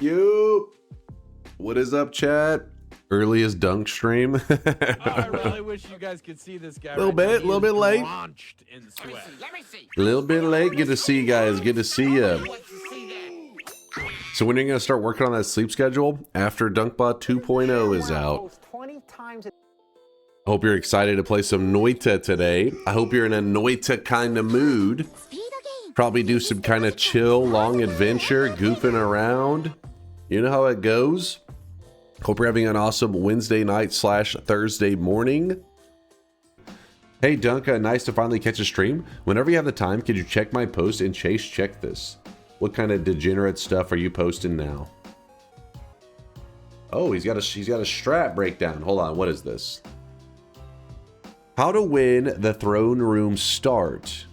You. What is up, chat? Earliest dunk stream. I really wish you guys could see this guy. Little bit late. Drenched in sweat. A little bit late. Good to see you guys. Good to see you. So when are you going to start working on that sleep schedule? After DunkBot 2.0 is out. I hope you're excited to play some Noita today. I hope you're in a Noita kind of mood. Probably do some kind of chill, long adventure, goofing around. You know how it goes. Hope you're having an awesome Wednesday night / Thursday morning. Hey Dunka, nice to finally catch a stream. Whenever you have the time, could you check my post and Chase check this? What kind of degenerate stuff are you posting now? Oh, he's got a strat breakdown. Hold on, what is this? How to win the throne room start.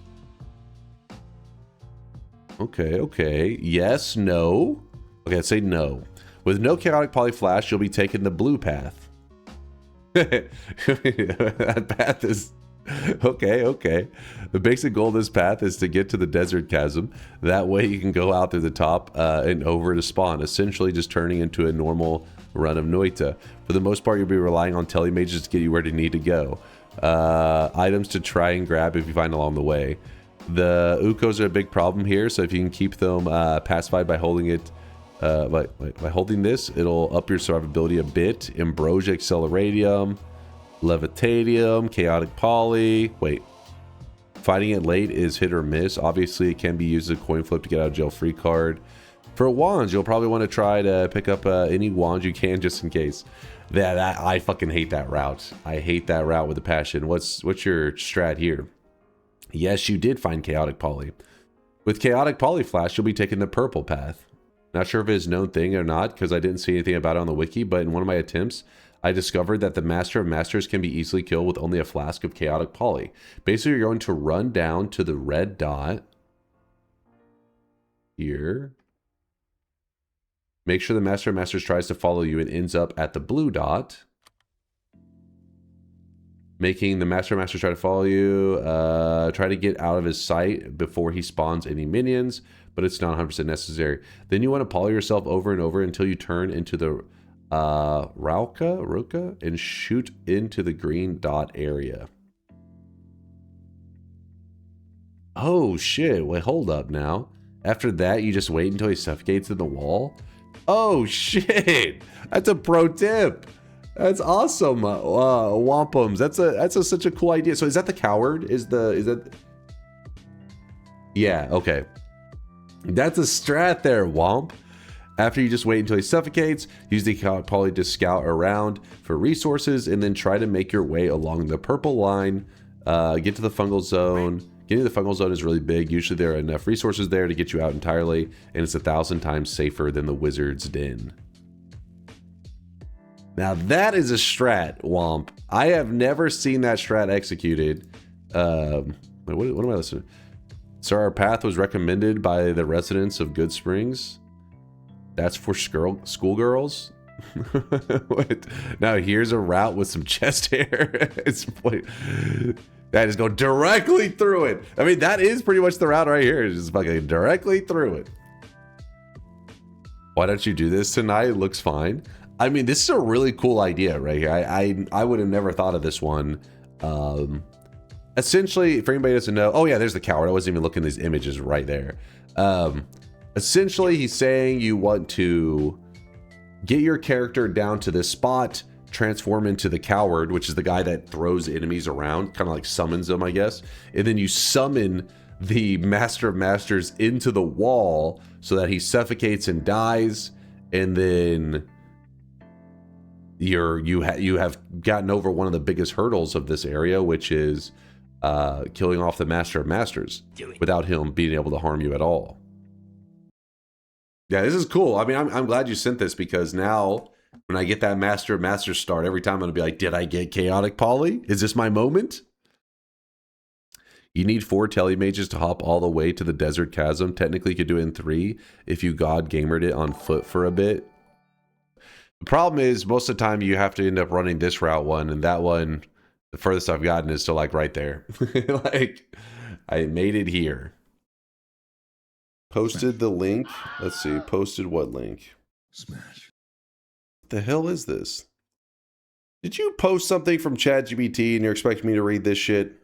Okay. Yes, no. Okay, let's say no. With no chaotic poly flash, you'll be taking the blue path. That path is... Okay. The basic goal of this path is to get to the desert chasm. That way you can go out through the top and over to spawn, essentially just turning into a normal run of Noita. For the most part, you'll be relying on telemages to get you where you need to go. Items to try and grab if you find along the way. The Ukos are a big problem here, so if you can keep them pacified by holding it, by holding this, it'll up your survivability a bit. Ambrosia Acceleratium, Levitatium, Chaotic Poly. Wait, fighting it late is hit or miss. Obviously, it can be used as a coin flip to get out of jail free card. For wands, you'll probably want to try to pick up any wand you can just in case. I fucking hate that route. I hate that route with a passion. What's your strat here? Yes, you did find Chaotic Poly. With Chaotic Poly Flash, you'll be taking the purple path. Not sure if it's a known thing or not, because I didn't see anything about it on the wiki, but in one of my attempts, I discovered that the Master of Masters can be easily killed with only a flask of Chaotic Poly. Basically, you're going to run down to the red dot. Here. Make sure the Master of Masters tries to follow you and ends up at the blue dot. Making the Master of Masters try to follow you. Try to get out of his sight before he spawns any minions, but it's not 100% necessary. Then you want to poly yourself over and over until you turn into the Roka, and shoot into the green dot area. Oh shit, wait, hold up now. After that, you just wait until he suffocates in the wall. Oh shit, that's a pro tip. That's awesome, Wampums. That's such a cool idea. So is that the coward? Is that? Yeah, okay. That's a strat there, Womp. After you just wait until he suffocates, use the chaotic poly to scout around for resources, and then try to make your way along the purple line. Get to the fungal zone. Getting to the fungal zone is really big. Usually there are enough resources there to get you out entirely, and it's 1,000 times safer than the wizard's den. Now that is a strat, Womp. I have never seen that strat executed. What am I listening to? Sir, our path was recommended by the residents of Good Springs. That's for schoolgirls? What? Now here's a route with some chest hair. That is going directly through it. I mean, that is pretty much the route right here. It's just fucking directly through it. Why don't you do this tonight? It looks fine. I mean, this is a really cool idea right here. I would have never thought of this one. Essentially, for anybody who doesn't know, oh yeah, there's the coward. I wasn't even looking at these images right there. Essentially, he's saying you want to get your character down to this spot, transform into the coward, which is the guy that throws enemies around, kind of like summons them, I guess. And then you summon the Master of Masters into the wall so that he suffocates and dies, and then you have gotten over one of the biggest hurdles of this area, which is killing off the Master of Masters without him being able to harm you at all. Yeah, this is cool. I mean, I'm glad you sent this, because now when I get that Master of Masters start, every time I'm gonna be like, did I get Chaotic Poly? Is this my moment? You need 4 telemages to hop all the way to the desert chasm. Technically, you could do it in 3 if you god gamered it on foot for a bit. The problem is, most of the time you have to end up running this route one, and that one, the furthest I've gotten is to like right there. Like, I made it here. Posted the link. Let's see, posted what link? Smash. What the hell is this? Did you post something from ChatGPT and you're expecting me to read this shit?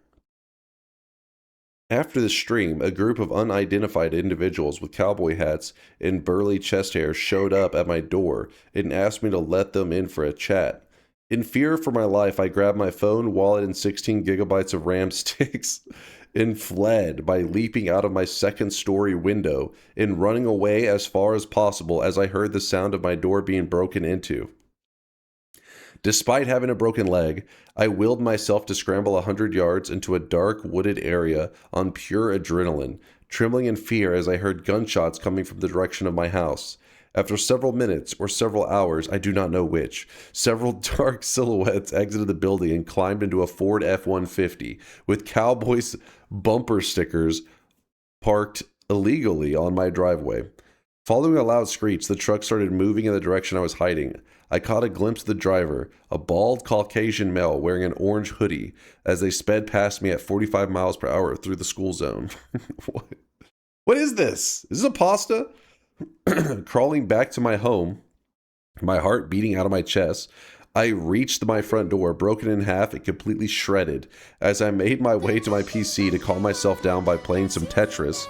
After the stream, a group of unidentified individuals with cowboy hats and burly chest hair showed up at my door and asked me to let them in for a chat. In fear for my life, I grabbed my phone, wallet, and 16 gigabytes of RAM sticks and fled by leaping out of my second-story window and running away as far as possible as I heard the sound of my door being broken into. Despite having a broken leg, I willed myself to scramble 100 yards into a dark, wooded area on pure adrenaline, trembling in fear as I heard gunshots coming from the direction of my house. After several minutes, or several hours, I do not know which, several dark silhouettes exited the building and climbed into a Ford F-150 with Cowboys bumper stickers parked illegally on my driveway. Following a loud screech, the truck started moving in the direction I was hiding. I caught a glimpse of the driver, a bald Caucasian male wearing an orange hoodie, as they sped past me at 45 miles per hour through the school zone. What is this? Is this a pasta? Crawling back to my home, my heart beating out of my chest, I reached my front door, broken in half and completely shredded. As I made my way to my PC to calm myself down by playing some Tetris,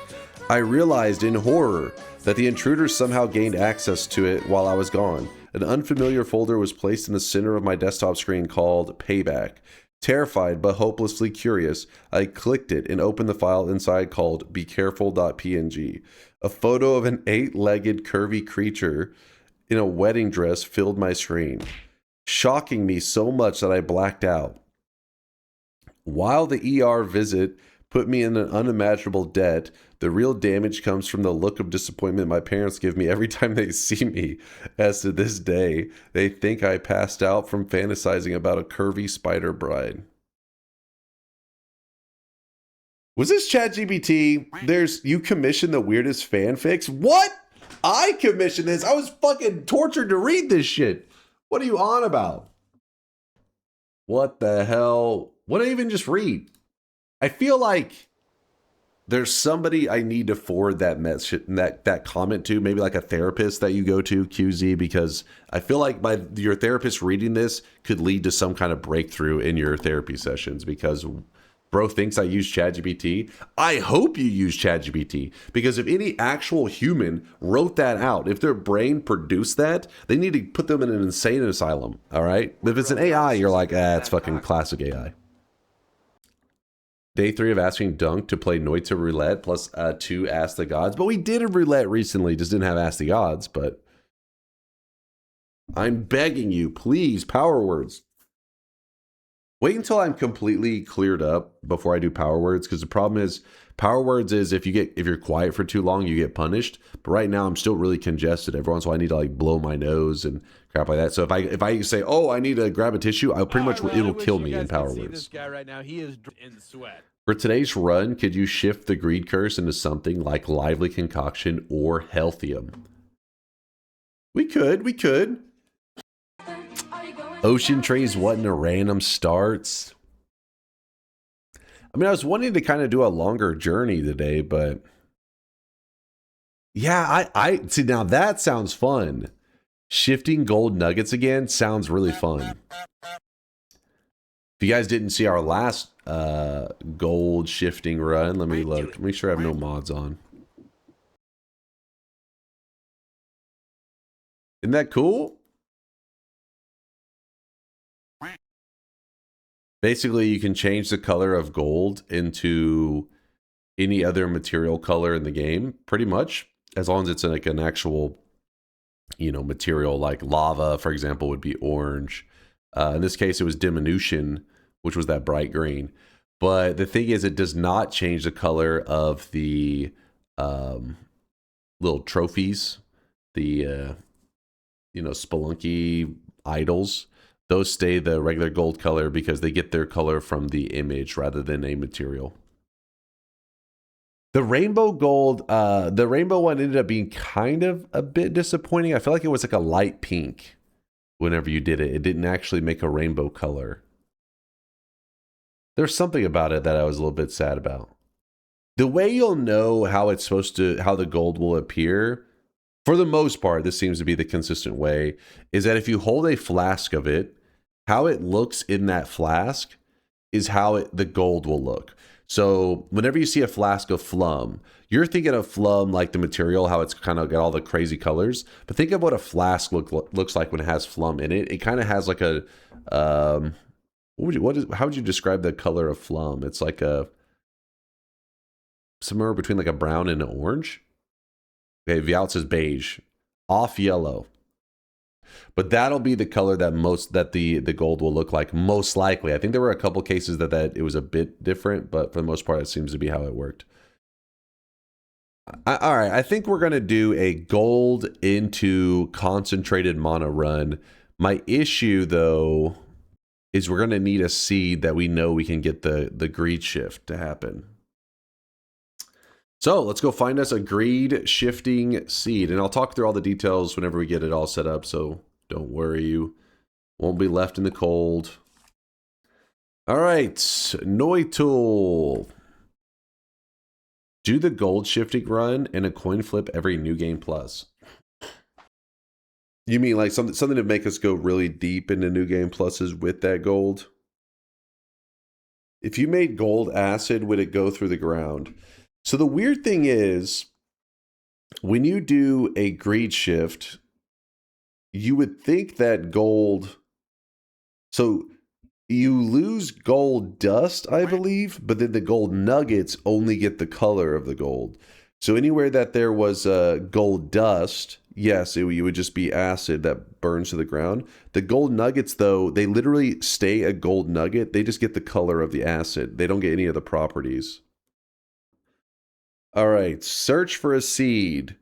I realized in horror that the intruders somehow gained access to it while I was gone. An unfamiliar folder was placed in the center of my desktop screen called Payback. Terrified but hopelessly curious, I clicked it and opened the file inside called BeCareful.png. A photo of an 8-legged curvy creature in a wedding dress filled my screen, shocking me so much that I blacked out. While the ER visit put me in an unimaginable debt, the real damage comes from the look of disappointment my parents give me every time they see me, as to this day, they think I passed out from fantasizing about a curvy spider bride. Was this ChatGPT? You commissioned the weirdest fanfics? What? I commissioned this? I was fucking tortured to read this shit. What are you on about? What the hell? What did I even just read? I feel like there's somebody I need to forward that message, that comment to, maybe like a therapist that you go to, QZ, because I feel like your therapist reading this could lead to some kind of breakthrough in your therapy sessions, because bro thinks I use ChatGPT. I hope you use ChatGPT, because if any actual human wrote that out, if their brain produced that, they need to put them in an insane asylum, all right? If it's an AI, you're like, it's fucking classic AI. Day 3 of asking Dunk to play Noita Roulette plus 2 Ask the Gods. But we did a roulette recently, just didn't have Ask the Gods. But I'm begging you, please, power words. Wait until I'm completely cleared up before I do power words, because the problem is power words is if you're quiet for too long, you get punished. But right now I'm still really congested. Every once in a while I need to like blow my nose and crap like that. So if I say, oh, I need to grab a tissue, I'll pretty much it'll kill me in power words. This guy right now, he is in sweat. For today's run, could you shift the greed curse into something like lively concoction or healthium? We could. Ocean trees, what in a random starts? I mean, I was wanting to kind of do a longer journey today, but yeah, I see, now that sounds fun. Shifting gold nuggets again sounds really fun. If you guys didn't see our last gold shifting run, let me look. Make sure I have no mods on. Isn't that cool? Basically, you can change the color of gold into any other material color in the game, pretty much, as long as it's like an actual, material. Like lava, for example, would be orange. In this case, it was diminution, which was that bright green. But the thing is, it does not change the color of the little trophies, the Spelunky idols. Those stay the regular gold color because they get their color from the image rather than a material. The rainbow gold, the rainbow one ended up being kind of a bit disappointing. I feel like it was like a light pink whenever you did it. It didn't actually make a rainbow color. There's something about it that I was a little bit sad about. The way you'll know how it's supposed to, how the gold will appear for the most part, this seems to be the consistent way, is that if you hold a flask of it, how it looks in that flask is how the gold will look. So whenever you see a flask of Flum, you're thinking of Flum like the material, how it's kind of got all the crazy colors. But think of what a flask looks like when it has Flum in it. It kind of has like a, how would you describe the color of Flum? It's like somewhere between like a brown and an orange. Okay, Vialt says beige, off yellow. But that'll be the color that the gold will look like, most likely. I think there were a couple cases that it was a bit different, but for the most part, it seems to be how it worked. All right, I think we're going to do a gold into concentrated mana run. My issue, though, is we're going to need a seed that we know we can get the greed shift to happen. So let's go find us a greed shifting seed. And I'll talk through all the details whenever we get it all set up. So don't worry, you won't be left in the cold. All right, Noita. Do the gold shifting run and a coin flip every new game plus. You mean like something to make us go really deep into new game pluses with that gold? If you made gold acid, would it go through the ground? So the weird thing is, when you do a greed shift, you would think that gold, so you lose gold dust, I believe, but then the gold nuggets only get the color of the gold. So anywhere that there was gold dust, yes, it would just be acid that burns to the ground. The gold nuggets, though, they literally stay a gold nugget. They just get the color of the acid. They don't get any of the properties. All right, search for a seed.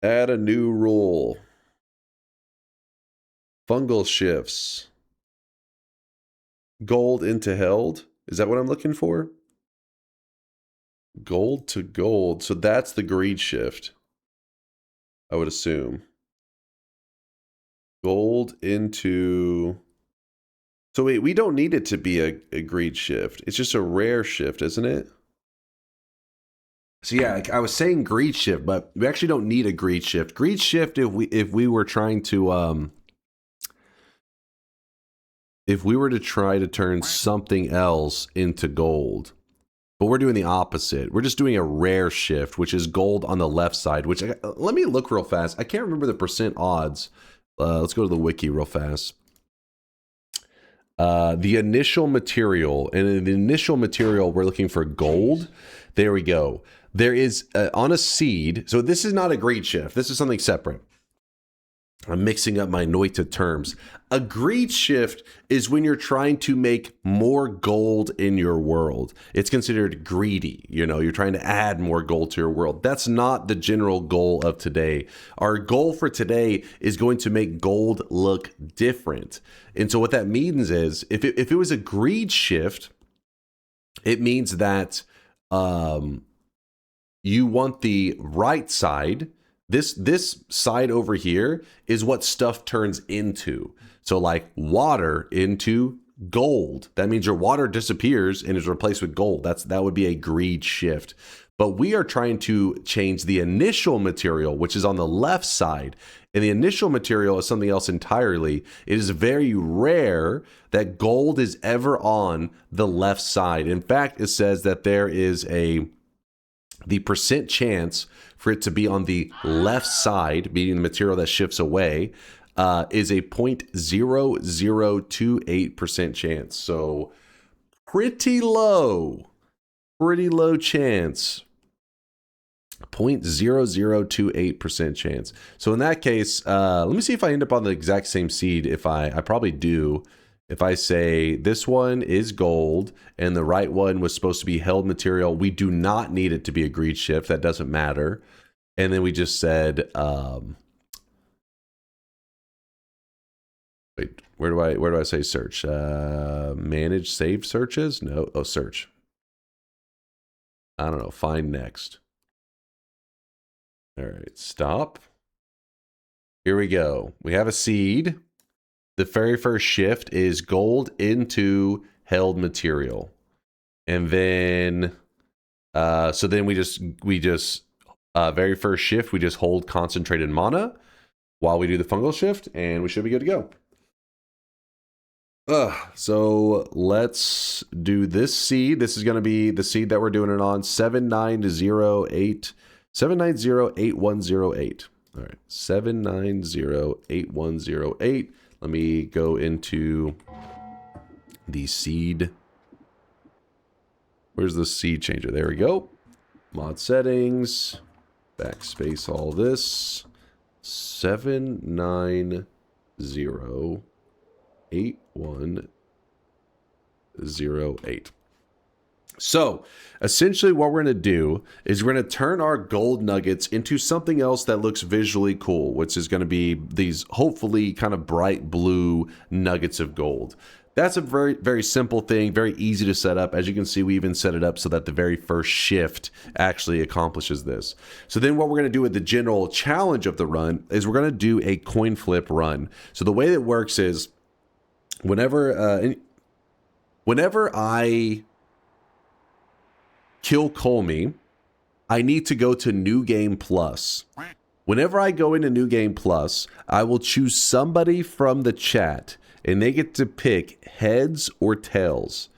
Add a new rule. Fungal shifts. Gold into held. Is that what I'm looking for? Gold to gold. So that's the greed shift, I would assume. Gold into... So wait, we don't need it to be a greed shift. It's just a rare shift, isn't it? So yeah, I was saying greed shift, but we actually don't need a greed shift. Greed shift, if we were trying to if we were to try to turn something else into gold, but we're doing the opposite. We're just doing a rare shift, which is gold on the left side. Which let me look real fast. I can't remember the percent odds. Let's go to the wiki real fast. The initial material, and in the initial material, we're looking for gold. There we go. There is on a seed. So this is not a greed shift. This is something separate. I'm mixing up my Noita terms. A greed shift is when you're trying to make more gold in your world. It's considered greedy. You know, you're trying to add more gold to your world. That's not the general goal of today. Our goal for today is going to make gold look different. And so what that means is, if it was a greed shift, it means that you want the right side. This side over here is what stuff turns into. So like water into gold. That means your water disappears and is replaced with gold. That would be a greed shift. But we are trying to change the initial material, which is on the left side. And the initial material is something else entirely. It is very rare that gold is ever on the left side. In fact, it says that there is the percent chance for it to be on the left side, meaning the material that shifts away, is a 0.0028% chance. So pretty low chance. 0.0028% chance. So in that case, let me see if I end up on the exact same seed. If I probably do. If I say this one is gold and the right one was supposed to be held material, we do not need it to be a greed shift. That doesn't matter. And then we just said, wait, where do I say search? Manage saved searches? No. Oh, search. I don't know. Find next. All right. Stop. Here we go. We have a seed. The very first shift is gold into held material. And then, so then we just Very first shift, we just hold concentrated mana while we do the fungal shift, and we should be good to go. So let's do this seed. This is going to be the seed that we're doing it on, 7908108. All right, 7908108. Let me go into the seed. Where's the seed changer? There we go. Mod settings, backspace all this. 7908108. So essentially what we're going to do is we're going to turn our gold nuggets into something else that looks visually cool, which is going to be these hopefully kind of bright blue nuggets of gold. That's a very, very simple thing, very easy to set up. As you can see, we even set it up so that the very first shift actually accomplishes this. So then what we're going to do with the general challenge of the run is we're going to do a coin flip run. So the way that works is whenever I kill Kolmi, I need to go to New Game Plus. Whenever I go into New Game Plus, I will choose somebody from the chat and they get to pick heads or tails.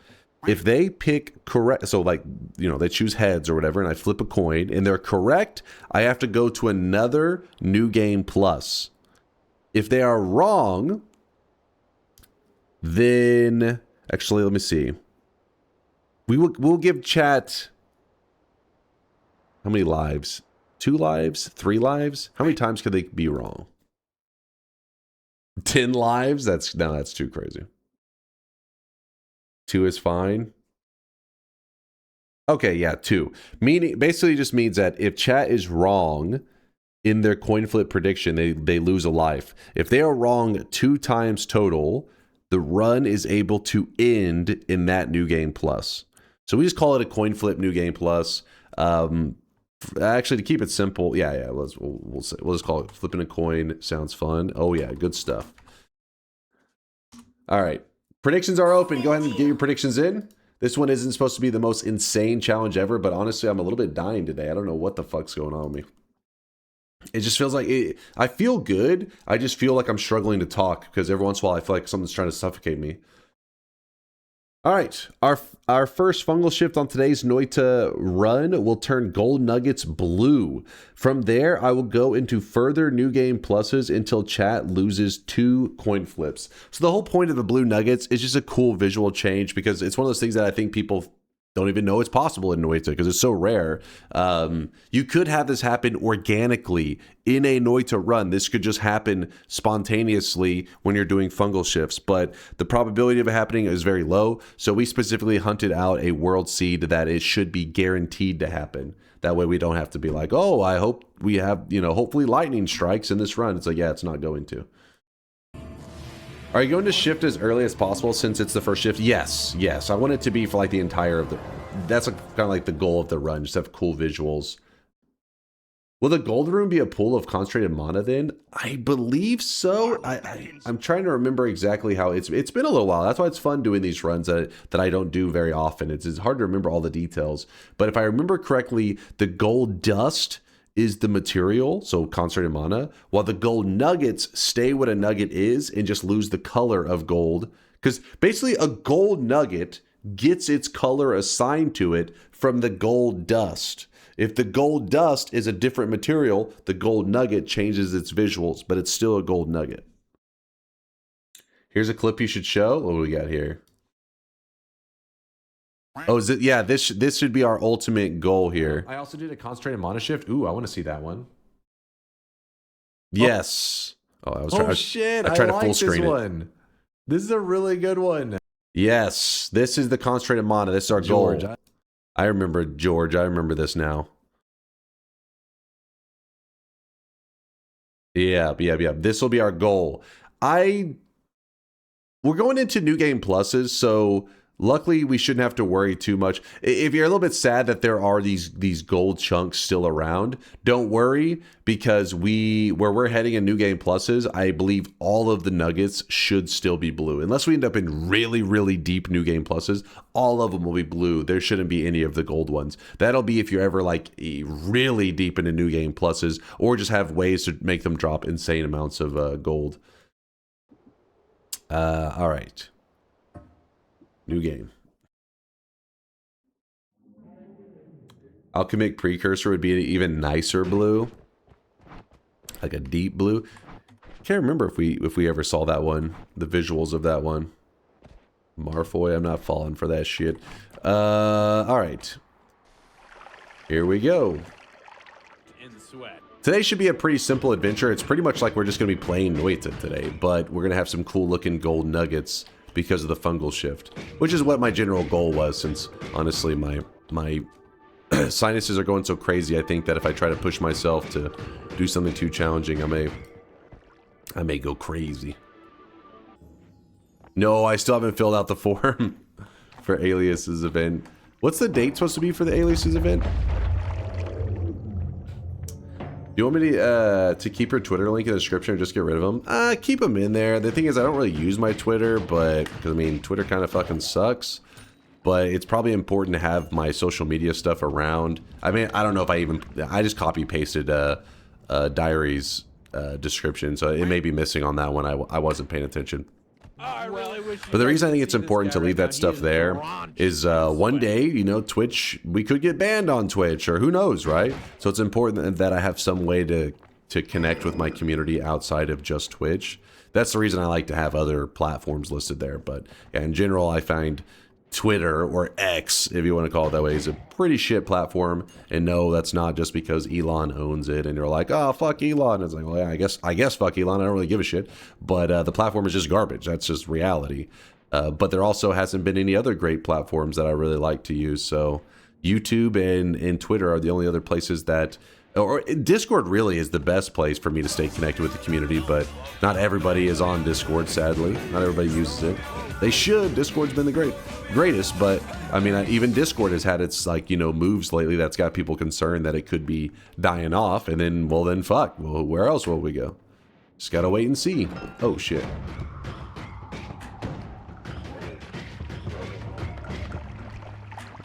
If they pick correct, so like, you know, they choose heads or whatever, and I flip a coin and they're correct, I have to go to another New Game Plus. If they are wrong, then actually, let me see. We'll give chat how many lives? 2 lives? 3 lives? How many times could they be wrong? 10 lives? That's too crazy. 2 is fine. Okay, yeah, 2. Meaning, basically just means that if chat is wrong in their coin flip prediction, they lose a life. If they are wrong 2 times total, the run is able to end in that New Game Plus. So we just call it a coin flip New Game Plus. Actually, to keep it simple, we'll just call it flipping a coin. Sounds fun. Oh yeah, good stuff. All right, predictions are open. Go ahead and get your predictions in. This one isn't supposed to be the most insane challenge ever, but honestly, I'm a little bit dying today. I don't know what the fuck's going on with me. It just feels like I feel good. I just feel like I'm struggling to talk because every once in a while I feel like something's trying to suffocate me. All right, our first fungal shift on today's Noita run will turn gold nuggets blue. From there, I will go into further New Game Pluses until chat loses 2 coin flips. So the whole point of the blue nuggets is just a cool visual change because it's one of those things that I think people don't even know it's possible in Noita because it's so rare. You could have this happen organically in a Noita run. This could just happen spontaneously when you're doing fungal shifts, but the probability of it happening is very low. So we specifically hunted out a world seed that it should be guaranteed to happen. That way we don't have to be like, oh, I hope we have, hopefully lightning strikes in this run. It's like, yeah, it's not going to. Are you going to shift as early as possible since it's the first shift? Yes. I want it to be for like the entire of the... That's kind of like the goal of the run, just have cool visuals. Will the gold room be a pool of concentrated mana then? I believe so. I'm trying to remember exactly how it's been a little while. That's why it's fun doing these runs that I don't do very often. It's hard to remember all the details. But if I remember correctly, the gold dust is the material, so concentrated mana, while the gold nuggets stay what a nugget is and just lose the color of gold. Because basically a gold nugget gets its color assigned to it from the gold dust. If the gold dust is a different material, the gold nugget changes its visuals, but it's still a gold nugget. Here's a clip you should show. What do we got here? Oh, is it? Yeah, this should be our ultimate goal here. I also did a concentrated mana shift. Ooh, I want to see that one. Yes. Oh, I was trying. Shit! I tried to like full screen this one. it. This is a really good one. Yes, this is the concentrated mana. This is our George, goal. I remember George. I remember this now. Yeah. This will be our goal. We're going into New Game Pluses, so luckily, we shouldn't have to worry too much. If you're a little bit sad that there are these gold chunks still around, don't worry, because where we're heading in New Game Pluses, I believe all of the nuggets should still be blue. Unless we end up in really, really deep New Game Pluses, all of them will be blue. There shouldn't be any of the gold ones. That'll be if you're ever like really deep into New Game Pluses, or just have ways to make them drop insane amounts of gold. All right. New game. Alchemic Precursor would be an even nicer blue. Like a deep blue. Can't remember if we ever saw that one. The visuals of that one. Marfoy, I'm not falling for that shit. Alright. Here we go. In sweat. Today should be a pretty simple adventure. It's pretty much like we're just going to be playing Noita today. But we're going to have some cool looking gold nuggets because of the fungal shift, which is what my general goal was, since honestly my sinuses are going so crazy. I think that if I try to push myself to do something too challenging, I may go crazy. No, I still haven't filled out the form for Alias's event. What's the date supposed to be for the Alias's event? Do you want me to keep your Twitter link in the description or just get rid of them? Keep them in there. The thing is, I don't really use my Twitter, but because I mean, Twitter kind of fucking sucks. But it's probably important to have my social media stuff around. I mean, I don't know if I just copy pasted Diary's description, so it may be missing on that one. I wasn't paying attention. But the reason I think it's important to leave that stuff there is one day, you know, Twitch, we could get banned on Twitch, or who knows, right? So it's important that I have some way to connect with my community outside of just Twitch. That's the reason I like to have other platforms listed there. But yeah, in general, I find Twitter, or X, if you want to call it that way, is a pretty shit platform. And no, that's not just because Elon owns it and you're like, oh, fuck Elon. It's like, well, yeah, I guess fuck Elon. I don't really give a shit. But the platform is just garbage. That's just reality. But there also hasn't been any other great platforms that I really like to use. So YouTube and Twitter are the only other places that, or Discord really is the best place for me to stay connected with the community, but not everybody is on Discord, sadly. Not everybody uses it. They should. Discord's been the greatest, but I mean, even Discord has had its, like, you know, moves lately that's got people concerned that it could be dying off, and then, well, then fuck. Well, where else will we go? Just gotta wait and see. Oh, shit.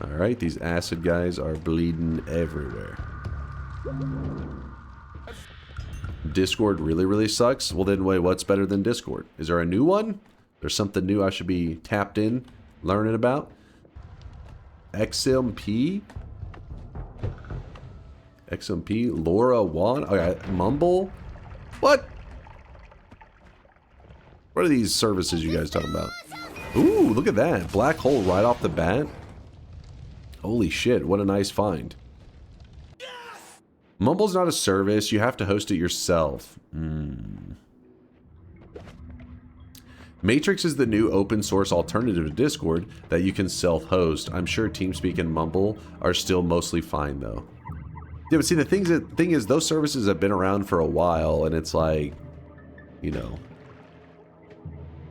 Alright, these acid guys are bleeding everywhere. Discord really, really sucks? Well then, wait, what's better than Discord? Is there a new one? There's something new I should be tapped in, learning about? XMP? XMP? Laura Wand? Okay, Mumble? What? What are these services you guys talking about? Ooh, look at that. Black hole right off the bat. Holy shit, what a nice find. Mumble's not a service. You have to host it yourself. Matrix is the new open source alternative to Discord that you can self-host. I'm sure TeamSpeak and Mumble are still mostly fine, though. Yeah, but see, the thing is, those services have been around for a while, and it's like, you know,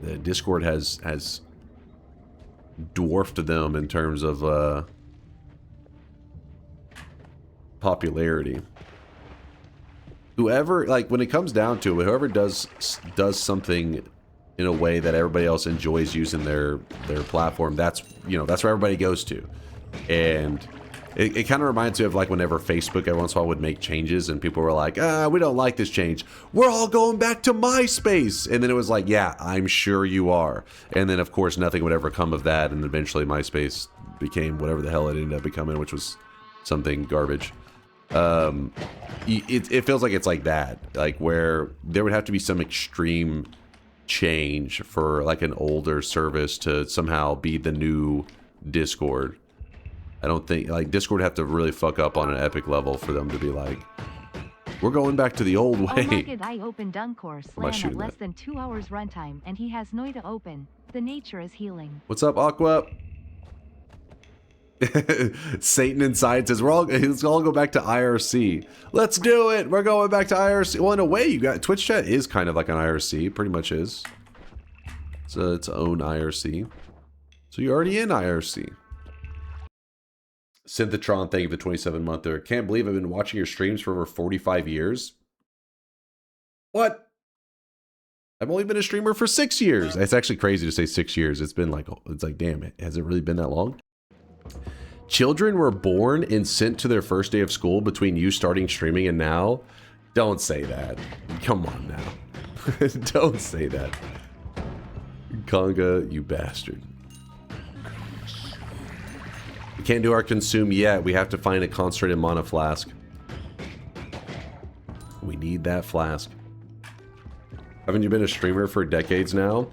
the Discord has dwarfed them in terms of popularity. Whoever, like, when it comes down to it, whoever does something in a way that everybody else enjoys using their platform, that's, you know, that's where everybody goes to. And it kind of reminds me of, like, whenever Facebook every once in a while would make changes and people were like, we don't like this change, we're all going back to MySpace. And then it was like, yeah, I'm sure you are. And then of course nothing would ever come of that, and eventually MySpace became whatever the hell it ended up becoming, which was something garbage. It feels like it's like that, like where there would have to be some extreme change for like an older service to somehow be the new Discord. I don't think, like, Discord would have to really fuck up on an epic level for them to be like, we're going back to the old way. Oh, look it, I opened DunkOrSlam at less than 2 hours runtime, and he has Noita open. The nature is healing. What's up, Aqua? Satan inside says, let's all go back to IRC. Let's do it. We're going back to IRC. Well, in a way, you got Twitch chat is kind of like an IRC. Pretty much is. It's its own IRC. So you're already in IRC. Synthetron, thank you for the 27-monther. Can't believe I've been watching your streams for over 45 years. What? I've only been a streamer for 6 years. It's actually crazy to say 6 years. It's been like, damn it. Has it really been that long? Children were born and sent to their first day of school between you starting streaming and now? Don't say that. Come on now. Don't say that. Conga, you bastard. We can't do our consume yet. We have to find a concentrated mana flask. We need that flask. Haven't you been a streamer for decades now?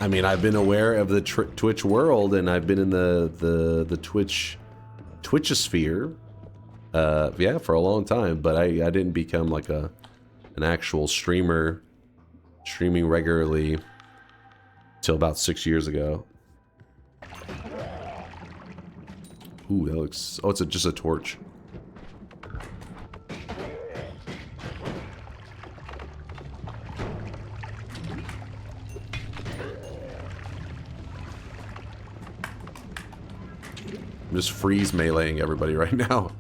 I mean, I've been aware of the Twitch world, and I've been in the Twitchosphere, yeah, for a long time. But I didn't become like an actual streamer, streaming regularly, till about 6 years ago. Ooh, that looks. Oh, it's just a torch. I'm just freeze meleeing everybody right now.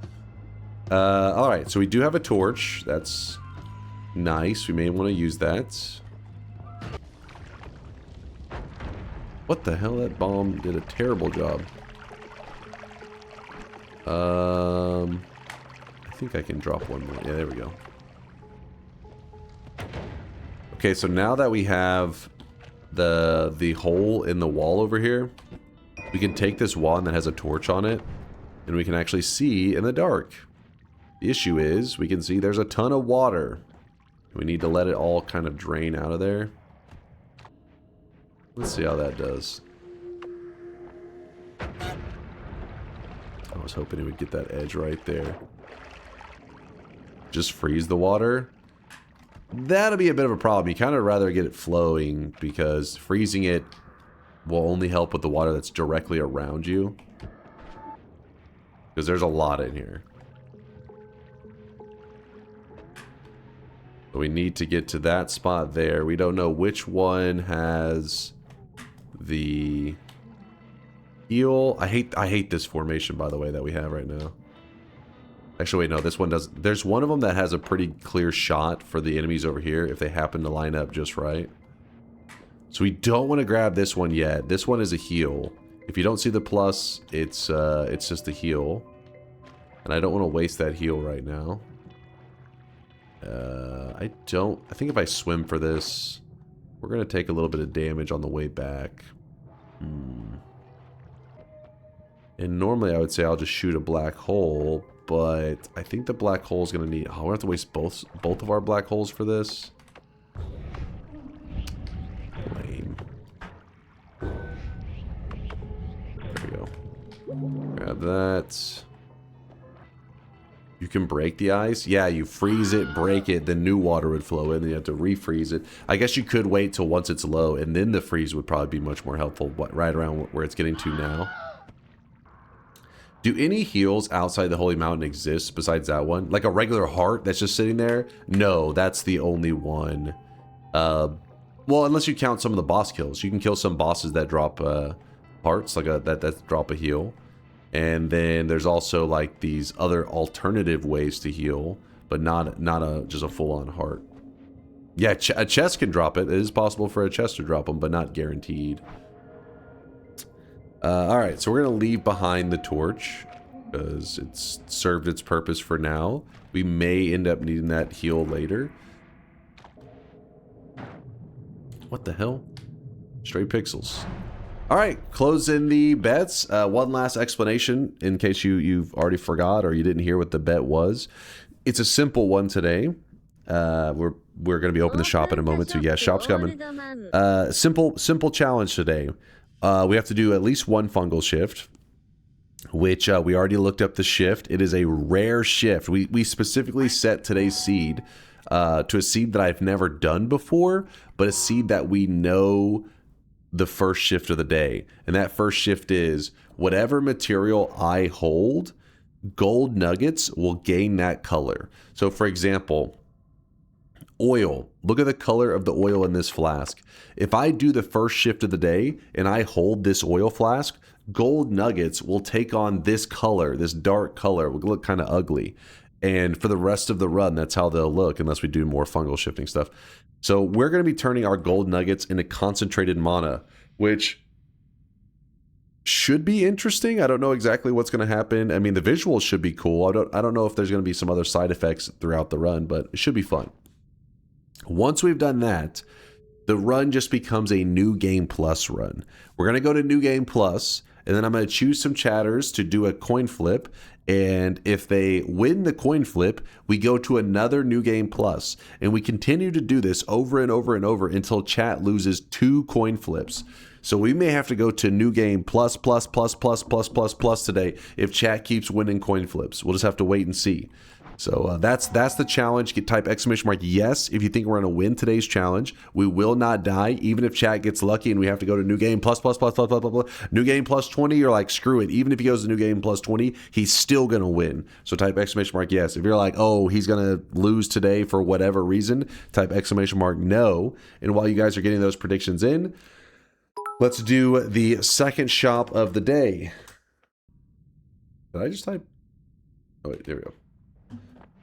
Alright, so we do have a torch. That's nice. We may want to use that. What the hell? That bomb did a terrible job. I think I can drop one more. Yeah, there we go. Okay, so now that we have the hole in the wall over here, we can take this wand that has a torch on it, and we can actually see in the dark. The issue is, we can see there's a ton of water. We need to let it all kind of drain out of there. Let's see how that does. I was hoping it would get that edge right there. Just freeze the water. That'll be a bit of a problem. You kind of rather get it flowing, because freezing it will only help with the water that's directly around you. Because there's a lot in here. But we need to get to that spot there. We don't know which one has the heal. I hate this formation, by the way, that we have right now. Actually, wait, no, this one does. There's one of them that has a pretty clear shot for the enemies over here if they happen to line up just right. So we don't want to grab this one yet. This one is a heal. If you don't see the plus, it's just a heal. And I don't want to waste that heal right now. I think if I swim for this, we're going to take a little bit of damage on the way back. And normally I would say I'll just shoot a black hole, but I think the black hole is going to need... Oh, we have to waste both of our black holes for this. Lame. There we go. Grab that. You can break the ice? Yeah, you freeze it, break it, then new water would flow in, then you have to refreeze it. I guess you could wait till once it's low, and then the freeze would probably be much more helpful, right around where it's getting to now. Do any heals outside the Holy Mountain exist besides that one? Like a regular heart that's just sitting there? No, that's the only one. Well, unless you count some of the boss kills. You can kill some bosses that drop hearts, like that drop a heal. And then there's also like these other alternative ways to heal, but not just a full-on heart. Yeah, a chest can drop it. It is possible for a chest to drop them, but not guaranteed. Alright, so we're going to leave behind the torch, because it's served its purpose for now. We may end up needing that heal later. What the hell? Stray pixels. Alright, close in the bets. One last explanation, in case you've already forgot or you didn't hear what the bet was. It's a simple one today. We're going to be opening the shop in a moment too. Yeah, shop's coming. Simple challenge today. We have to do at least one fungal shift, which we already looked up the shift. It is a rare shift. We specifically set today's seed to a seed that I've never done before, but a seed that we know the first shift of the day. And that first shift is whatever material I hold, gold nuggets will gain that color. So for example, Oil. Look at the color of the oil in this flask. If I do the first shift of the day and I hold this oil flask, gold nuggets will take on this color, this dark color. It will look kind of ugly. And for the rest of the run, that's how they'll look unless we do more fungal shifting stuff. So we're going to be turning our gold nuggets into concentrated mana, which should be interesting. I don't know exactly what's going to happen. I mean, the visuals should be cool. I don't know if there's going to be some other side effects throughout the run, but it should be fun. Once we've done that, the run just becomes a new Game Plus run. We're going to go to New Game Plus, and then I'm going to choose some chatters to do a coin flip. And if they win the coin flip, we go to another New Game Plus. And we continue to do this over and over and over until chat loses 2 coin flips. So we may have to go to New Game Plus today if chat keeps winning coin flips. We'll just have to wait and see. So that's the challenge. Type exclamation mark yes if you think we're going to win today's challenge. We will not die, even if chat gets lucky and we have to go to New Game Plus. New Game Plus 20, you're like, screw it. Even if he goes to New Game Plus 20, he's still going to win. So type exclamation mark yes. If you're like, oh, he's going to lose today for whatever reason, type exclamation mark no. And while you guys are getting those predictions in, let's do the second shop of the day. Did I just type? Oh, wait, there we go.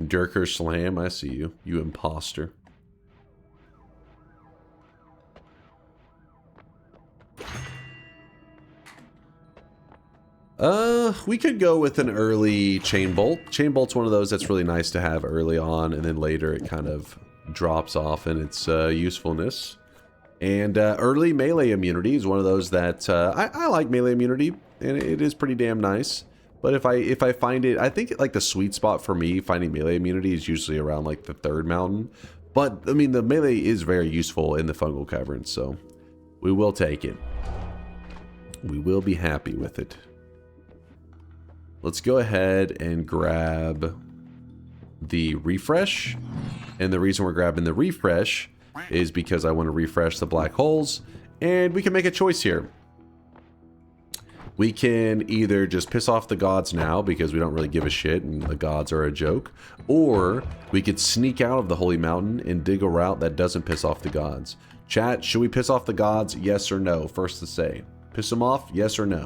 DunkOrSlam, I see you. You imposter. We could go with an early chain bolt. Chain bolt's one of those that's really nice to have early on, and then later it kind of drops off in its usefulness. And early melee immunity is one of those that I like melee immunity, and it is pretty damn nice. But if I find it, I think like the sweet spot for me finding melee immunity is usually around like the 3rd mountain. But I mean, the melee is very useful in the fungal caverns, so we will take it. We will be happy with it. Let's go ahead and grab the refresh. And the reason we're grabbing the refresh is because I want to refresh the black holes, and we can make a choice here. We can either just piss off the gods now because we don't really give a shit and the gods are a joke, or we could sneak out of the holy mountain and dig a route that doesn't piss off the gods. Chat, should we piss off the gods? Yes or no? First to say. Piss them off? Yes or no?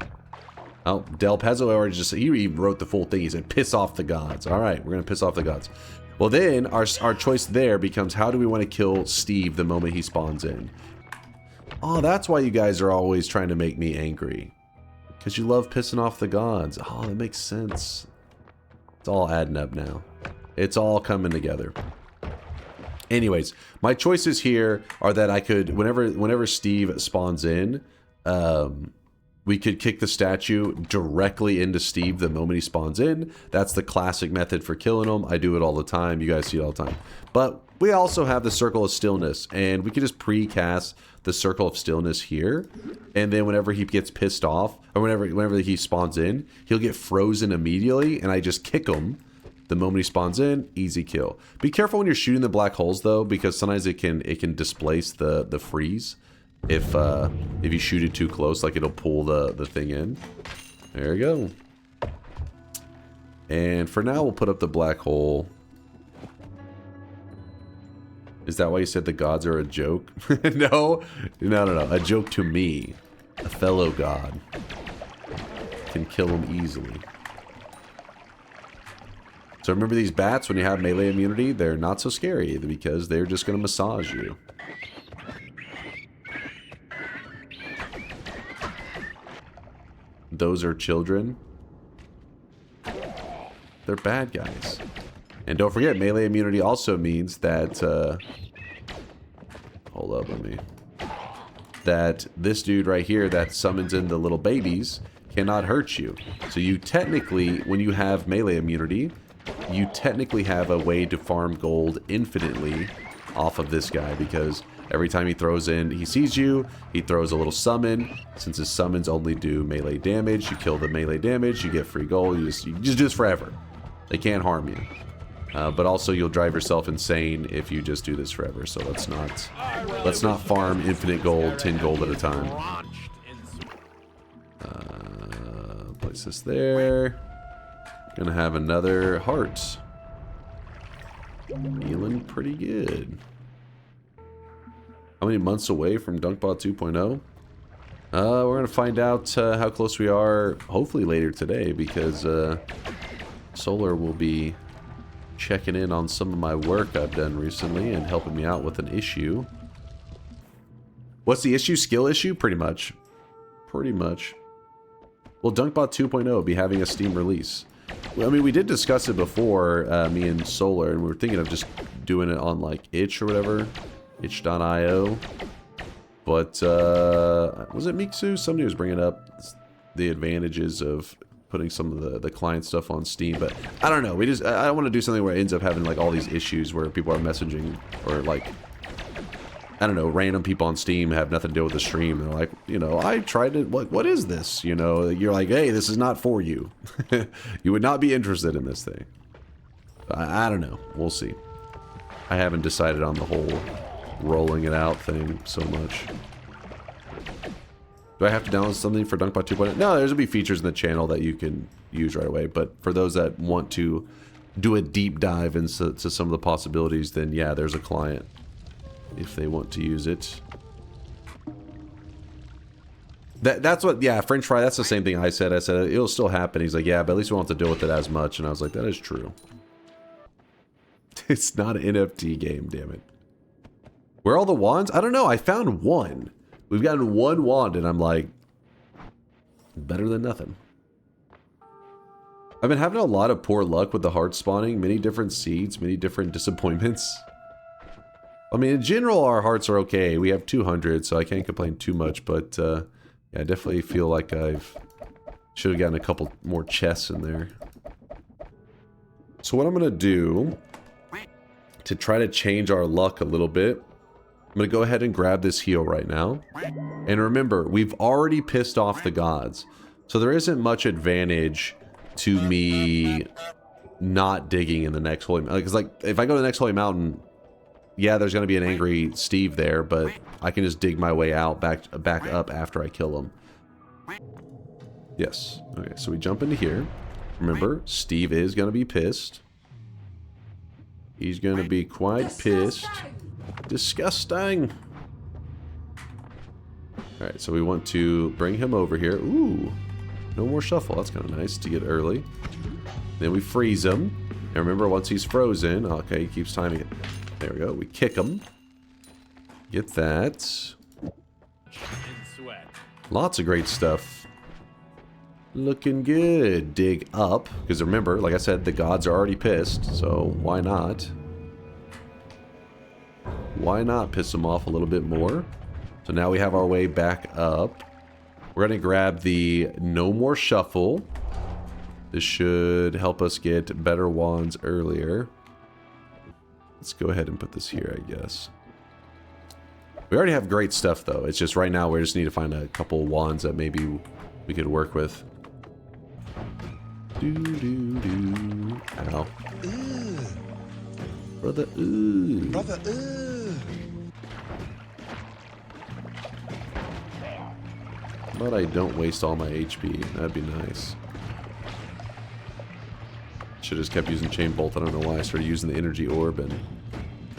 Oh, Del Pezzo already just, he wrote the full thing. He said, piss off the gods. All right, we're going to piss off the gods. Well, then our choice there becomes, how do we want to kill Steve the moment he spawns in? Oh, that's why you guys are always trying to make me angry. Because you love pissing off the gods. Oh, that makes sense. It's all adding up now. It's all coming together. Anyways, my choices here are that I could, whenever Steve spawns in, we could kick the statue directly into Steve the moment he spawns in. That's the classic method for killing him. I do it all the time. You guys see it all the time. But we also have the Circle of Stillness, and we could just pre-cast the Circle of Stillness here, and then whenever he gets pissed off, or whenever he spawns in, he'll get frozen immediately, and I just kick him the moment he spawns in. Easy kill. Be careful when you're shooting the black holes though, because sometimes it can displace the freeze if you shoot it too close. Like, it'll pull the thing in. There we go. And for now, we'll put up the black hole. Is that why you said the gods are a joke? No. A joke to me. A fellow god. Can kill him easily. So remember these bats, when you have melee immunity, they're not so scary because they're just going to massage you. Those are children. They're bad guys. And don't forget, melee immunity also means that, hold up on me, that this dude right here that summons in the little babies cannot hurt you. So you technically, when you have melee immunity, you technically have a way to farm gold infinitely off of this guy, because every time he throws in, he sees you, he throws a little summon. Since his summons only do melee damage, you kill the melee damage, you get free gold, you just do this forever. They can't harm you. But also you'll drive yourself insane if you just do this forever. So let's not farm infinite gold, 10 gold at a time. Place this there. Gonna have another heart. Feeling pretty good. How many months away from DunkBot 2.0? We're going to find out how close we are, hopefully later today, because Solar will be checking in on some of my work I've done recently and helping me out with an issue. What's the issue? Skill issue? Pretty much. Pretty much. Well, DunkBot 2.0 will be having a Steam release. Well, I mean, we did discuss it before, me and Solar, and we were thinking of just doing it on, like, itch or whatever. Itch.io. But, was it Mixu? Somebody was bringing up the advantages of putting some of the client stuff on Steam, but I don't know. I don't want to do something where it ends up having, like, all these issues where people are messaging, or, like, I don't know, random people on Steam have nothing to do with the stream. They're like, you know, I tried to, like, what is this? You know, you're like, hey, this is not for you. You would not be interested in this thing. I don't know. We'll see. I haven't decided on the whole rolling it out thing so much. Do I have to download something for DunkBot 2.0? No, there's going to be features in the channel that you can use right away. But for those that want to do a deep dive into some of the possibilities, then yeah, there's a client if they want to use it. That's what, yeah, French Fry, that's the same thing I said. I said, it'll still happen. He's like, yeah, but at least we won't have to deal with it as much. And I was like, that is true. It's not an NFT game, damn it. Where are all the wands? I don't know. I found one. We've gotten one wand, and I'm like, better than nothing. I've been having a lot of poor luck with the heart spawning. Many different seeds, many different disappointments. I mean, in general, our hearts are okay. We have 200, so I can't complain too much. But, yeah, I definitely feel like should have gotten a couple more chests in there. So what I'm going to do to try to change our luck a little bit, I'm going to go ahead and grab this heal right now. And remember, we've already pissed off the gods. So there isn't much advantage to me not digging in the next holy mountain. Because, like, if I go to the next holy mountain, yeah, there's going to be an angry Steve there, but I can just dig my way out, back up after I kill him. Yes. Okay, so we jump into here. Remember, Steve is going to be pissed. He's going to be quite pissed. Disgusting. Alright, so we want to bring him over here. Ooh, no more shuffle. That's kind of nice to get early. Then we freeze him. And remember, once he's frozen, okay, he keeps timing it. There we go. We kick him. Get that. Lots of great stuff. Looking good. Dig up. Because remember, like I said, the gods are already pissed. So why not? Why not piss them off a little bit more? So now we have our way back up. We're going to grab the no more shuffle. This should help us get better wands earlier. Let's go ahead and put this here, I guess. We already have great stuff, though. It's just right now we just need to find a couple wands that maybe we could work with. Do. Ow. Brother, ooh. Brother, ooh. But I don't waste all my HP. That'd be nice. Should have just kept using Chain Bolt. I don't know why I started using the Energy Orb and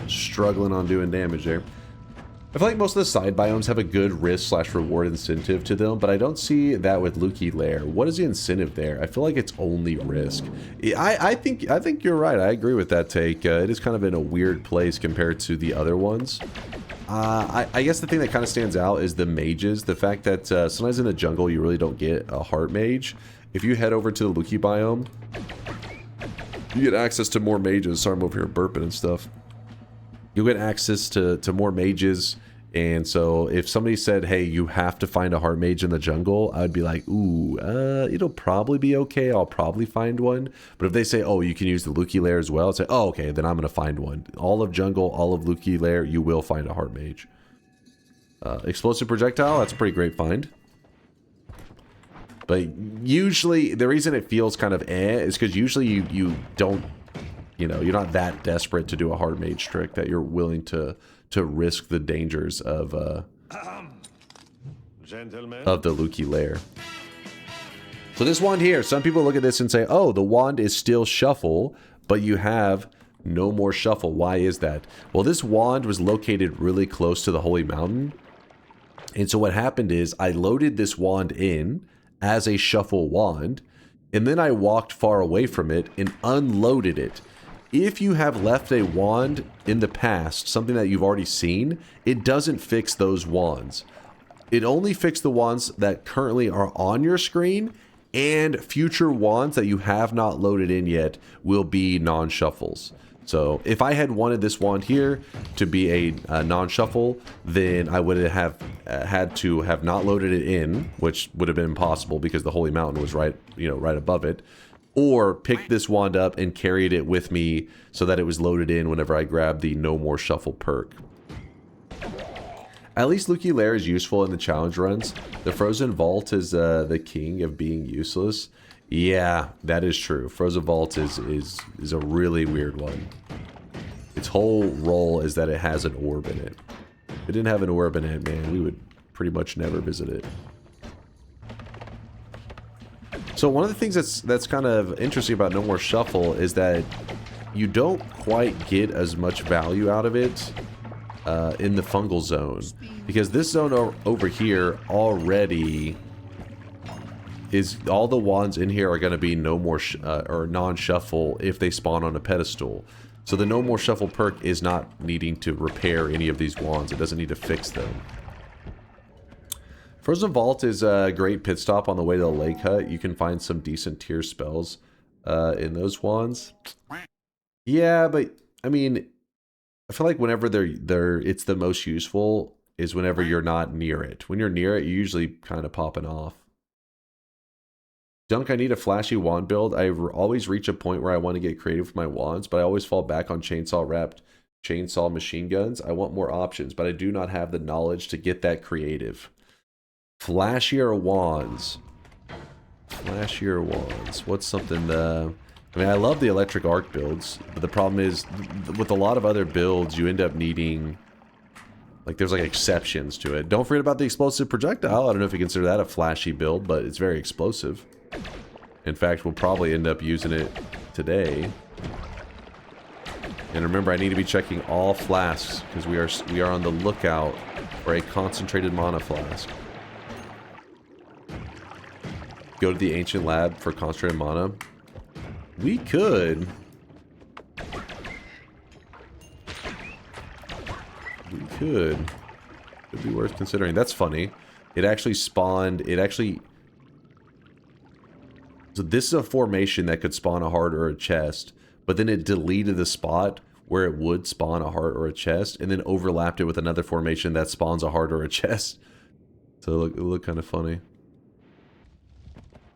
struggling on doing damage there. I feel like most of the side biomes have a good risk/reward incentive to them, but I don't see that with Luki Lair. What is the incentive there? I feel like it's only risk. I think you're right. I agree with that take. It is kind of in a weird place compared to the other ones. I guess the thing that kind of stands out is the mages. The fact that sometimes in the jungle you really don't get a heart mage. If you head over to the Luki biome, you get access to more mages. Sorry, I'm over here burping and stuff. You'll get access to more mages, and so if somebody said, hey, you have to find a heart mage in the jungle, I'd be like, ooh, it'll probably be okay, I'll probably find one. But if they say, oh, you can use the Luki Lair as well, I'd say, oh, okay, then I'm going to find one. All of jungle, all of Luki Lair, you will find a heart mage. Explosive projectile, that's a pretty great find. But usually, the reason it feels kind of is because usually you don't, you know, you're not that desperate to do a hard mage trick that you're willing to risk the dangers of the Luki Lair. So this wand here, some people look at this and say, oh, the wand is still shuffle, but you have No more shuffle. Why is that? Well, this wand was located really close to the Holy Mountain. And so what happened is I loaded this wand in as a shuffle wand, and then I walked far away from it and unloaded it. If you have left a wand in the past, something that you've already seen, it doesn't fix those wands. It only fixes the wands that currently are on your screen, and future wands that you have not loaded in yet will be non-shuffles. So if I had wanted this wand here to be a non-shuffle, then I would have had to have not loaded it in, which would have been impossible because the Holy Mountain was right, right above it, or picked this wand up and carried it with me so that it was loaded in whenever I grabbed the No More Shuffle perk. At least Lucky Lair is useful in the challenge runs. The Frozen Vault is the king of being useless. Yeah, that is true. Frozen Vault is a really weird one. Its whole role is that it has an orb in it. If it didn't have an orb in it, man, we would pretty much never visit it. So one of the things that's kind of interesting about No More Shuffle is that you don't quite get as much value out of it in the fungal zone, because this zone over here already is all the wands in here are going to be no more or non-shuffle if they spawn on a pedestal. So the No More Shuffle perk is not needing to repair any of these wands. It doesn't need to fix them. Frozen Vault is a great pit stop on the way to the lake hut. You can find some decent tier spells in those wands. Yeah, but I mean, I feel like whenever it's the most useful is whenever you're not near it. When you're near it, you're usually kind of popping off. Dunk, I need a flashy wand build. I always reach a point where I want to get creative with my wands, but I always fall back on chainsaw wrapped chainsaw machine guns. I want more options, but I do not have the knowledge to get that creative. Flashier wands. Flashier wands. What's something I mean, I love the electric arc builds, but the problem is with a lot of other builds, you end up needing, like, there's like exceptions to it. Don't forget about the explosive projectile. I don't know if you consider that a flashy build, but it's very explosive. In fact, we'll probably end up using it today. And remember, I need to be checking all flasks because we are on the lookout for a concentrated mana flask. Go to the ancient lab for concentrated mana. We could. We could. Could be worth considering. That's funny. It actually spawned. So this is a formation that could spawn a heart or a chest, but then it deleted the spot where it would spawn a heart or a chest, and then overlapped it with another formation that spawns a heart or a chest. So it looked kind of funny.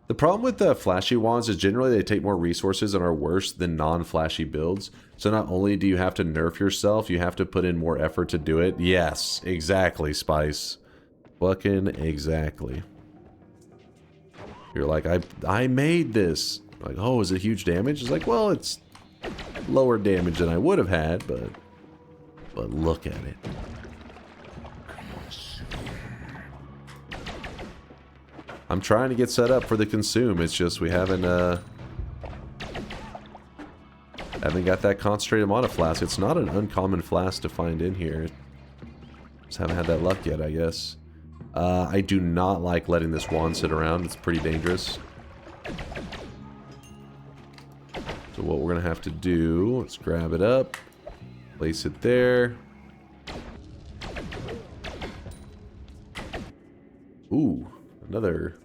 The problem with the flashy wands is generally they take more resources and are worse than non-flashy builds. So not only do you have to nerf yourself, you have to put in more effort to do it. Yes, exactly, Spice. Fucking exactly. You're like, I made this. Like, oh, is it huge damage? It's like, well, it's lower damage than I would have had, but look at it. I'm trying to get set up for the consume. It's just we haven't got that concentrated mana flask. It's not an uncommon flask to find in here. Just haven't had that luck yet, I guess. I do not like letting this wand sit around. It's pretty dangerous. So what we're gonna have to do, let's grab it up, place it there. Ooh, another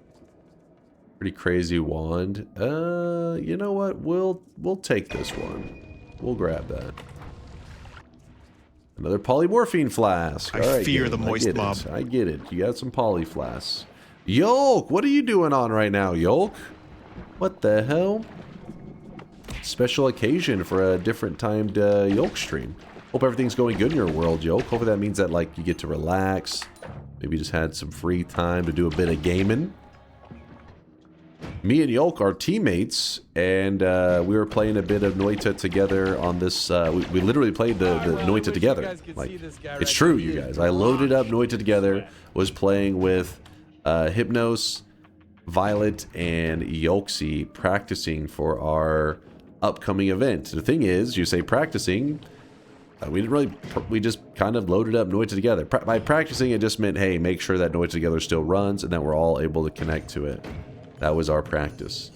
pretty crazy wand. You know what? We'll take this one. We'll grab that. Another polymorphine flask. I fear the moist mob. I get it. You got some poly flasks. Yolk, what are you doing on right now, Yolk? What the hell? Special occasion for a different timed Yolk stream. Hope everything's going good in your world, Yolk. Hopefully that means that, like, you get to relax. Maybe just had some free time to do a bit of gaming. Me and Yolk are teammates, and we were playing a bit of Noita together on this. We literally played the Noita together. Like, it's true, you guys. I loaded up Noita together, was playing with Hypnos, Violet, and Yolksy, practicing for our upcoming event. The thing is, you say practicing, we didn't really, we just kind of loaded up Noita together. By practicing, it just meant, hey, make sure that Noita together still runs and that we're all able to connect to it. That was our practice.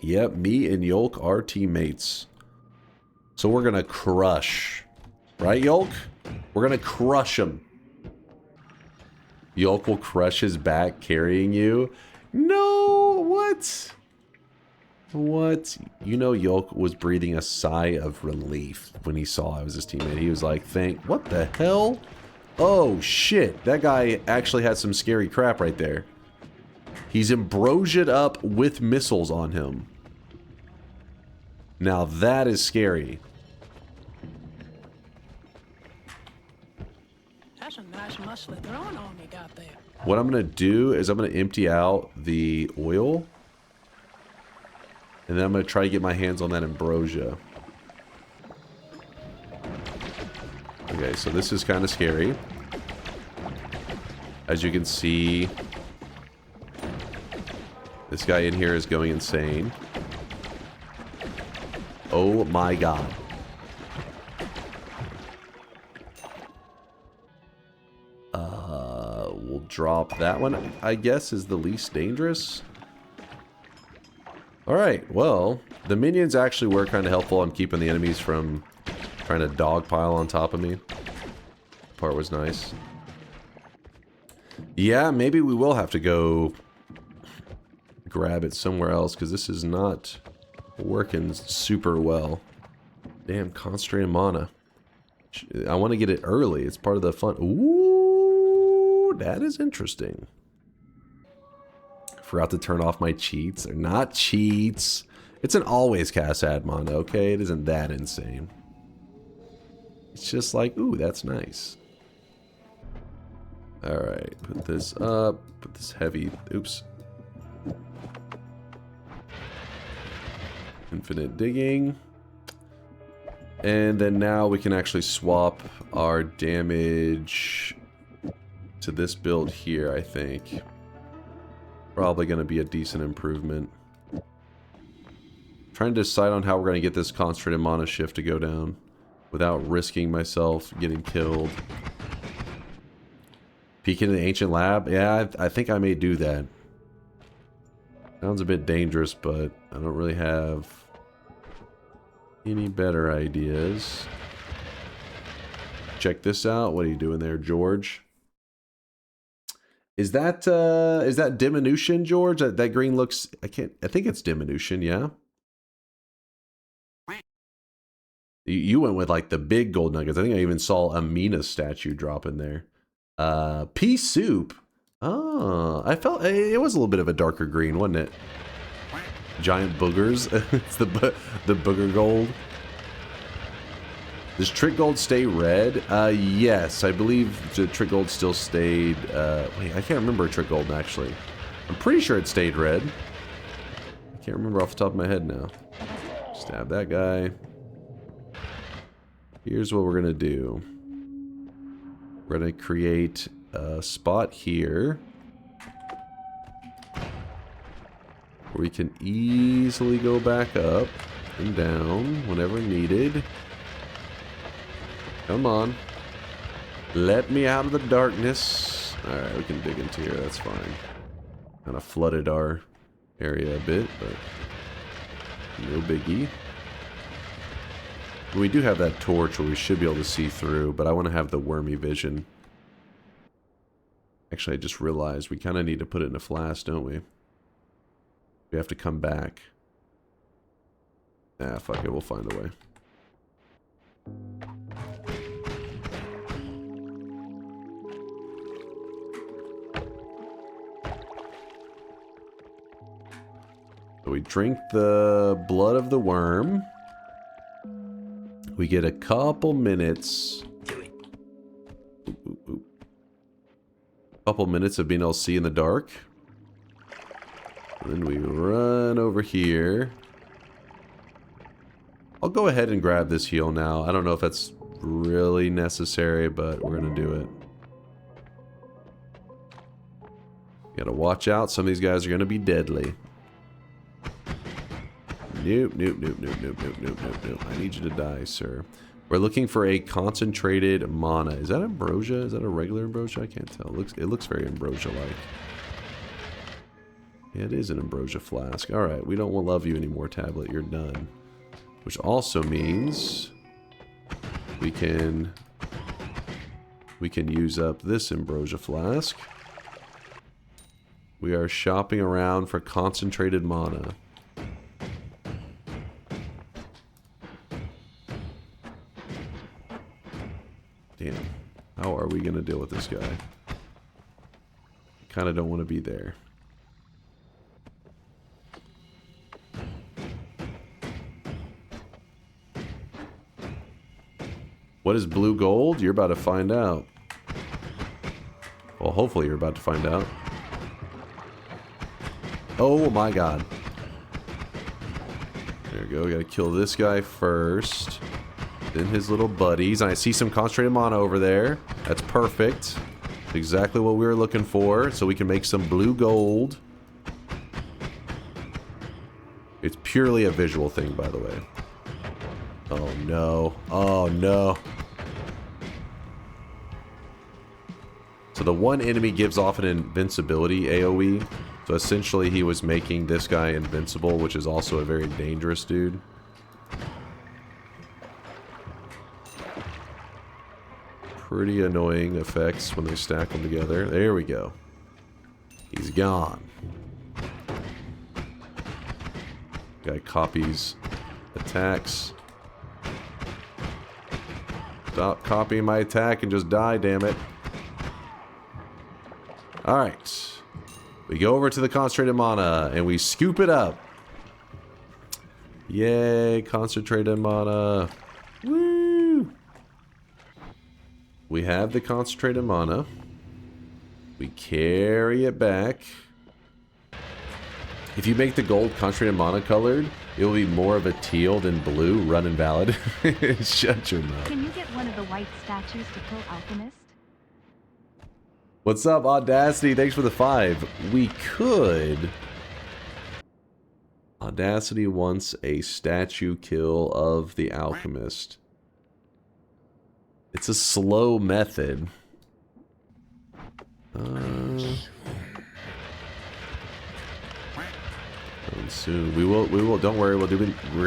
Yep, me and Yolk are teammates. So we're gonna crush. Right, Yolk? We're gonna crush him. Yolk will crush his back carrying you. No, what? What? You know, Yolk was breathing a sigh of relief when he saw I was his teammate. He was like, what the hell? Oh, shit. That guy actually had some scary crap right there. He's ambrosiaed up with missiles on him. Now that is scary. That's a nice muscly throwing on you got there. What I'm going to do is I'm going to empty out the oil. And then I'm going to try to get my hands on that ambrosia. Okay, so this is kind of scary. As you can see, this guy in here is going insane. Oh my god. We'll drop that one, I guess, is the least dangerous. Alright, well, the minions actually were kind of helpful on keeping the enemies from trying to dogpile on top of me. Part was nice. Yeah, maybe we will have to go grab it somewhere else, because this is not working super well. Damn, concentrated mana. I want to get it early. It's part of the fun. Ooh, that is interesting. Forgot to turn off my cheats. They're not cheats. It's an always cast ad mana, okay? It isn't that insane. It's just like, ooh, that's nice. Alright, put this up. Put this heavy. Oops. Infinite digging. And then now we can actually swap our damage to this build here, I think. Probably going to be a decent improvement. Trying to decide on how we're going to get this concentrated mana shift to go down without risking myself getting killed. Peek into the ancient lab? Yeah, I think I may do that. Sounds a bit dangerous, but I don't really have any better ideas. Check this out. What are you doing there, George? Is that diminution, George? That green looks, I think it's diminution, yeah? You went with like the big gold nuggets. I think I even saw a Mina statue drop in there. Pea soup. Oh, I felt it was a little bit of a darker green, wasn't it? Giant boogers. It's the booger gold. Does trick gold stay red? Yes, I believe the trick gold still stayed. Wait, I can't remember trick gold actually. I'm pretty sure it stayed red. I can't remember off the top of my head now. Stab that guy. Here's what we're gonna do. We're gonna create a spot here where we can easily go back up and down whenever needed. Come on. Let me out of the darkness. Alright, we can dig into here, that's fine. Kind of flooded our area a bit, but no biggie. We do have that torch where we should be able to see through, but I want to have the wormy vision. Actually, I just realized we kind of need to put it in a flask, don't we? We have to come back. Ah, fuck it, we'll find a way. So we drink the blood of the worm. We get a couple minutes. Couple minutes of being able to see in the dark. And then we run over here. I'll go ahead and grab this heal now. I don't know if that's really necessary, but we're gonna do it. You gotta watch out. Some of these guys are gonna be deadly. Nope, nope, nope, nope, nope, nope, nope, nope, nope. I need you to die, sir. We're looking for a concentrated mana. Is that ambrosia? Is that a regular ambrosia? I can't tell. It looks very ambrosia-like. Yeah, it is an ambrosia flask. Alright, we don't love you anymore, tablet. You're done. Which also means we can use up this ambrosia flask. We are shopping around for concentrated mana. Damn. How are we going to deal with this guy? Kind of don't want to be there. What is blue gold? You're about to find out. Well, hopefully you're about to find out. Oh my god. There we go. We gotta kill this guy first. Then his little buddies. And I see some concentrated mana over there. That's perfect. Exactly what we were looking for. So we can make some blue gold. It's purely a visual thing, by the way. Oh no. Oh no. So the one enemy gives off an invincibility AoE. So essentially he was making this guy invincible, which is also a very dangerous dude. Pretty annoying effects when they stack them together. There we go. He's gone. Guy copies attacks. Stop copying my attack and just die, damn it. Alright. We go over to the concentrated mana and we scoop it up. Yay, concentrated mana. Woo! We have the concentrated mana. We carry it back. If you make the gold concentrated mana colored, it will be more of a teal than blue. Run invalid. Shut your mouth. Can you get one of the white statues to kill Alchemist? What's up, Audacity? Thanks for the 5. We could. Audacity wants a statue kill of the Alchemist. It's a slow method. Soon we will. Don't worry. We're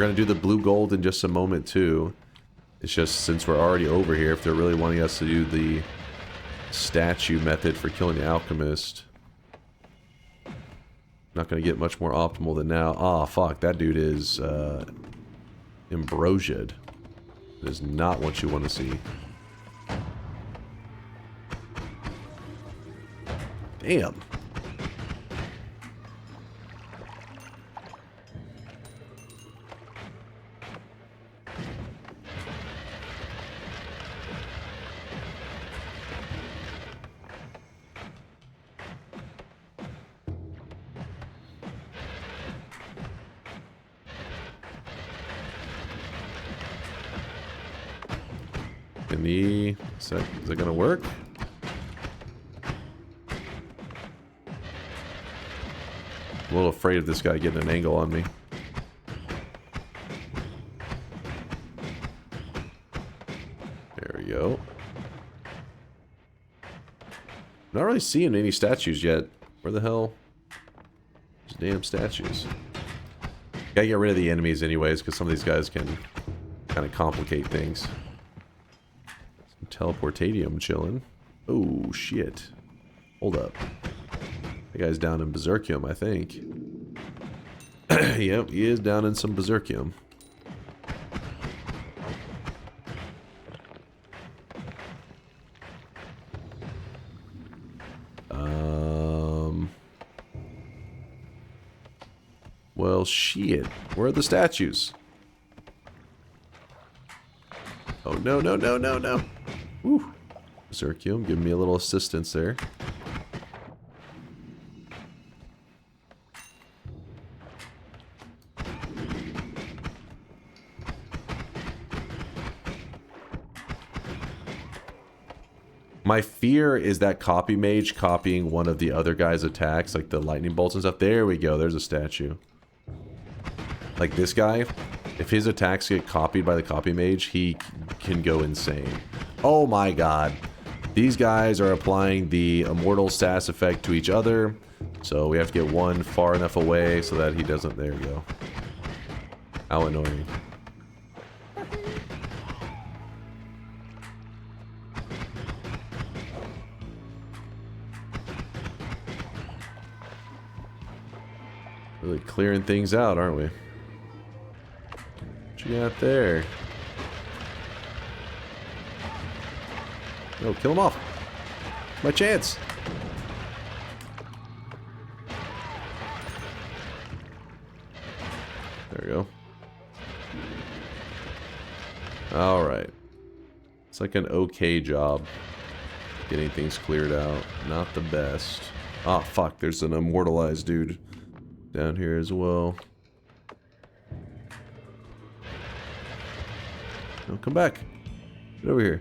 gonna do the blue gold in just a moment too. It's just since we're already over here, if they're really wanting us to do the statue method for killing the Alchemist, not gonna get much more optimal than now. Ah, fuck, that dude is ambrosiaed. That is not what you want to see. Damn. Is that gonna work? I'm a little afraid of this guy getting an angle on me. There we go. Not really seeing any statues yet. Where the hell? These damn statues. Gotta get rid of the enemies anyways, because some of these guys can kind of complicate things. Teleportadium chilling. Oh shit. Hold up. That guy's down in Berserkium, I think. Yep, he is down in some Berserkium. Well, shit. Where are the statues? Oh, no, no, no, no, no. Woo. Berserkium, giving me a little assistance there. My fear is that copy mage copying one of the other guy's attacks, like the lightning bolts and stuff. There we go, there's a statue. Like this guy, if his attacks get copied by the copy mage, he can go insane. Oh my god. These guys are applying the immortal status effect to each other. So we have to get one far enough away so that he doesn't... There you go. How annoying. Really clearing things out, aren't we? What you got there? No, kill him off. My chance. There we go. Alright. It's like an okay job getting things cleared out. Not the best. Oh, fuck. There's an immortalized dude down here as well. No, come back. Get over here.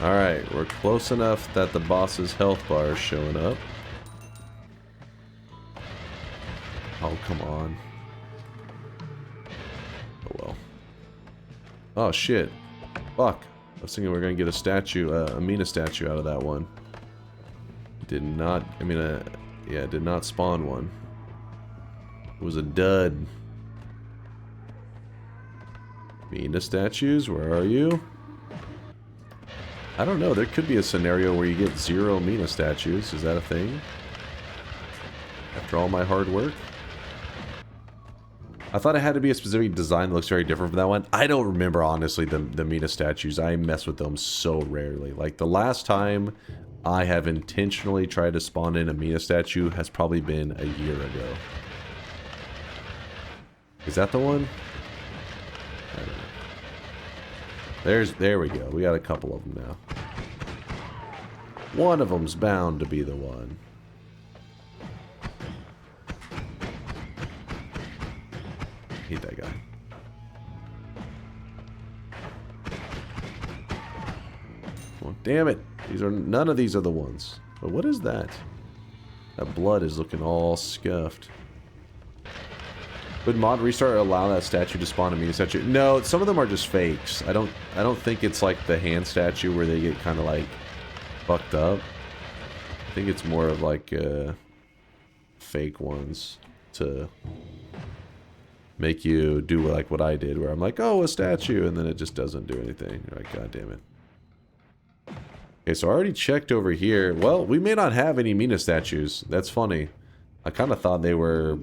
Alright, we're close enough that the boss's health bar is showing up. Oh, come on. Oh, well. Oh, shit. Fuck. I was thinking we were going to get a statue, a Mina statue out of that one. Did not, I mean, yeah, did not spawn one. It was a dud. Mina statues, where are you? I don't know, there could be a scenario where you get 0 Mina statues. Is that a thing? After all my hard work? I thought it had to be a specific design that looks very different from that one. I don't remember, honestly, the Mina statues. I mess with them so rarely. Like, the last time I have intentionally tried to spawn in a Mina statue has probably been a year ago. Is that the one? I don't know. There we go. We got a couple of them now. One of them's bound to be the one. Hate that guy. Well, damn it. None of these are the ones. But what is that? That blood is looking all scuffed. Would mod restart allow that statue to spawn a Mina statue? No, some of them are just fakes. I don't think it's like the hand statue where they get kind of like fucked up. I think it's more of like fake ones to make you do like what I did, where I'm like, oh, a statue, and then it just doesn't do anything. You're like, god damn it. Okay, so I already checked over here. Well, we may not have any Mina statues. That's funny. I kind of thought they were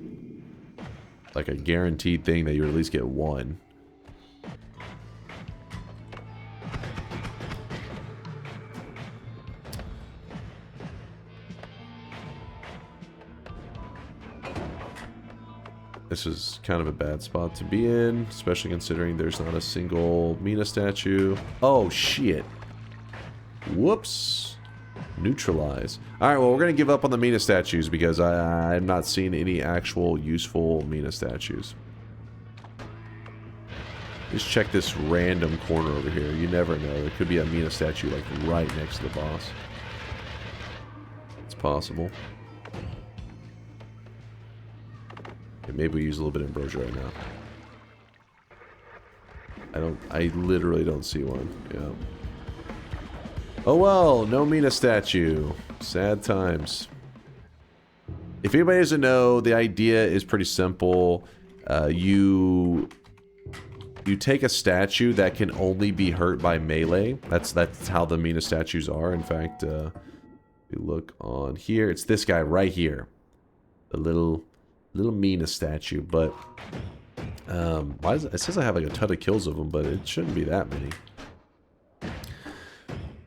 like a guaranteed thing that you would at least get one. This is kind of a bad spot to be in, especially considering there's not a single Mina statue. Oh, shit. Whoops. Neutralize. Alright, well, we're going to give up on the Mina statues because I'm not seeing any actual useful Mina statues. Just check this random corner over here. You never know. There could be a Mina statue like right next to the boss. It's possible. Okay, maybe we use a little bit of ambrosia right now. I literally don't see one. Yeah. Oh well, no Mina statue. Sad times. If anybody doesn't know, the idea is pretty simple. You take a statue that can only be hurt by melee. That's how the Mina statues are. In fact, if you look on here, it's this guy right here. The little Mina statue. But why is it says I have like a ton of kills of them, but it shouldn't be that many.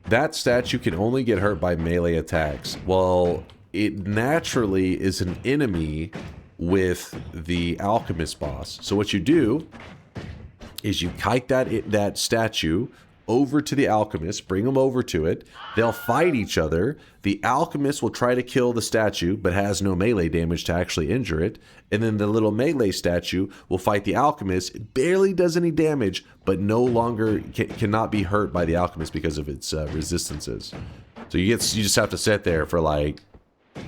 That statue can only get hurt by melee attacks. Well, it naturally is an enemy with the Alchemist boss. So what you do is you kite that statue over to the Alchemist, bring them over to it. They'll fight each other. The Alchemist will try to kill the statue, but has no melee damage to actually injure it. And then the little melee statue will fight the Alchemist. It barely does any damage, but no longer cannot be hurt by the Alchemist because of its resistances. So you just have to sit there for like,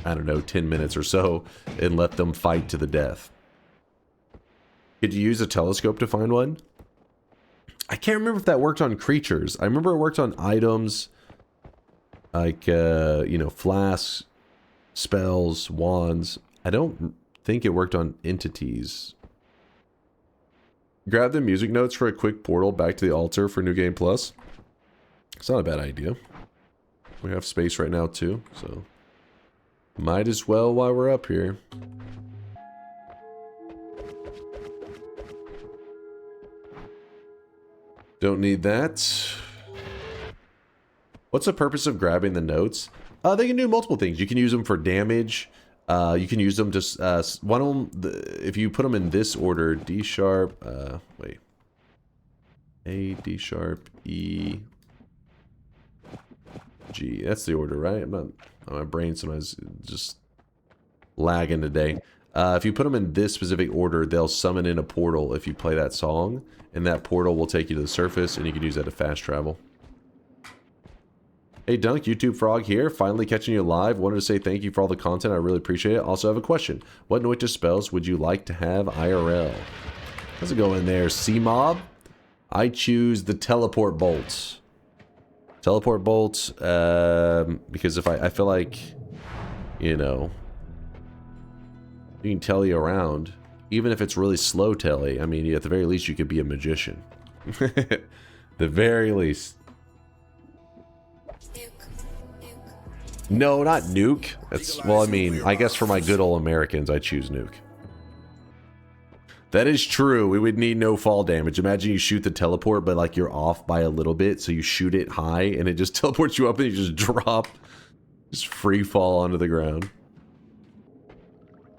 I don't know, 10 minutes or so and let them fight to the death. Could you use a telescope to find one? I can't remember if that worked on creatures. I remember it worked on items like, you know, flasks, spells, wands. I don't think it worked on entities. Grab the music notes for a quick portal back to the altar for New Game Plus. It's not a bad idea. We have space right now too, so might as well while we're up here. Don't need that. What's the purpose of grabbing the notes? They can do multiple things. You can use them for damage. You can use them to one of them. If you put them in this order: D sharp. Wait. A, D sharp, E, G. That's the order, right? I'm not. My brain sometimes just lagging today. If you put them in this specific order, they'll summon in a portal if you play that song, and that portal will take you to the surface, and you can use that to fast travel. Hey Dunk, YouTube Frog here, finally catching you live. Wanted to say thank you for all the content, I really appreciate it. Also have a question. What Noita spells would you like to have IRL? How's it going there, C-Mob? I choose the Teleport Bolts. Teleport Bolts, because if I feel like, you know, you can telly around, even if it's really slow telly. I mean, at the very least, you could be a magician. The very least. No, not nuke. That's, well, I mean, I guess for my good old Americans, I choose nuke. That is true. We would need no fall damage. Imagine you shoot the teleport, but like you're off by a little bit, so you shoot it high, and it just teleports you up, and you just drop. Just free fall onto the ground.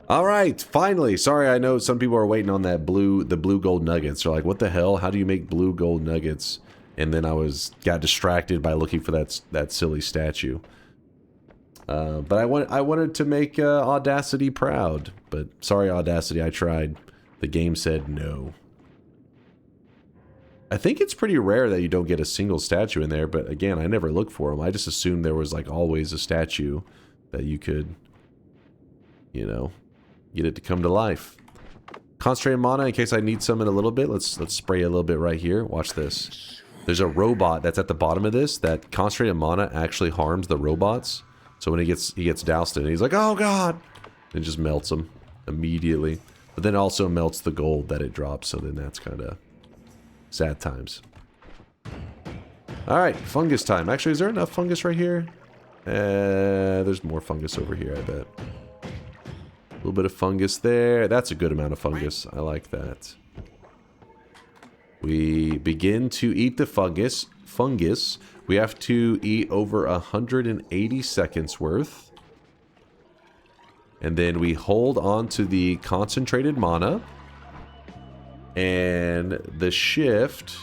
All right, finally. Sorry, I know some people are waiting on that the blue gold nuggets. They're like, what the hell? How do you make blue gold nuggets? And then I got distracted by looking for that silly statue. But I wanted to make Audacity proud. But sorry, Audacity, I tried. The game said no. I think it's pretty rare that you don't get a single statue in there. But again, I never look for them. I just assumed there was like always a statue that you could, you know, get it to come to life. Concentrated mana in case I need some in a little bit. Let's spray a little bit right here. Watch this. There's a robot that's at the bottom of this. That concentrated mana actually harms the robots. So when he gets doused in it, he's like, oh god! And just melts them immediately. But then also melts the gold that it drops. So then that's kind of sad times. All right, fungus time. Actually, is there enough fungus right here? There's more fungus over here, I bet. A little bit of fungus there. That's a good amount of fungus. I like that. We begin to eat the fungus. We have to eat over 180 seconds worth. And then we hold on to the concentrated mana. And the shift.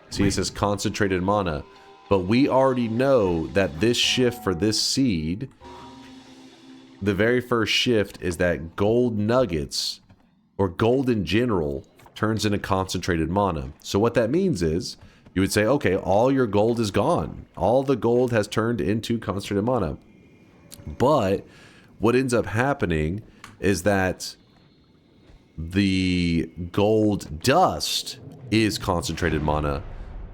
See, it says concentrated mana. But we already know that this shift for this seed, the very first shift is that gold nuggets, or gold in general, turns into concentrated mana. So what that means is, you would say, okay, all your gold is gone. All the gold has turned into concentrated mana. But what ends up happening is that the gold dust is concentrated mana,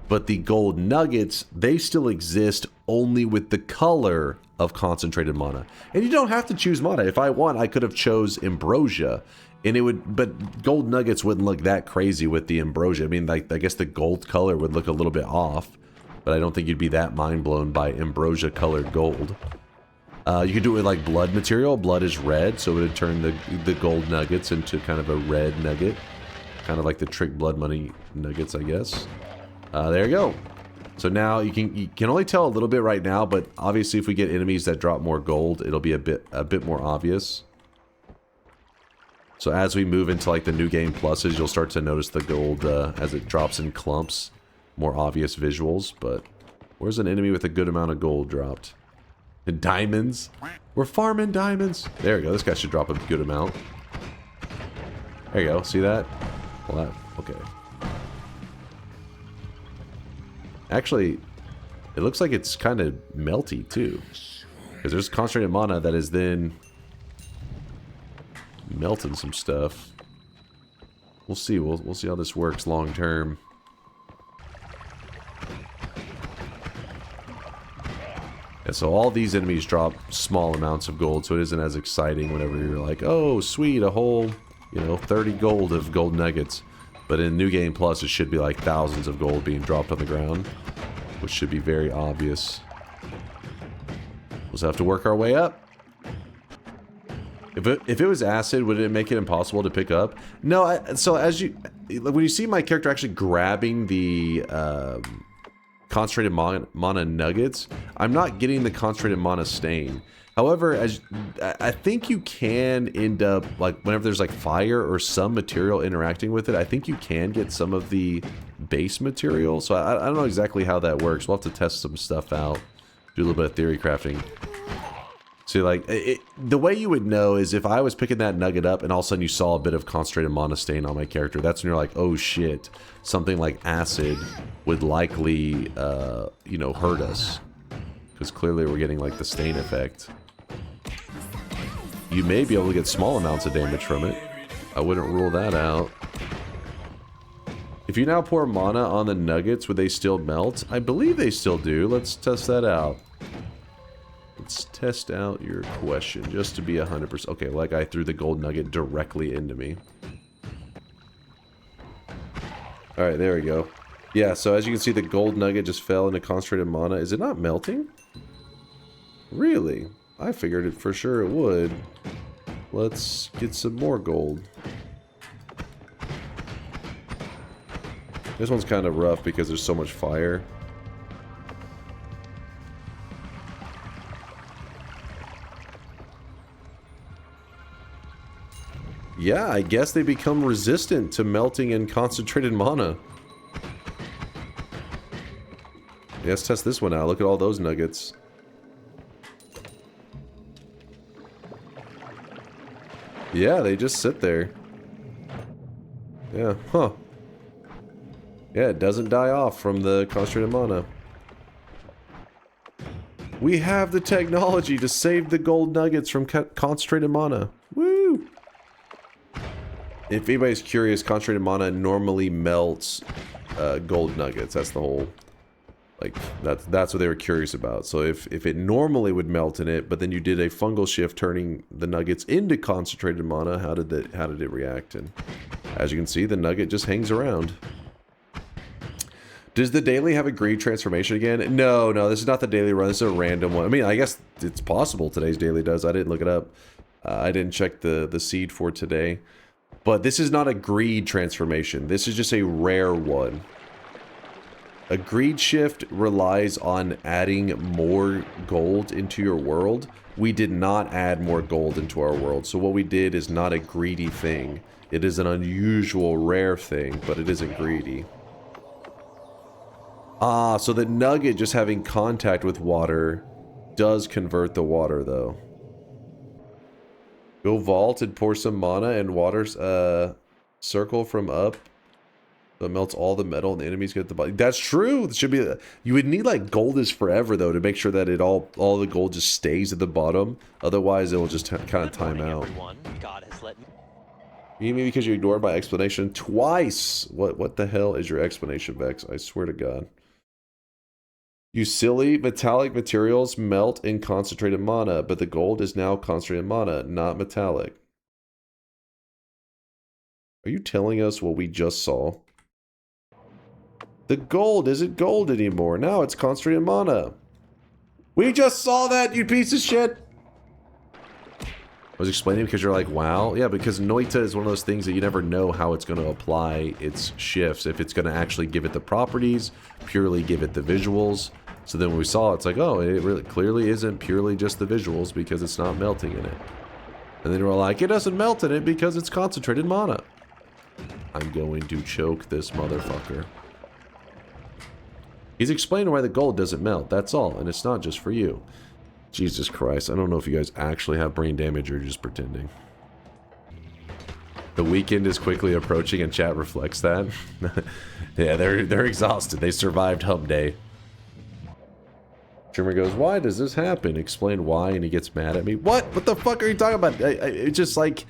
but the gold nuggets, they still exist only with the color of concentrated mana. And you don't have to choose mana. If I want, I could have chose ambrosia. And it would, but gold nuggets wouldn't look that crazy with the ambrosia. I mean, like, I guess the gold color would look a little bit off, but I don't think you'd be that mind blown by ambrosia colored gold. You could do it with like blood material. Blood is red, so it would turn the gold nuggets into kind of a red nugget. Kind of like the trick blood money nuggets, I guess. There you go. So now you can only tell a little bit right now, but obviously if we get enemies that drop more gold, it'll be a bit more obvious. So as we move into like the new game pluses, you'll start to notice the gold as it drops in clumps. More obvious visuals, but where's an enemy with a good amount of gold dropped? And diamonds? We're farming diamonds. There we go. This guy should drop a good amount. There you go. See that? Well, that, okay. Actually, it looks like it's kind of melty too. Because there's concentrated mana that is then melting some stuff. We'll see. We'll see how this works long term. And so all these enemies drop small amounts of gold, so it isn't as exciting whenever you're like, oh, sweet, a whole, you know, 30 gold of gold nuggets. But in New Game Plus, it should be like thousands of gold being dropped on the ground, which should be very obvious. We'll just have to work our way up. If it was acid, would it make it impossible to pick up? No, so as you, when you see my character actually grabbing the concentrated mana nuggets, I'm not getting the concentrated mana stain. However, as I think you can end up, like, whenever there's like fire or some material interacting with it, I think you can get some of the base material. So I don't know exactly how that works. We'll have to test some stuff out, do a little bit of theory crafting. See, like, the way you would know is if I was picking that nugget up and all of a sudden you saw a bit of concentrated mana stain on my character. That's when you're like, oh shit, something like acid would likely, you know, hurt us. Because clearly we're getting, like, the stain effect. You may be able to get small amounts of damage from it. I wouldn't rule that out. If you now pour mana on the nuggets, would they still melt? I believe they still do. Let's test that out. Let's test out your question, just to be 100%. Okay, like I threw the gold nugget directly into me. Alright, there we go. Yeah, so as you can see, the gold nugget just fell into concentrated mana. Is it not melting? Really? I figured it for sure it would. Let's get some more gold. This one's kind of rough because there's so much fire. Yeah, I guess they become resistant to melting in concentrated mana. Yeah, let's test this one out. Look at all those nuggets. Yeah, they just sit there. Yeah, huh. Yeah, it doesn't die off from the concentrated mana. We have the technology to save the gold nuggets from concentrated mana. Woo! If anybody's curious, concentrated mana normally melts gold nuggets. That's the whole, like, that's what they were curious about. So if it normally would melt in it, but then you did a fungal shift turning the nuggets into concentrated mana, how did it react? And as you can see, the nugget just hangs around. Does the daily have a greed transformation again? No, this is not the daily run. This is a random one. I mean, I guess it's possible today's daily does. I didn't look it up. I didn't check the seed for today. But this is not a greed transformation. This is just a rare one. A greed shift relies on adding more gold into your world. We did not add more gold into our world. So what we did is not a greedy thing. It is an unusual, rare thing, but it isn't greedy. Ah, so the nugget just having contact with water does convert the water, though. Go vault and pour some mana and water's circle from up. So it melts all the metal and the enemies get the body. That's true. It should be. You would need like gold is forever though to make sure that it all the gold just stays at the bottom. Otherwise, it will just kind of time out. Maybe because you ignored my explanation twice. What the hell is your explanation, Vex? I swear to God. You silly, metallic materials melt in concentrated mana, but the gold is now concentrated mana, not metallic. Are you telling us what we just saw? The gold isn't gold anymore. Now it's concentrated mana. We just saw that, you piece of shit! I was explaining because you're like, wow. Yeah, because Noita is one of those things that you never know how it's going to apply its shifts. If it's going to actually give it the properties, purely give it the visuals. So then when we saw it, it's like, oh, it really clearly isn't purely just the visuals because it's not melting in it. And then we're like, it doesn't melt in it because it's concentrated mana. I'm going to choke this motherfucker. He's explaining why the gold doesn't melt, that's all, and it's not just for you. Jesus Christ, I don't know if you guys actually have brain damage or just pretending. The weekend is quickly approaching and chat reflects that. Yeah, they're exhausted. They survived hump day. Trimmer goes, why does this happen? Explain why, and he gets mad at me. What? What the fuck are you talking about? It's just like...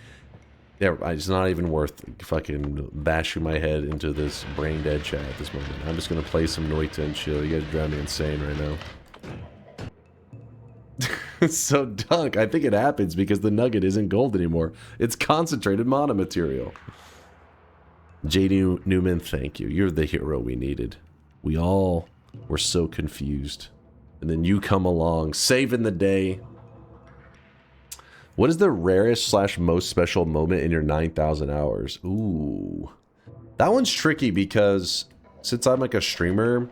Yeah, it's not even worth fucking bashing my head into this brain dead chat at this moment. I'm just gonna play some Noita and chill. You guys drive me insane right now. So, Dunk, I think it happens because the nugget isn't gold anymore. It's concentrated mana material. JD Newman, thank you. You're the hero we needed. We all were so confused. And then you come along, saving the day. What is the rarest / most special moment in your 9,000 hours? Ooh. That one's tricky because since I'm like a streamer,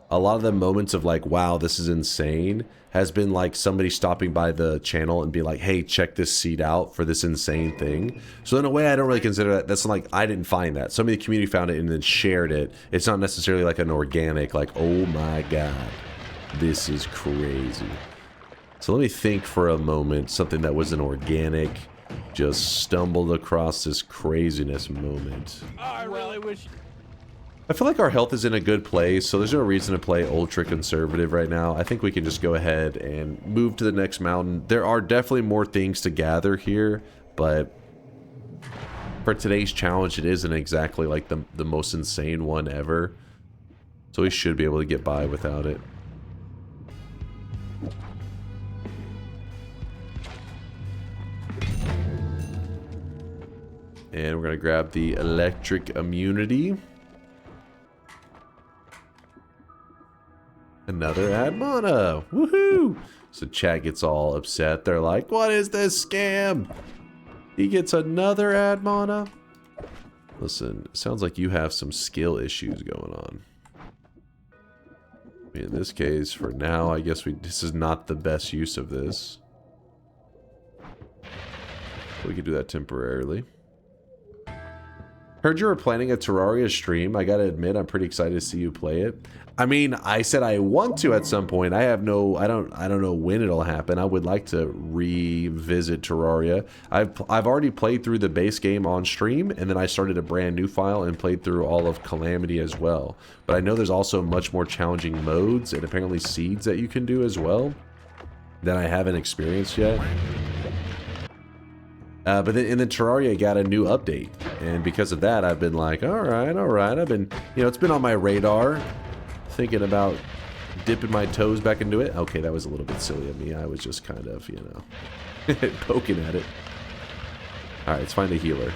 a lot of the moments of like, wow, this is insane, has been like somebody stopping by the channel and be like, hey, check this seed out for this insane thing. So in a way, I don't really consider that. That's like, I didn't find that. Somebody in the community found it and then shared it. It's not necessarily like an organic, like, oh my God, this is crazy. So let me think for a moment, something that was an organic, just stumbled across this craziness moment. I really wish. I feel like our health is in a good place, so there's no reason to play ultra conservative right now. I think we can just go ahead and move to the next mountain. There are definitely more things to gather here, but for today's challenge, it isn't exactly like the most insane one ever. So we should be able to get by without it. And we're going to grab the electric immunity. Another add mana. Woohoo! So chat gets all upset. They're like, what is this scam? He gets another add mana? Listen, it sounds like you have some skill issues going on. In this case, for now, I guess this is not the best use of this. We could do that temporarily. Heard you were planning a Terraria stream. I gotta admit, I'm pretty excited to see you play it. I mean, I said I want to at some point. I don't know when it'll happen. I would like to revisit Terraria. I've already played through the base game on stream, and then I started a brand new file and played through all of Calamity as well. But I know there's also much more challenging modes and apparently seeds that you can do as well that I haven't experienced yet. But then in the Terraria got a new update, and because of that, I've been like, all right. I've been, it's been on my radar, thinking about dipping my toes back into it. Okay, that was a little bit silly of me. I was just kind of, poking at it. All right, let's find a healer.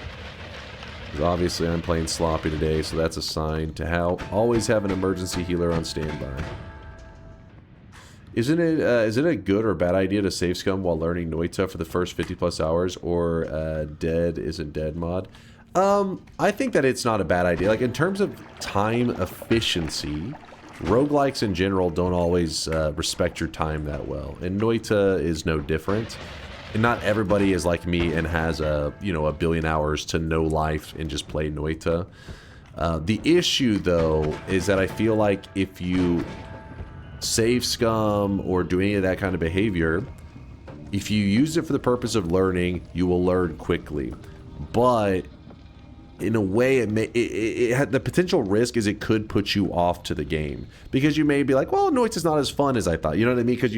Because obviously I'm playing sloppy today, so that's a sign to always have an emergency healer on standby. Is it a good or bad idea to save scum while learning Noita for the first 50+ hours, or dead isn't dead mod? I think that it's not a bad idea. Like, in terms of time efficiency, roguelikes in general don't always respect your time that well, and Noita is no different. And not everybody is like me and has a billion hours to no life and just play Noita. The issue though is that I feel like if you save scum or do any of that kind of behavior, if you use it for the purpose of learning, you will learn quickly. But in a way, it had the potential risk is it could put you off to the game, because you may be like, well, Noita's not as fun as I thought. You know what I mean? Because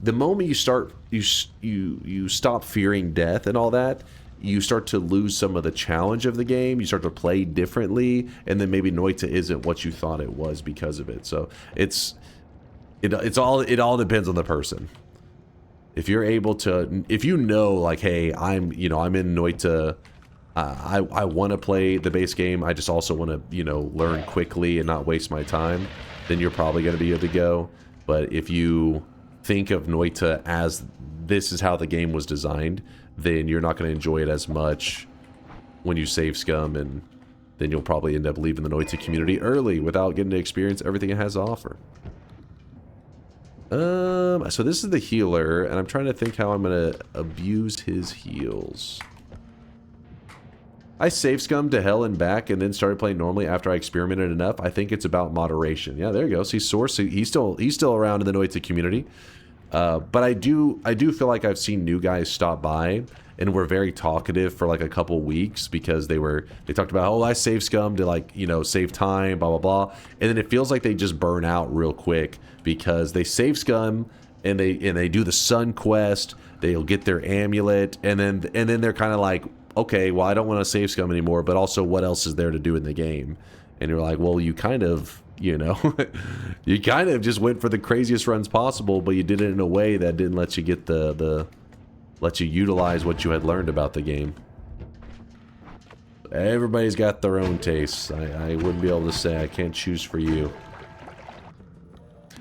the moment you start, you stop fearing death and all that, you start to lose some of the challenge of the game. You start to play differently, and then maybe Noita isn't what you thought it was because of it. So it all depends on the person. If you're able to, if like, hey, I'm in Noita, I want to play the base game, I just also want to, learn quickly and not waste my time, then you're probably going to be good to go. But if you think of Noita as this is how the game was designed, then you're not going to enjoy it as much when you save scum, and then you'll probably end up leaving the Noita community early without getting to experience everything it has to offer. So this is the healer, and I'm trying to think how I'm gonna abuse his heals. I save scummed to hell and back, and then started playing normally after I experimented enough. I think it's about moderation. Yeah, there you go. See, Source, he's still around in the Noita community. But I do feel like I've seen new guys stop by and were very talkative for like a couple weeks because they talked about, oh, I save scum to, like, you know, save time, blah blah blah, and then it feels like they just burn out real quick because they save scum and they do the sun quest, they'll get their amulet, and then they're kind of like, okay, well, I don't want to save scum anymore, but also what else is there to do in the game? And you're like, well, you kind of, you know, you kind of just went for the craziest runs possible, but you did it in a way that didn't let you get let you utilize what you had learned about the game. Everybody's got their own tastes. I wouldn't be able to say I can't choose for you.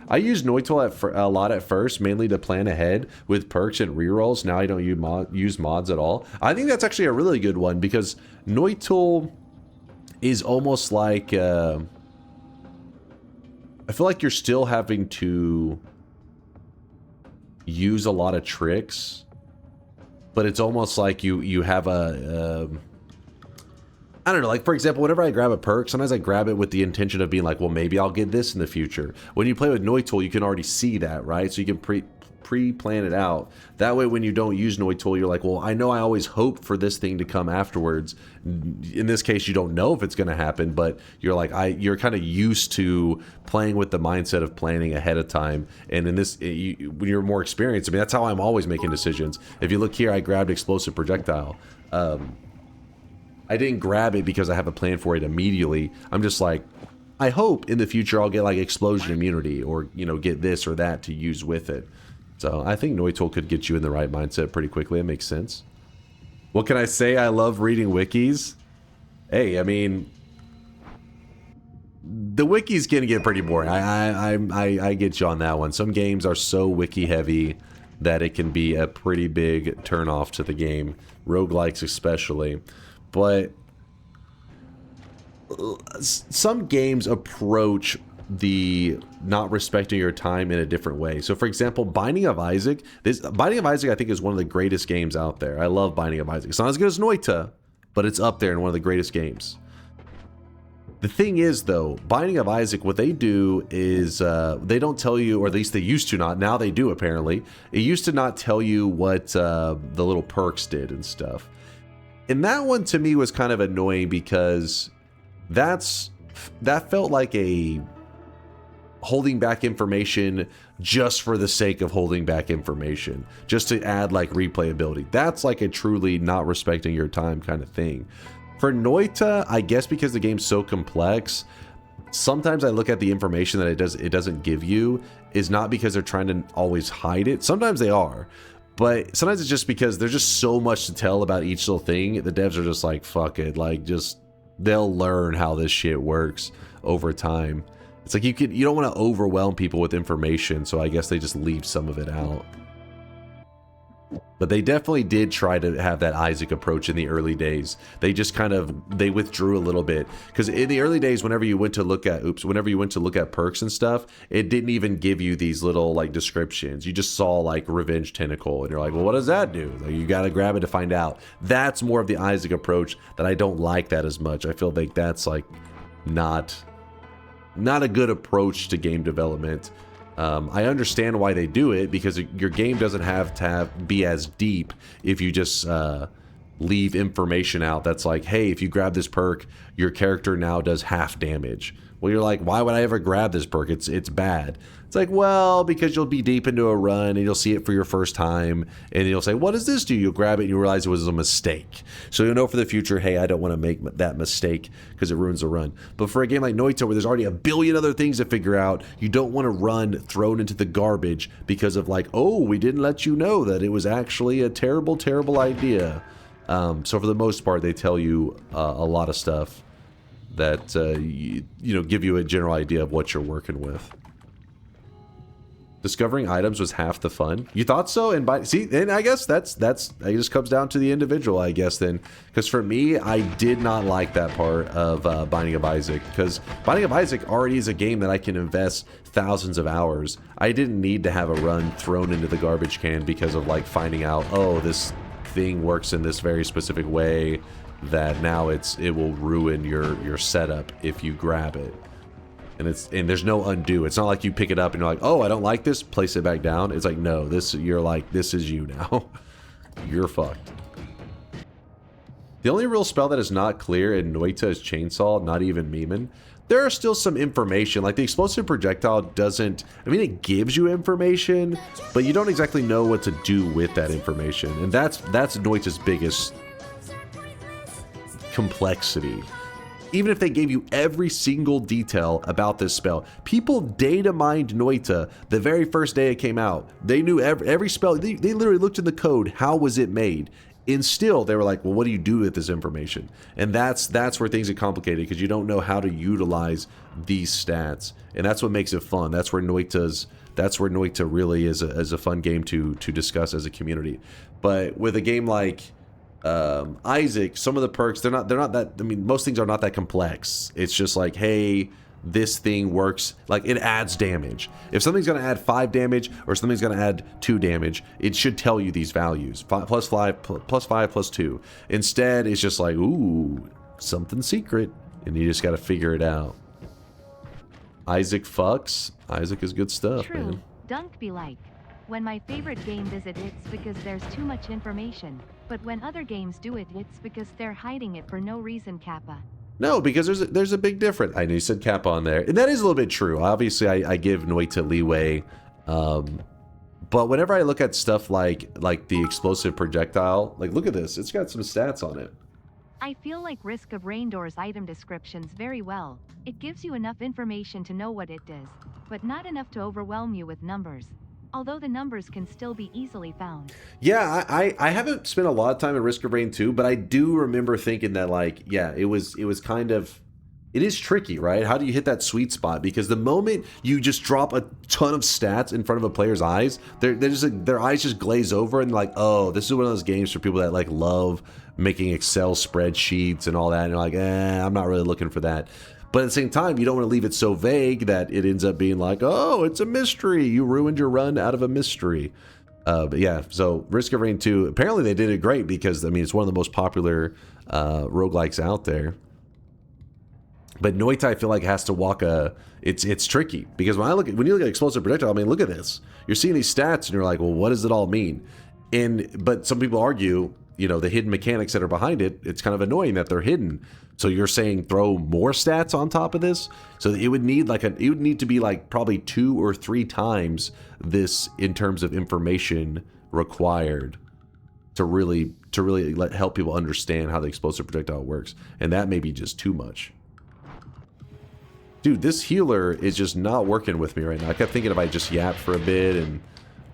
I used Noita a lot at first, mainly to plan ahead with perks and rerolls. Now I don't use mods at all. I think that's actually a really good one because Noita is almost like... I feel like you're still having to use a lot of tricks, but it's almost like you have a... I don't know, like, for example, whenever I grab a perk, sometimes I grab it with the intention of being like, well, maybe I'll get this in the future. When you play with Noita, you can already see that, right? So you can pre-plan it out. That way, when you don't use Noita, you're like, well, I know I always hope for this thing to come afterwards. In this case, you don't know if it's going to happen, but you're like, you're kind of used to playing with the mindset of planning ahead of time. And in this, when you're more experienced, I mean, that's how I'm always making decisions. If you look here, I grabbed explosive projectile. I didn't grab it because I have a plan for it immediately. I'm just like, I hope in the future I'll get like explosion immunity or, you know, get this or that to use with it. So I think Noita could get you in the right mindset pretty quickly. It makes sense. What can I say? I love reading wikis. Hey, I mean, the wikis can get pretty boring. I get you on that one. Some games are so wiki heavy that it can be a pretty big turnoff to the game. Roguelikes especially. But some games approach the not respecting your time in a different way. So for example, Binding of Isaac. Binding of Isaac I think is one of the greatest games out there. I love Binding of Isaac. It's not as good as Noita, but it's up there in one of the greatest games. The thing is, though, Binding of Isaac, what they do is they don't tell you, or at least they used to not. Now they do, apparently. It used to not tell you what the little perks did and stuff. And that one to me was kind of annoying because that felt like a holding back information just for the sake of holding back information, just to add like replayability. That's like a truly not respecting your time kind of thing. For Noita, I guess because the game's so complex, sometimes I look at the information that it doesn't give you is not because they're trying to always hide it. Sometimes they are. But sometimes it's just because there's just so much to tell about each little thing. The devs are just like, fuck it. Like, just, they'll learn how this shit works over time. It's like you don't want to overwhelm people with information, so I guess they just leave some of it out. But they definitely did try to have that Isaac approach in the early days. They just kind of, they withdrew a little bit. Because in the early days, whenever you went to look at perks and stuff, it didn't even give you these little like descriptions. You just saw like Revenge Tentacle, and you're like, well, what does that do? Like, you got to grab it to find out. That's more of the Isaac approach that I don't like that as much. I feel like that's like not a good approach to game development. I understand why they do it, because your game doesn't have to be as deep if you just leave information out that's like, hey, if you grab this perk, your character now does half damage. Well, you're like, why would I ever grab this perk? It's bad. It's like, well, because you'll be deep into a run and you'll see it for your first time and you'll say, what does this do? You'll grab it and you realize it was a mistake. So you'll know for the future, hey, I don't want to make that mistake because it ruins the run. But for a game like Noita, where there's already a billion other things to figure out, you don't want to run thrown into the garbage because of like, oh, we didn't let you know that it was actually a terrible, terrible idea. So for the most part, they tell you a lot of stuff that, you know, give you a general idea of what you're working with. Discovering items was half the fun. You thought so? And and I guess it just comes down to the individual, I guess, then. Because for me, I did not like that part of Binding of Isaac. Because Binding of Isaac already is a game that I can invest thousands of hours. I didn't need to have a run thrown into the garbage can because of like finding out, oh, this thing works in this very specific way that now it will ruin your setup if you grab it. And there's no undo. It's not like you pick it up and you're like, oh, I don't like this, place it back down. It's like, no, you're like, this is you now. You're fucked. The only real spell that is not clear in Noita is Chainsaw, not even memeing. There are still some information, like the explosive projectile doesn't, I mean, it gives you information, but you don't exactly know what to do with that information. And that's Noita's biggest complexity. Even if they gave you every single detail about this spell, people data mined Noita the very first day it came out. They knew every spell. They literally looked in the code. How was it made? And still, they were like, well, what do you do with this information? And that's where things get complicated, because you don't know how to utilize these stats. And that's what makes it fun. That's where Noita really is a fun game to discuss as a community. But with a game like Isaac, some of the perks, they're not that, I mean, most things are not that complex. It's just like, hey, this thing works, like it adds damage. If something's going to add 5 damage or something's going to add 2 damage, it should tell you these values, plus 5 plus 2. Instead, it's just like, ooh, something secret, and you just got to figure it out. Isaac fucks. Isaac is good stuff. True. Man. Dunk be like, when my favorite game does it, it's because there's too much information. But when other games do it, it's because they're hiding it for no reason, Kappa. No, because there's a big difference. I know you said Kappa on there, and that is a little bit true. Obviously, I give Noita leeway, but whenever I look at stuff like the explosive projectile, like look at this, it's got some stats on it. I feel like Risk of Rain Door's item descriptions very well. It gives you enough information to know what it does, but not enough to overwhelm you with numbers. Although the numbers can still be easily found. Yeah, I haven't spent a lot of time in Risk of Rain 2, but I do remember thinking that, like, yeah, it was kind of, it is tricky, right? How do you hit that sweet spot? Because the moment you just drop a ton of stats in front of a player's eyes, their eyes just glaze over and like, oh, this is one of those games for people that like love making Excel spreadsheets and all that. And you're like, I'm not really looking for that. But at the same time, you don't want to leave it so vague that it ends up being like, oh, it's a mystery. You ruined your run out of a mystery. But yeah, so Risk of Rain 2, apparently they did it great because, I mean, it's one of the most popular roguelikes out there. But Noita, I feel like, has to walk it's tricky. Because when you look at Explosive Projectile, I mean, look at this. You're seeing these stats and you're like, well, what does it all mean? But some people argue, you know, the hidden mechanics that are behind it, it's kind of annoying that they're hidden. So you're saying throw more stats on top of this? So it would need to be like probably 2 or 3 times this in terms of information required to really help people understand how the explosive projectile works. And that may be just too much. Dude, this healer is just not working with me right now. I kept thinking if I just yapped for a bit and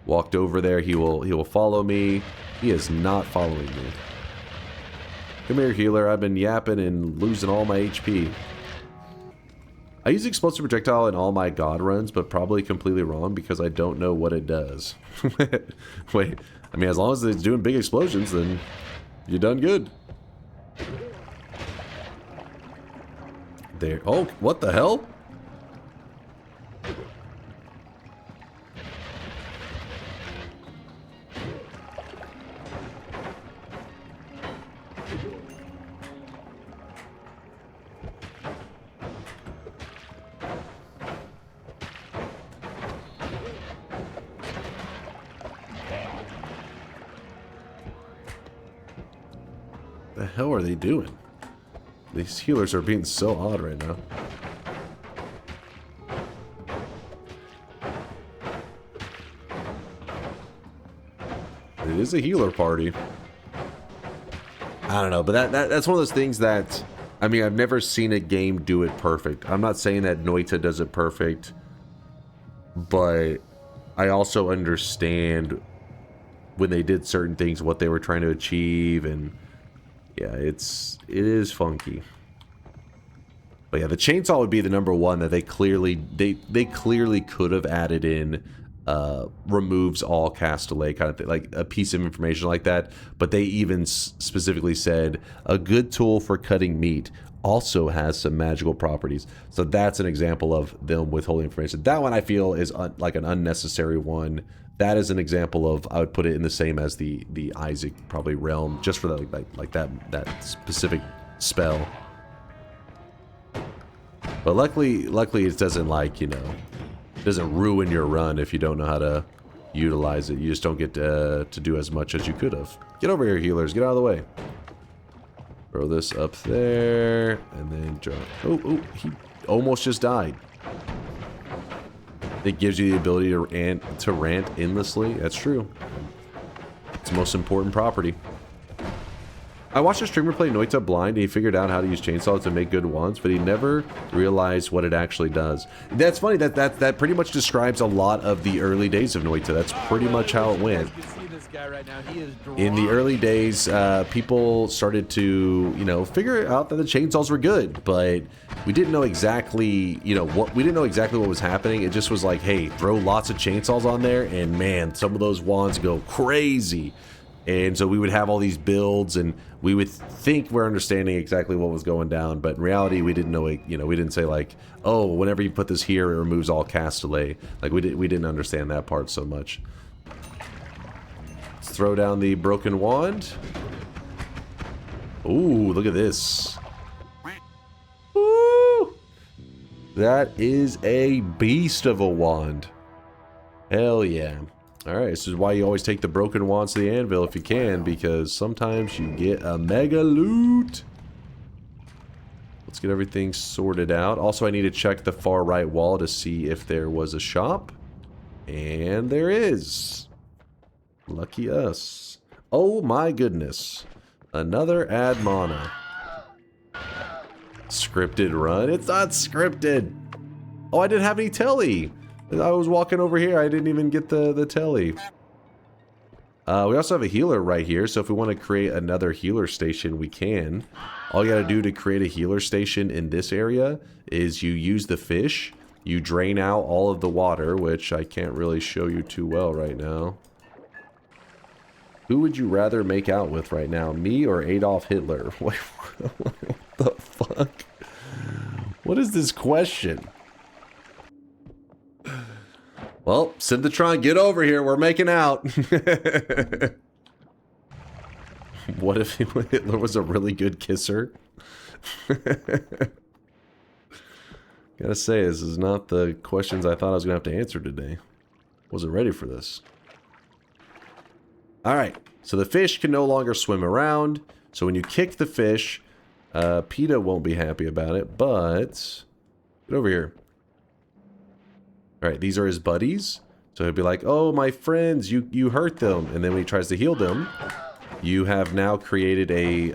walked over there, he will follow me. He is not following me. Come here, healer. I've been yapping and losing all my HP. I use explosive projectile in all my god runs, but probably completely wrong because I don't know what it does. Wait, I mean, as long as it's doing big explosions, then you're done good. There. Oh, what the hell? The hell are they doing? These healers are being so odd right now. It is a healer party. I don't know, but that's one of those things that, I mean, I've never seen a game do it perfect. I'm not saying that Noita does it perfect, but I also understand when they did certain things, what they were trying to achieve, and yeah, it is funky. But yeah, the chainsaw would be the number one that they clearly could have added in removes all cast delay kind of thing, like a piece of information like that. But they even specifically said a good tool for cutting meat also has some magical properties. So that's an example of them withholding information. That one I feel is like an unnecessary one. That is an example of, I would put it in the same as the Isaac probably realm, just for the, like that specific spell. But luckily it doesn't, like, you know, it doesn't ruin your run if you don't know how to utilize it. You just don't get to do as much as you could have. Get over here, healers. Get out of the way. Throw this up there, and then drop. Oh, he almost just died. It gives you the ability to rant endlessly. That's true. It's the most important property. I watched a streamer play Noita blind, and he figured out how to use chainsaws to make good wands, but he never realized what it actually does. That's funny. That pretty much describes a lot of the early days of Noita. That's pretty much how it went. In the early days, people started to, you know, figure out that the chainsaws were good, but we didn't know exactly, you know, what was happening. It just was like, hey, throw lots of chainsaws on there, and man, some of those wands go crazy. And so we would have all these builds, and we would think we're understanding exactly what was going down, but in reality, we didn't know it. You know, we didn't say like, oh, whenever you put this here, it removes all cast delay. Like we didn't understand that part so much. Let's throw down the broken wand. Ooh, look at this. Ooh, that is a beast of a wand. Hell yeah. Alright, this is why you always take the broken wands to the anvil if you can, because sometimes you get a mega loot. Let's get everything sorted out. Also, I need to check the far right wall to see if there was a shop. And there is. Lucky us. Oh my goodness. Another add mana. Scripted run? It's not scripted. Oh, I didn't have any telly. I was walking over here. I didn't even get the telly. We also have a healer right here. So if we want to create another healer station, we can. All you got to do to create a healer station in this area is you use the fish. You drain out all of the water, which I can't really show you too well right now. Who would you rather make out with right now? Me or Adolf Hitler? What the fuck? What is this question? Well, Synthetron, get over here. We're making out. What if Hitler was a really good kisser? Gotta say, this is not the questions I thought I was gonna have to answer today. Wasn't ready for this. Alright, so the fish can no longer swim around. So when you kick the fish, PETA won't be happy about it, but get over here. Alright, these are his buddies. So he'll be like, oh, my friends, you hurt them. And then when he tries to heal them, you have now created a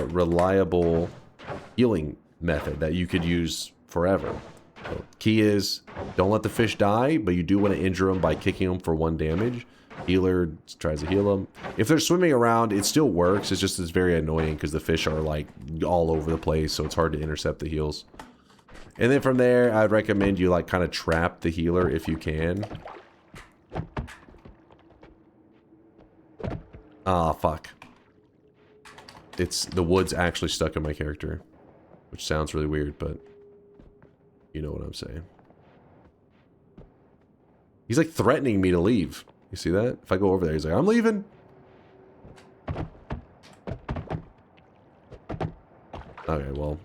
reliable healing method that you could use forever. So key is, don't let the fish die, but you do want to injure them by kicking them for 1 damage. Healer tries to heal them. If they're swimming around, it still works. It's just, it's very annoying because the fish are like all over the place, so it's hard to intercept the heals. And then from there, I'd recommend you like kind of trap the healer if you can. Ah, fuck. It's the wood's actually stuck in my character, which sounds really weird, but you know what I'm saying. He's like threatening me to leave. You see that? If I go over there, he's like, I'm leaving. Okay, well,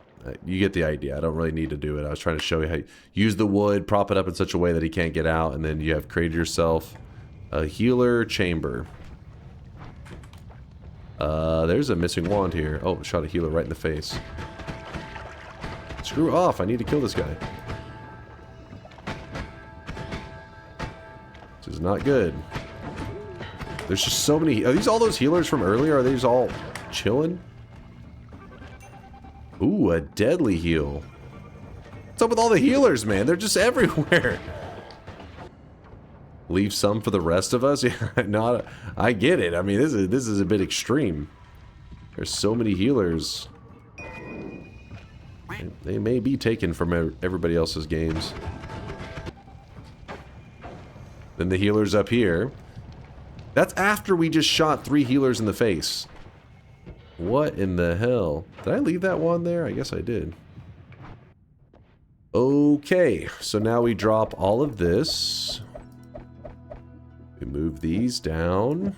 you get the idea. I don't really need to do it. I was trying to show you how you use the wood, prop it up in such a way that he can't get out, and then you have created yourself a healer chamber. There's a missing wand here. Oh, shot a healer right in the face. Screw off. I need to kill this guy. This is not good. There's just so many. Are these all those healers from earlier? Are these all chilling? Ooh, a deadly heal. What's up with all the healers, man? They're just everywhere. Leave some for the rest of us? Yeah, no, I get it. I mean, this is a bit extreme. There's so many healers. They may be taken from everybody else's games. Then the healer's up here. That's after we just shot 3 healers in the face. What in the hell? Did I leave that wand there? I guess I did. Okay, so now we drop all of this. We move these down.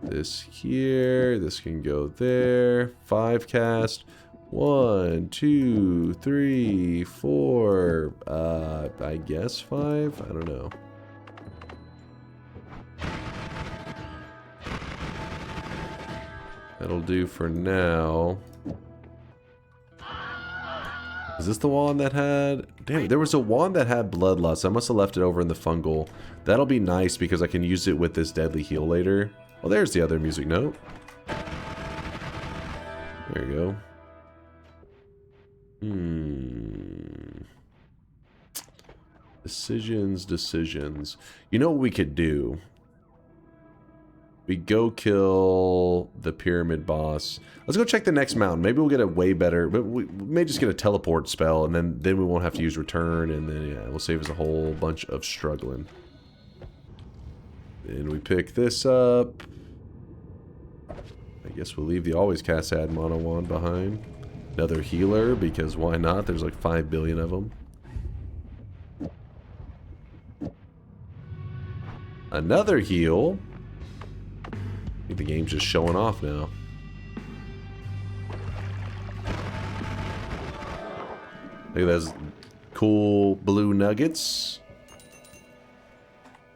This here. This can go there. 5 cast. 1, 2, 3, 4. I guess 5? I don't know. That'll do for now. Is this the wand that had... Damn, there was a wand that had bloodlust. I must have left it over in the fungal. That'll be nice because I can use it with this deadly heal later. Oh, there's the other music note. There you go. Decisions. You know what we could do? We go kill the pyramid boss. Let's go check the next mountain. Maybe we'll get a way better... But we may just get a teleport spell, and then we won't have to use return, and then, yeah, we'll save us a whole bunch of struggling. Then we pick this up. I guess we'll leave the always cast add mono wand behind. Another healer, because why not? There's like 5 billion of them. Another heal. I think the game's just showing off now. Look at those cool blue nuggets.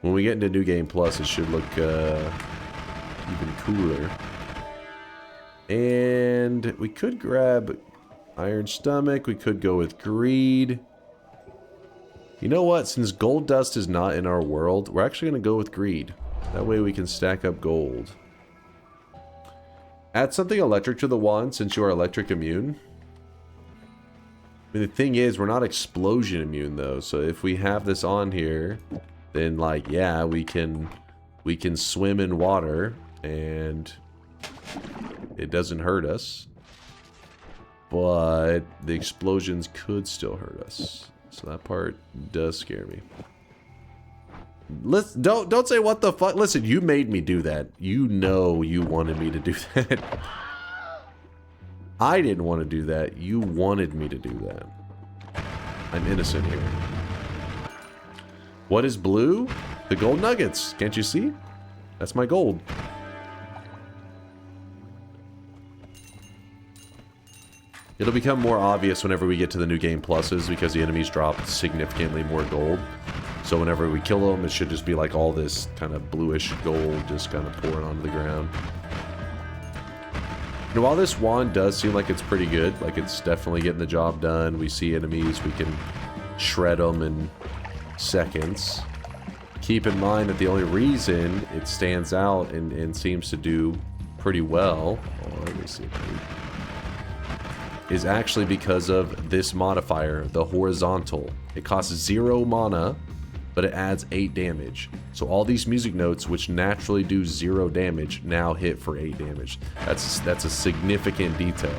When we get into New Game Plus, it should look even cooler. And we could grab Iron Stomach. We could go with Greed. You know what? Since gold dust is not in our world, we're actually going to go with Greed. That way we can stack up gold. Add something electric to the wand since you are electric immune. I mean, the thing is, we're not explosion immune though. So if we have this on here, then like, yeah, we can swim in water and it doesn't hurt us. But the explosions could still hurt us. So that part does scare me. Don't say what the fuck. Listen, you made me do that. You know you wanted me to do that. I didn't want to do that. You wanted me to do that. I'm innocent here. What is blue? The gold nuggets. Can't you see? That's my gold. It'll become more obvious whenever we get to the new game pluses because the enemies drop significantly more gold. So whenever we kill them, it should just be like all this kind of bluish gold just kind of pouring onto the ground. And while this wand does seem like it's pretty good, like it's definitely getting the job done, we see enemies, we can shred them in seconds. Keep in mind that the only reason it stands out and seems to do pretty well, let me see, is actually because of this modifier, the horizontal. It costs 0 mana, but it adds 8 damage. So all these music notes, which naturally do 0 damage, now hit for 8 damage. That's a significant detail.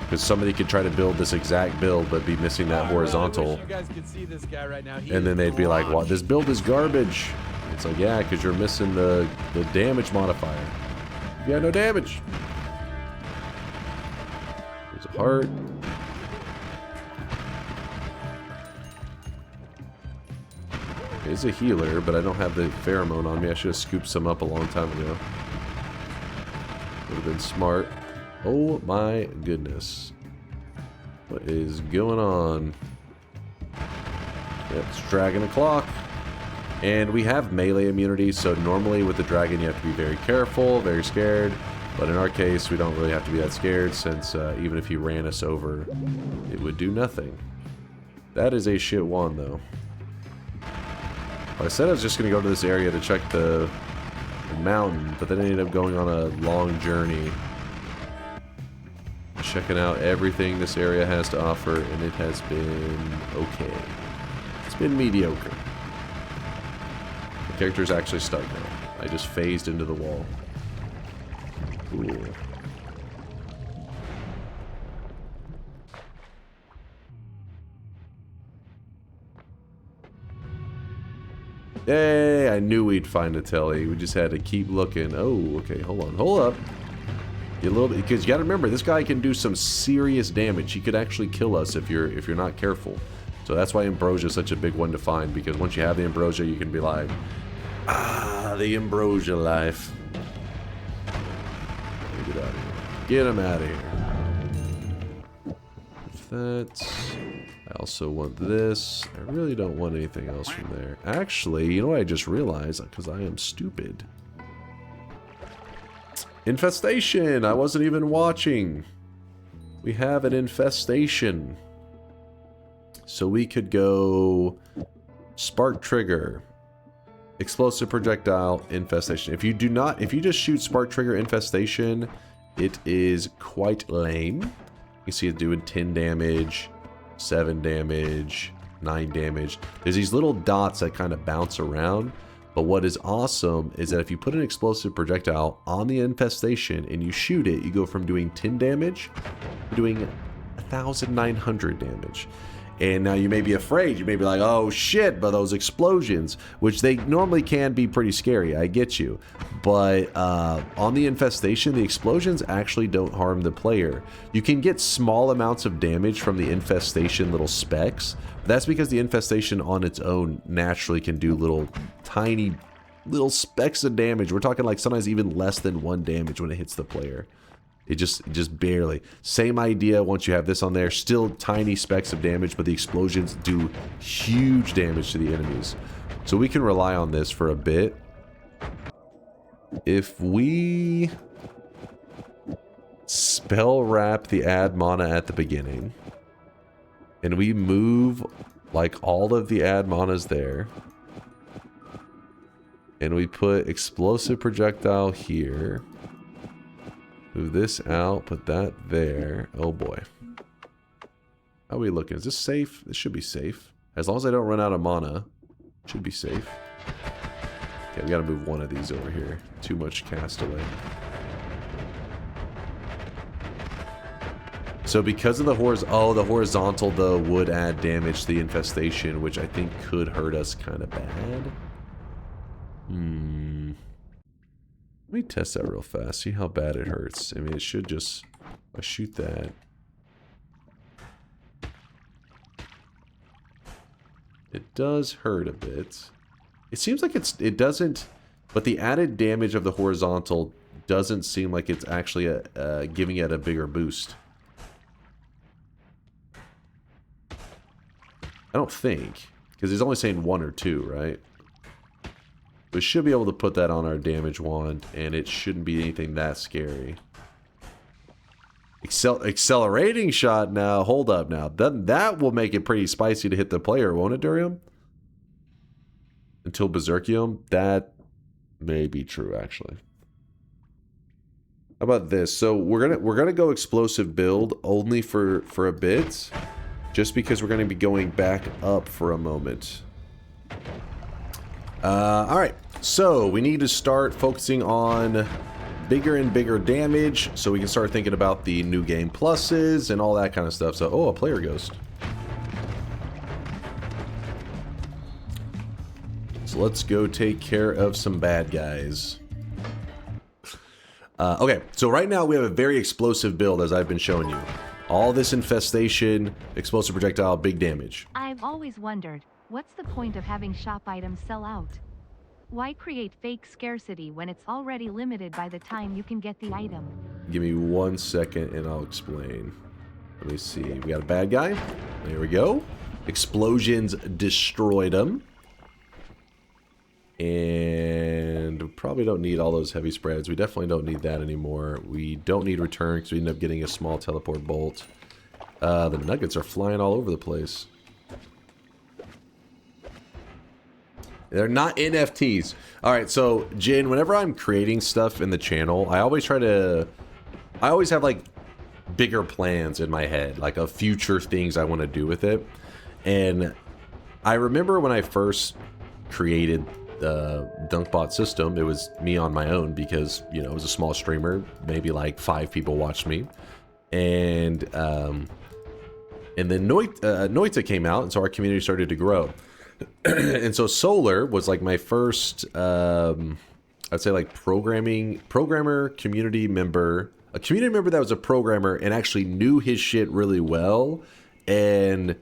Because somebody could try to build this exact build, but be missing that horizontal. You guys could see this guy right now. And then they'd be like, "Well, this build is garbage." It's like, yeah, because you're missing the damage modifier. You got no damage. There's a heart. Is a healer, but I don't have the pheromone on me. I should have scooped some up a long time ago. Would have been smart. Oh my goodness. What is going on? Yep, it's dragon o'clock. And we have melee immunity, so normally with the dragon you have to be very careful, very scared. But in our case, we don't really have to be that scared since even if he ran us over, it would do nothing. That is a shit wand though. I said I was just going to go to this area to check the mountain, but then I ended up going on a long journey. Checking out everything this area has to offer, and it has been okay. It's been mediocre. The character's actually stuck now. I just phased into the wall. Cool. Hey, I knew we'd find a telly. We just had to keep looking. Oh, okay, hold on, hold up. Get a little bit, because you got to remember, this guy can do some serious damage. He could actually kill us if you're not careful. So that's why Ambrosia is such a big one to find, because once you have the Ambrosia, you can be like, ah, the Ambrosia life. Get out of here. Get him out of here. That's... I also want this. I really don't want anything else from there. Actually, you know what I just realized? Because I am stupid. Infestation! I wasn't even watching. We have an infestation. So we could go Spark Trigger, Explosive Projectile, Infestation. If you just shoot Spark Trigger Infestation, it is quite lame. You see it doing 10 damage, 7 damage, 9 damage. There's these little dots that kind of bounce around. But what is awesome is that if you put an explosive projectile on the infestation and you shoot it, you go from doing 10 damage to doing 1,900 damage. And now you may be afraid. You may be like, oh shit, but those explosions, which they normally can be pretty scary. I get you. But on the infestation, the explosions actually don't harm the player. You can get small amounts of damage from the infestation little specks. That's because the infestation on its own naturally can do little tiny little specks of damage. We're talking like sometimes even less than 1 damage when it hits the player. It just barely. Same idea once you have this on there. Still tiny specks of damage, but the explosions do huge damage to the enemies. So we can rely on this for a bit. If we spell wrap the add mana at the beginning, and we move like all of the add manas there, and we put explosive projectile here, move this out, put that there. Oh boy. How are we looking? Is this safe? This should be safe. As long as I don't run out of mana, it should be safe. Okay, we gotta move one of these over here. Too much castaway. So because of the horizontal though would add damage to the infestation, which I think could hurt us kind of bad. Let me test that real fast, see how bad it hurts. I mean, it should just... I shoot that. It does hurt a bit. It seems like it doesn't... But the added damage of the horizontal doesn't seem like it's actually giving it a bigger boost. I don't think. Because he's only saying 1 or 2, right? We should be able to put that on our damage wand, and it shouldn't be anything that scary. Accelerating shot now. Hold up now. That will make it pretty spicy to hit the player, won't it, Durium? Until Berserkium? That may be true, actually. How about this? So we're gonna go explosive build only for a bit, just because we're gonna be going back up for a moment. Alright, so we need to start focusing on bigger and bigger damage so we can start thinking about the new game pluses and all that kind of stuff. So, oh, a player ghost. So let's go take care of some bad guys. Okay, so right now we have a very explosive build as I've been showing you. All this infestation, explosive projectile, big damage. I've always wondered, what's the point of having shop items sell out? Why create fake scarcity when it's already limited by the time you can get the item? Give me 1 second and I'll explain. Let me see. We got a bad guy. There we go. Explosions destroyed him. And we probably don't need all those heavy spreads. We definitely don't need that anymore. We don't need return because we end up getting a small teleport bolt. The nuggets are flying all over the place. They're not NFTs. All right, so Jin, whenever I'm creating stuff in the channel, I always have like bigger plans in my head, like of future things I want to do with it. And I remember when I first created the DunkBot system, it was me on my own because, you know, it was a small streamer, maybe like 5 people watched me. And then Noita came out, and so our community started to grow. And so Solar was like my first, I'd say like programmer, community member, a community member that was a programmer and actually knew his shit really well and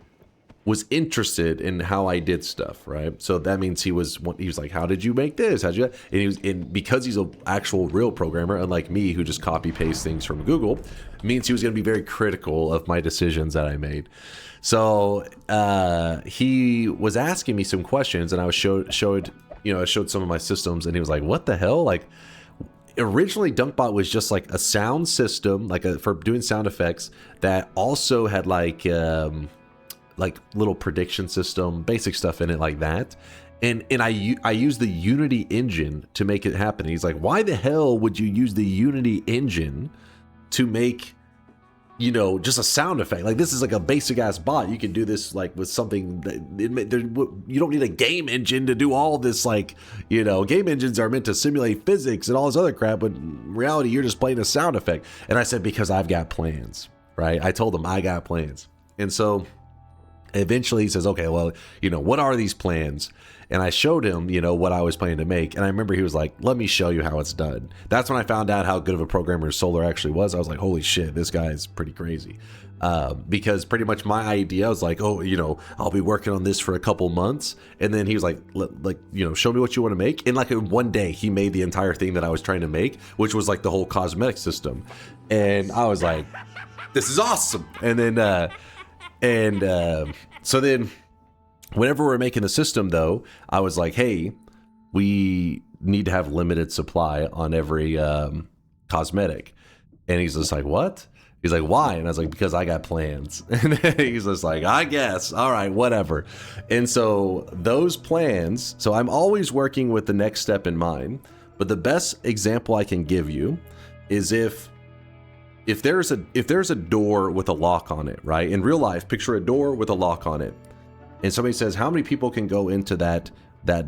was interested in how I did stuff, right? So that means he was like, how did you make this? How'd you? And because he's an actual real programmer, unlike me who just copy paste things from Google, means he was going to be very critical of my decisions that I made. So he was asking me some questions, and I was showed some of my systems, and he was like, what the hell? Like, originally Dunkbot was just like a sound system, for doing sound effects, that also had like little prediction system, basic stuff in it like that. And I used the Unity engine to make it happen. And he's like, why the hell would you use the Unity engine to make, just a sound effect? Like, this is like a basic ass bot. You can do this like with something that you don't need a game engine to do all this. Like, game engines are meant to simulate physics and all this other crap, but in reality, you're just playing a sound effect. And I said, because I've got plans, right? I told him I got plans. And so eventually he says, okay, well, what are these plans? And I showed him, what I was planning to make. And I remember he was like, let me show you how it's done. That's when I found out how good of a programmer Solar actually was. I was like, holy shit, this guy is pretty crazy. Because pretty much my idea, I was like, oh, I'll be working on this for a couple months. And then he was like, show me what you want to make. And like in one day, he made the entire thing that I was trying to make, which was like the whole cosmetic system. And I was like, this is awesome. And then, so then whenever we're making the system though, I was like, hey, we need to have limited supply on every cosmetic. And he's just like, what? He's like, why? And I was like, because I got plans. And then he's just like, I guess, all right, whatever. And so those plans, so I'm always working with the next step in mind, but the best example I can give you is if there's a door with a lock on it, right? In real life, picture a door with a lock on it. And somebody says, how many people can go into that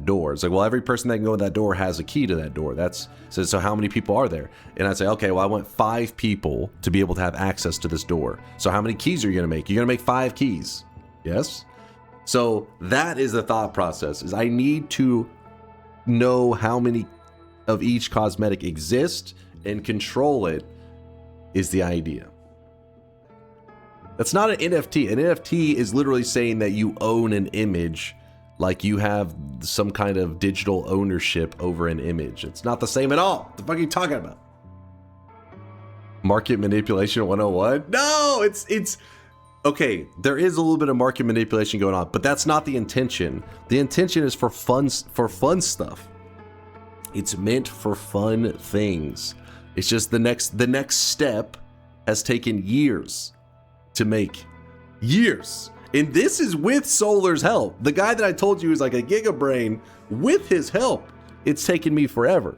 door? It's like, well, every person that can go in that door has a key to that door. So how many people are there? And I say, okay, well, I want 5 people to be able to have access to this door. So how many keys are you going to make? You're going to make 5 keys. Yes? So that is the thought process, is I need to know how many of each cosmetic exist and control it is the idea. That's not an NFT. An NFT is literally saying that you own an image, like you have some kind of digital ownership over an image. It's not the same at all. What the fuck are you talking about? Market manipulation 101? No, it's okay, there is a little bit of market manipulation going on, but that's not the intention. The intention is for fun stuff. It's meant for fun things. It's just the next step has taken years to make. Years. And this is with Solar's help. The guy that I told you is like a gigabrain. With his help, it's taken me forever.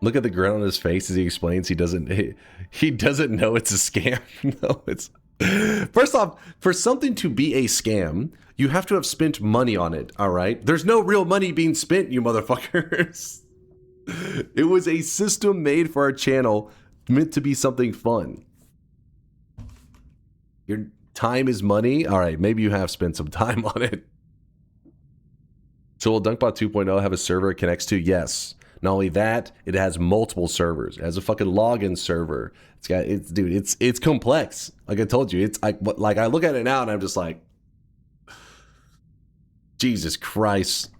Look at the grin on his face as he explains he doesn't know it's a scam. No, it's first off, for something to be a scam, you have to have spent money on it, all right? There's no real money being spent, you motherfuckers. It was a system made for our channel, meant to be something fun. Your time is money? All right, maybe you have spent some time on it. So will Dunkbot 2.0 have a server it connects to? Yes. Not only that, it has multiple servers. It has a fucking login server. It's complex. Like I told you, I look at it now and I'm just like, Jesus Christ,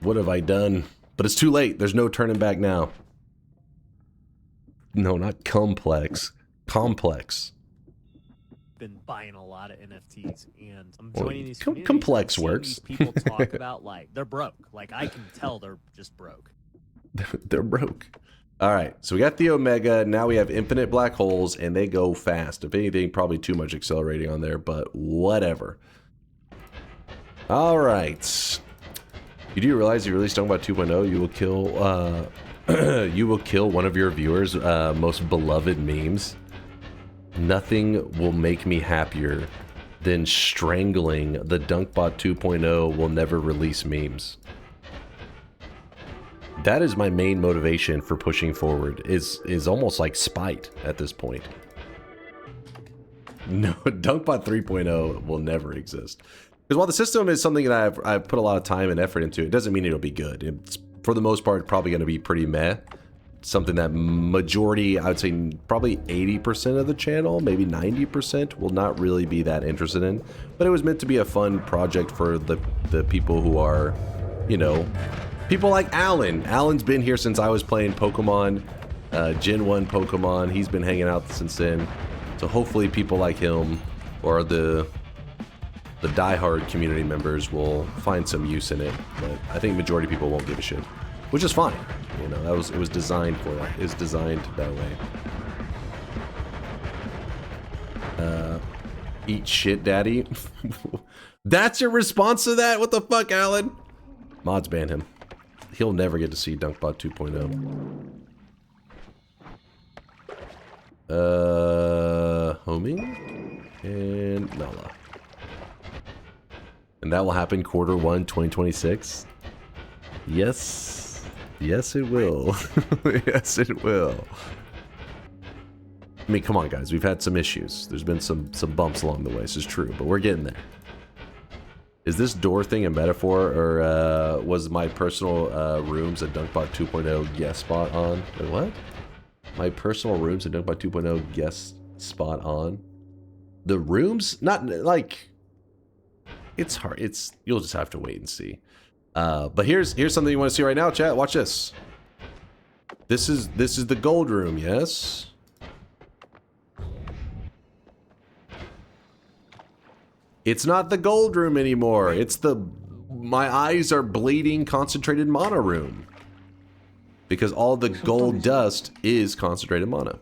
what have I done? But it's too late. There's no turning back now. No, not complex. Complex. Been buying a lot of NFTs, and I'm joining these complex works. These people talk about like they're broke. Like I can tell they're just broke. They're broke. All right, so we got the Omega. Now we have infinite black holes, and they go fast. If anything, probably too much accelerating on there, but whatever. All right. You do realize you released Dunkbot 2.0, you will kill one of your viewers' most beloved memes. Nothing will make me happier than strangling the Dunkbot 2.0 will never release memes. That is my main motivation for pushing forward, is almost like spite at this point. No, Dunkbot 3.0 will never exist. Because while the system is something that I've put a lot of time and effort into, it doesn't mean it'll be good. It's, for the most part, probably going to be pretty meh. Something that majority, I would say probably 80% of the channel, maybe 90% will not really be that interested in. But it was meant to be a fun project for the people who are, you know, people like Alan. Alan's been here since I was playing Pokemon, Gen 1 Pokemon. He's been hanging out since then. So hopefully people like him or the diehard community members will find some use in it. But I think majority of people won't give a shit, which is fine. You know, it was designed for that. It's designed that way. Eat shit, daddy. That's your response to that? What the fuck, Alan? Mods ban him. He'll never get to see DunkBot 2.0. Homing and Nala. And that will happen Q1 2026. Yes. Yes, it will. Yes, it will. I mean, come on, guys. We've had some issues. There's been some bumps along the way. This is true, but we're getting there. Is this door thing a metaphor, or was my personal rooms at DunkBot 2.0 guest spot on? Wait, what? My personal rooms at DunkBot 2.0 guest spot on? The rooms? Not, like... It's hard. It's... You'll just have to wait and see. But here's something you want to see right now, chat. Watch this. This is the gold room, yes? It's not the gold room anymore. It's the my eyes are bleeding concentrated mana room. Because all the gold dust is concentrated mana.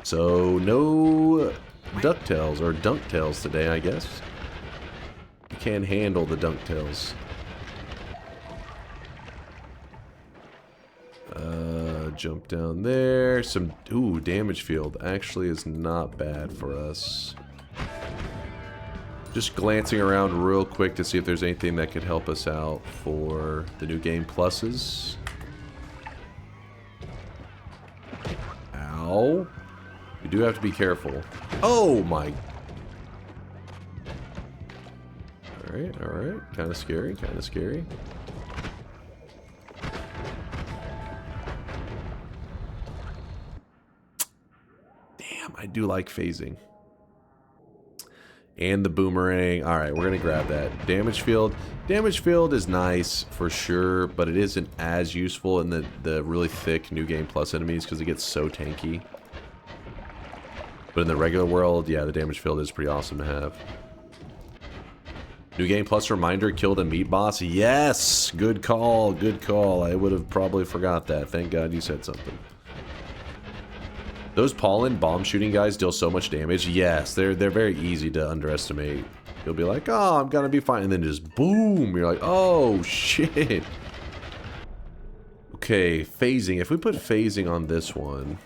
So no DuckTales or DunkTales today, I guess. You can't handle the DunkTales. Jump down there. Some damage field actually is not bad for us. Just glancing around real quick to see if there's anything that could help us out for the new Game Pluses. Ow. You do have to be careful. Oh my. Alright, alright. Kind of scary, kind of scary. Damn, I do like phasing. And the boomerang. Alright, we're going to grab that. Damage field. Damage field is nice for sure, but it isn't as useful in the really thick New Game Plus enemies because it gets so tanky. But in the regular world, yeah, the damage field is pretty awesome to have. New Game Plus reminder, killed a meat boss. Yes! Good call, good call. I would have probably forgot that. Thank God you said something. Those pollen bomb shooting guys deal so much damage. Yes, they're very easy to underestimate. You'll be like, oh, I'm gonna be fine, and then just boom, you're like, oh shit. Okay, phasing. If we put phasing on this one,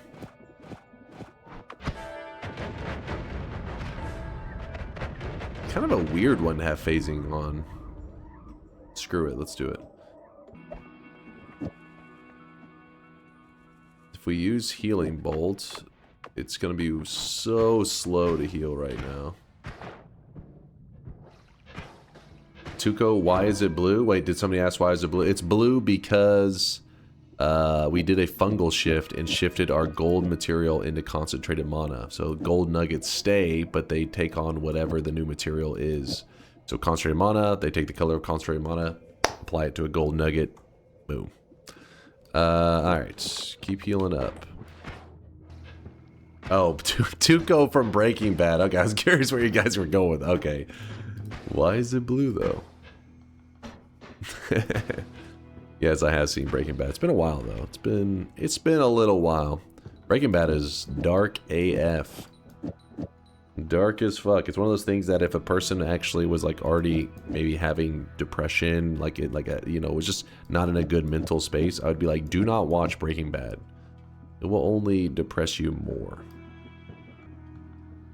kind of a weird one to have phasing on. Screw it, let's do it. If we use Healing Bolt, it's going to be so slow to heal right now. Tuco, why is it blue? Wait, did somebody ask why is it blue? It's blue because we did a fungal shift and shifted our gold material into concentrated mana. So gold nuggets stay, but they take on whatever the new material is. So concentrated mana, they take the color of concentrated mana, apply it to a gold nugget, boom. Alright, keep healing up. Oh, Tuco from Breaking Bad. Okay, I was curious where you guys were going with. Okay. Why is it blue, though? Yes, I have seen Breaking Bad. It's been a while, though. It's been a little while. Breaking Bad is dark AF. Dark as fuck. It's one of those things that if a person actually was like already maybe having depression, was just not in a good mental space, I would be like, do not watch Breaking Bad. It will only depress you more.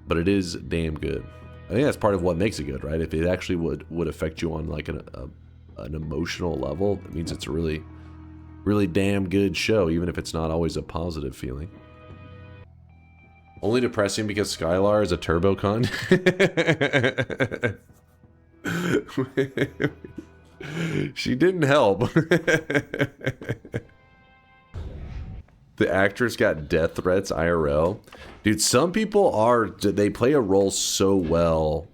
But it is damn good. I think that's part of what makes it good, right? If it actually would affect you on like an emotional level, it means it's a really, really damn good show, even if it's not always a positive feeling. Only depressing because Skylar is a turbo con. She didn't help. The actress got death threats IRL. Dude, some people they play a role so well.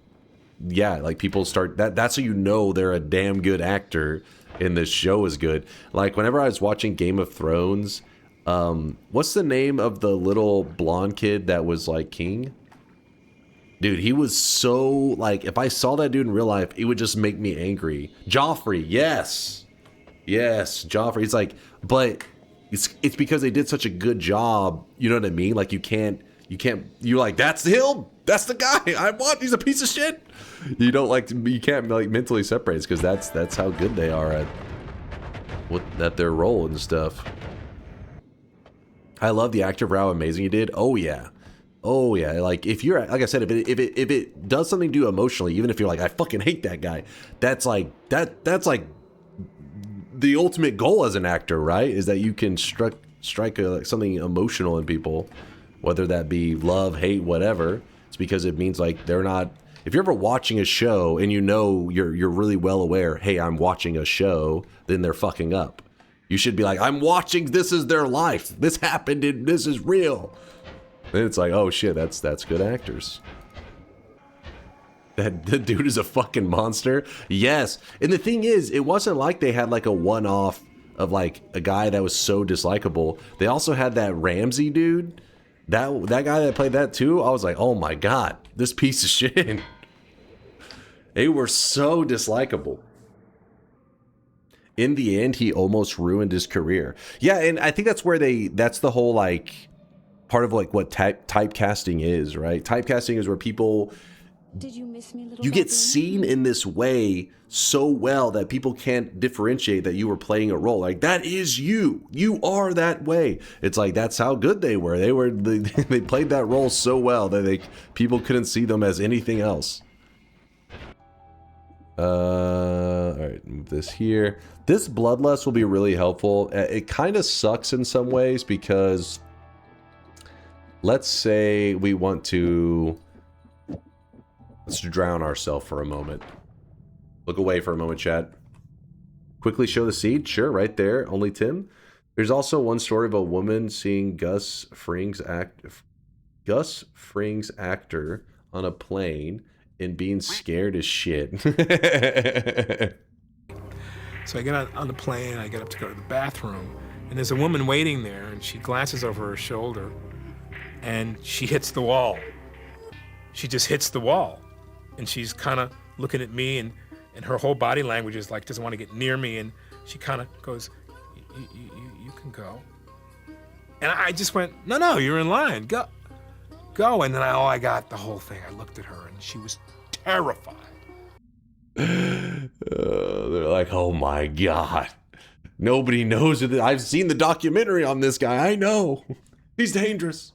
Yeah, like people start, that's how you know they're a damn good actor and this show is good. Like whenever I was watching Game of Thrones, what's the name of the little blonde kid that was like king? Dude, he was so, like, if I saw that dude in real life, it would just make me angry. Joffrey, yes. Yes, Joffrey. It's like, but it's because they did such a good job, you know what I mean? Like, you're like, that's him? That's the guy I want? He's a piece of shit? You can't, like, mentally separate it because that's how good they are at their role and stuff. I love the actor for how amazing he did. Oh, yeah. Oh yeah, like if you're, like I said, if it does something to you emotionally, even if you're like, I fucking hate that guy, that's like the ultimate goal as an actor, right? Is that you can strike something emotional in people, whether that be love, hate, whatever. It's because it means like they're not. If you're ever watching a show and you know you're really well aware, hey, I'm watching a show, then they're fucking up. You should be like, I'm watching. This is their life. This happened. This is real. Then it's like, oh shit, that's good actors. The dude is a fucking monster. Yes. And the thing is, it wasn't like they had like a one-off of like a guy that was so dislikable. They also had that Ramsey dude. That guy that played that too. I was like, oh my god, this piece of shit. They were so dislikable. In the end, he almost ruined his career. Yeah, and I think that's where that's the whole like part of like what typecasting is, right? Typecasting is where people, did you miss me, little you get goblin? seen in this way so well that people can't differentiate that you were playing a role. Like, that is you. You are that way. It's like, that's how good they were. They played that role so well that people couldn't see them as anything else. All right, move this here. This bloodlust will be really helpful. It kind of sucks in some ways because let's say we want to, let's drown ourselves for a moment. Look away for a moment, chat. Quickly show the seed. Sure, right there. Only Tim. There's also one story of a woman seeing Gus Fring's actor on a plane and being scared as shit. So I get on the plane, I get up to go to the bathroom, and there's a woman waiting there, and she glances over her shoulder, and she hits the wall. She just hits the wall. And she's kind of looking at me, and her whole body language is like, doesn't want to get near me, and she kind of goes, you can go. And I just went, no, you're in line, go. And then I got the whole thing. I looked at her, and she was terrified. They're like, oh my god. Nobody knows it. I've seen the documentary on this guy. I know. He's dangerous.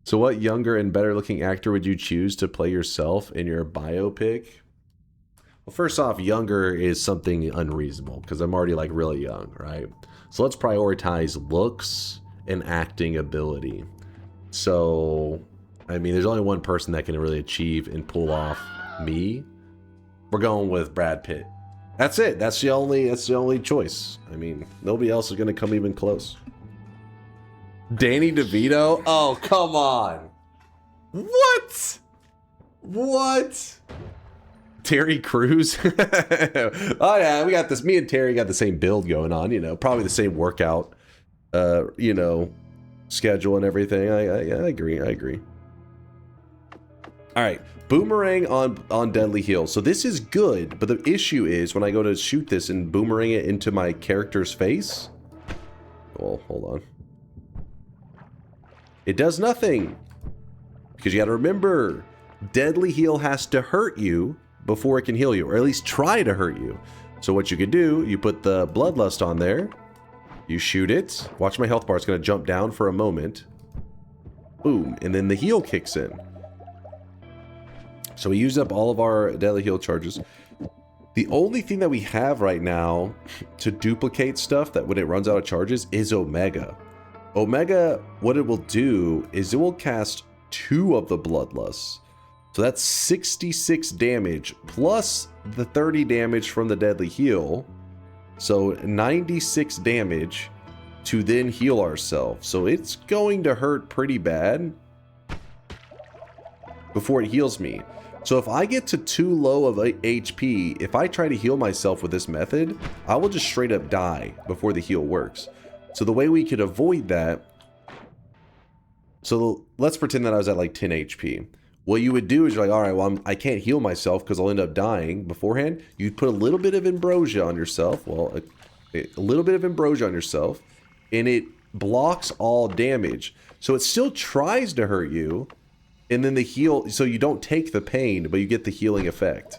So what younger and better looking actor would you choose to play yourself in your biopic? Well, first off, younger is something unreasonable because I'm already like really young, right? So let's prioritize looks and acting ability. So, I mean, there's only one person that can really achieve and pull off me. We're going with Brad Pitt. That's it. That's the only choice. I mean, nobody else is going to come even close. Danny DeVito? Oh, come on. What? Terry Crews? Oh yeah, we got this. Me and Terry got the same build going on, you know, probably the same workout, you know, schedule and everything. I agree. All right, boomerang on Deadly Heal. So this is good, but the issue is when I go to shoot this and boomerang it into my character's face. Well, hold on. It does nothing. Because you got to remember, Deadly Heal has to hurt you before it can heal you, or at least try to hurt you. So what you could do, you put the Bloodlust on there, you shoot it. Watch my health bar, it's going to jump down for a moment. Boom, and then the heal kicks in. So we used up all of our Deadly Heal charges. The only thing that we have right now to duplicate stuff that when it runs out of charges is Omega. Omega, what it will do is it will cast 2 of the Bloodlusts. So that's 66 damage plus the 30 damage from the deadly heal. So 96 damage to then heal ourselves. So it's going to hurt pretty bad before it heals me. So if I get to too low of HP, if I try to heal myself with this method, I will just straight up die before the heal works. So the way we could avoid that, so let's pretend that I was at like 10 HP. What you would do is you're like, all right, well, I can't heal myself because I'll end up dying beforehand. You'd put a little bit of ambrosia on yourself. Well, a little bit of ambrosia on yourself, and it blocks all damage. So it still tries to hurt you, and then the heal, so you don't take the pain, but you get the healing effect.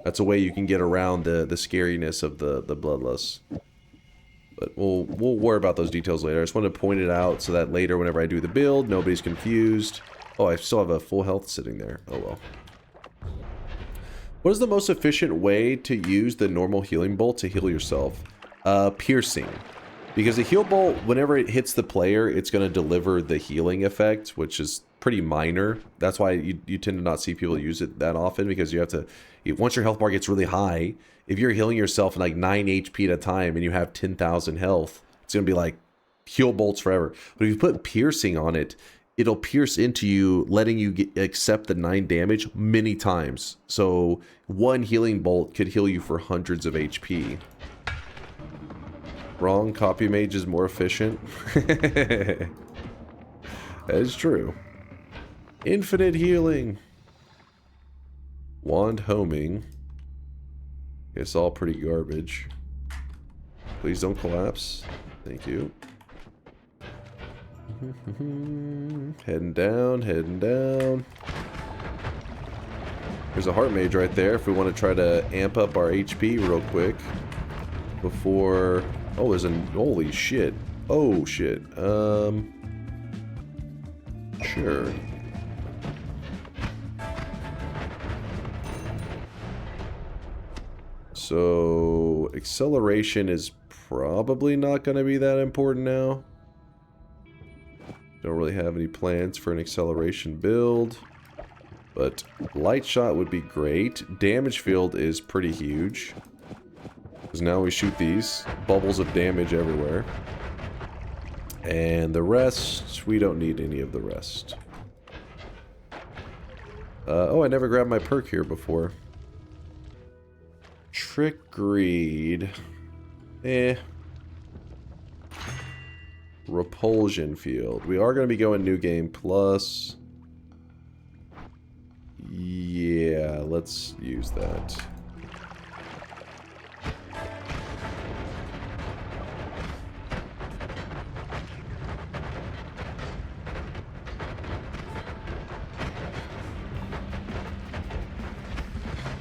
That's a way you can get around the scariness of the bloodlust. But we'll worry about those details later. I just wanted to point it out so that later, whenever I do the build, nobody's confused. Oh, I still have a full health sitting there. Oh well. What is the most efficient way to use the normal healing bolt to heal yourself? Piercing. Because the heal bolt, whenever it hits the player, it's going to deliver the healing effect, which is pretty minor. That's why you tend to not see people use it that often, because you have to, once your health bar gets really high, if you're healing yourself in like 9 HP at a time and you have 10,000 health, it's going to be like heal bolts forever. But if you put piercing on it, it'll pierce into you, letting you accept the 9 damage many times. So one healing bolt could heal you for hundreds of HP. Wrong, copy mage is more efficient. That is true. Infinite healing. Wand homing. It's all pretty garbage. Please don't collapse. Thank you. Heading down, heading down. There's a heart mage right there if we want to try to amp up our HP real quick before... Oh, there's a... Holy shit. Oh, shit. Sure. So, acceleration is probably not going to be that important now. Don't really have any plans for an acceleration build. But light shot would be great. Damage field is pretty huge. Because now we shoot these bubbles of damage everywhere. And the rest, we don't need any of the rest. Oh, I never grabbed my perk here before. Trick Greed. Repulsion field. We are going to be going new game plus. Yeah, let's use that.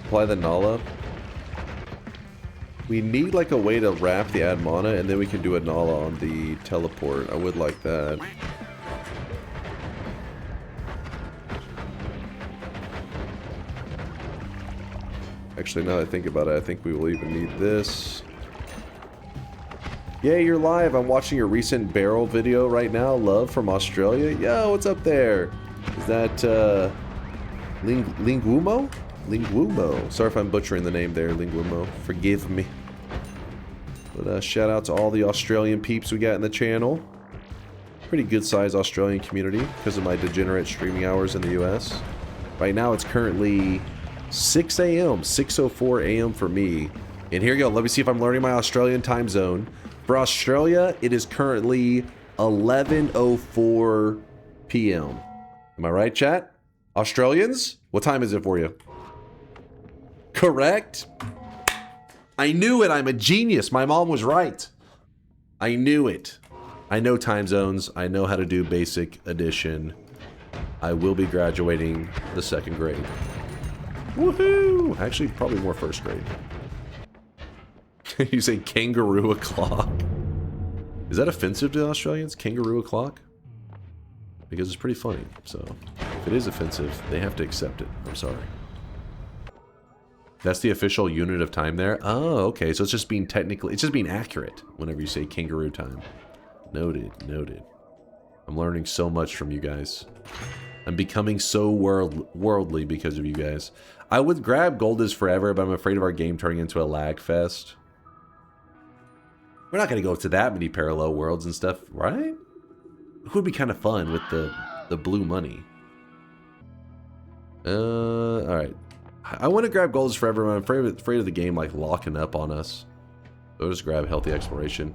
Apply the Nala. We need like a way to wrap the add mana, and then we can do a Nala on the teleport. I would like that. Actually, now that I think about it, I think we will even need this. Yeah, you're live. I'm watching your recent barrel video right now. Love from Australia. Yo, what's up there? Is that Lingumo? Lingumo. Sorry if I'm butchering the name there, Lingumo. Forgive me. But shout out to all the Australian peeps we got in the channel. Pretty good sized Australian community because of my degenerate streaming hours in the US. Right now it's currently 6 a.m. 6:04 a.m. for me. And here you go. Let me see if I'm learning my Australian time zone. For Australia, it is currently 11:04 p.m. Am I right, chat? Australians? What time is it for you? Correct? I knew it. I'm a genius. My mom was right. I knew it. I know time zones. I know how to do basic addition. I will be graduating the 2nd grade. Woohoo! Actually, probably more 1st grade. You say kangaroo o'clock. Is that offensive to Australians? Kangaroo o'clock? Because it's pretty funny. So, if it is offensive, they have to accept it. I'm sorry. That's the official unit of time there? Oh, okay. So it's just being technically... It's just being accurate whenever you say kangaroo time. Noted. Noted. I'm learning so much from you guys. I'm becoming so worldly because of you guys. I would grab Gold is Forever, but I'm afraid of our game turning into a lag fest. We're not going to go to that many parallel worlds and stuff, right? It would be kind of fun with the blue money. Alright. I want to grab Gold is Forever, but I'm afraid of the game like locking up on us. So I'll just grab Healthy Exploration.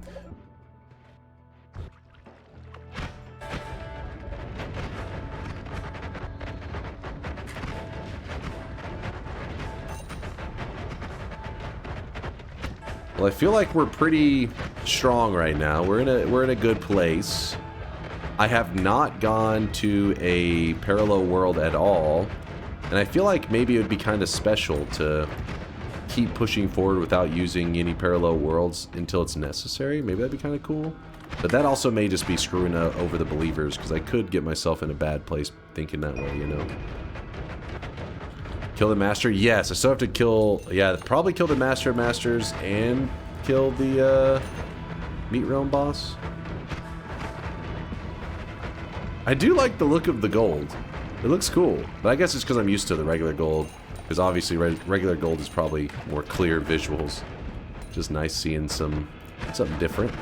Well, I feel like we're pretty strong right now. We're in a good place. I have not gone to a parallel world at all, and I feel like maybe it would be kind of special to keep pushing forward without using any parallel worlds until it's necessary. Maybe that'd be kind of cool. But that also may just be screwing over the believers, because I could get myself in a bad place thinking that way, you know? Kill the Master? Yes, I still have to kill... Yeah, probably kill the Master of Masters and kill the Meat Realm boss. I do like the look of the gold. It looks cool, but I guess it's because I'm used to the regular gold. Because obviously regular gold is probably more clear visuals. Just nice seeing something different.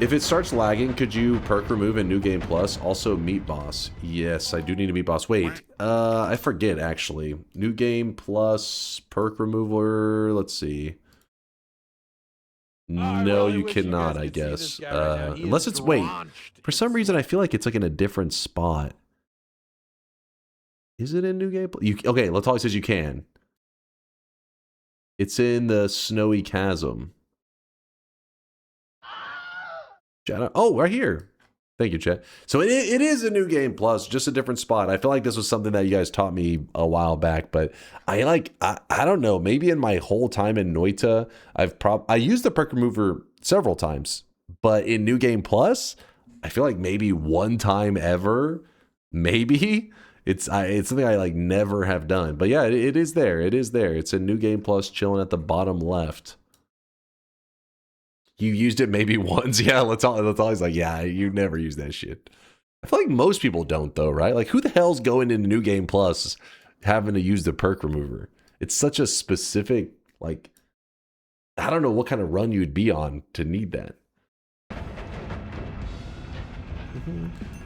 If it starts lagging, could you perk remove in New Game Plus? Also Meat Boss. Yes, I do need a Meat Boss. Wait, I forget actually. New Game Plus perk remover. Let's see. No, you cannot, I guess. Unless it's... Wait, for some reason I feel like it's like in a different spot. Is it in New Game Plus? Okay, Latali says you can. It's in the Snowy Chasm. Oh, right here. Thank you, chat. So it is a New Game Plus, just a different spot. I feel like this was something that you guys taught me a while back, but I don't know. Maybe in my whole time in Noita, I used the perk remover several times, but in New Game Plus, I feel like maybe one time ever, maybe. It's something I like never have done. But yeah, it is there. It is there. It's a New Game Plus chilling at the bottom left. You used it maybe once. Yeah, let's always like, yeah, you never use that shit. I feel like most people don't though, right? Like who the hell's going into New Game Plus having to use the perk remover? It's such a specific, like, I don't know what kind of run you'd be on to need that.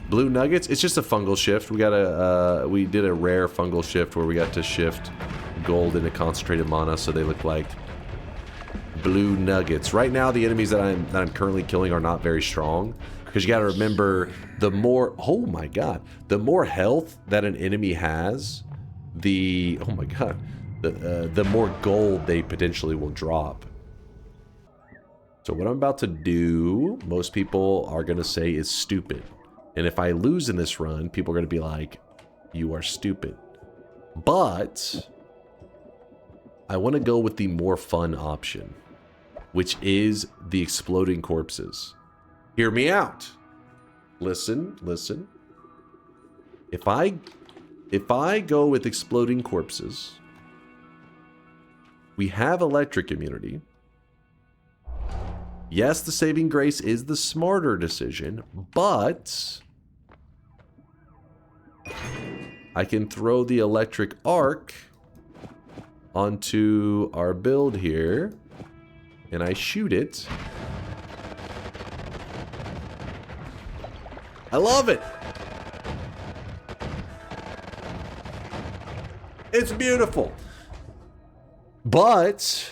Blue nuggets, it's just a fungal shift. We did a rare fungal shift where we got to shift gold into concentrated mana, so they look like blue nuggets. Right now, the enemies that I'm currently killing are not very strong, because you got to remember, the more, oh my god, the more health that an enemy has, the more gold they potentially will drop. So what I'm about to do, most people are going to say is stupid. And if I lose in this run, people are going to be like, you are stupid. But I want to go with the more fun option, which is the exploding corpses. Hear me out. Listen, listen. If I go with exploding corpses, we have electric immunity. Yes, the saving grace is the smarter decision, but I can throw the electric arc onto our build here, and I shoot it. I love it. It's beautiful. But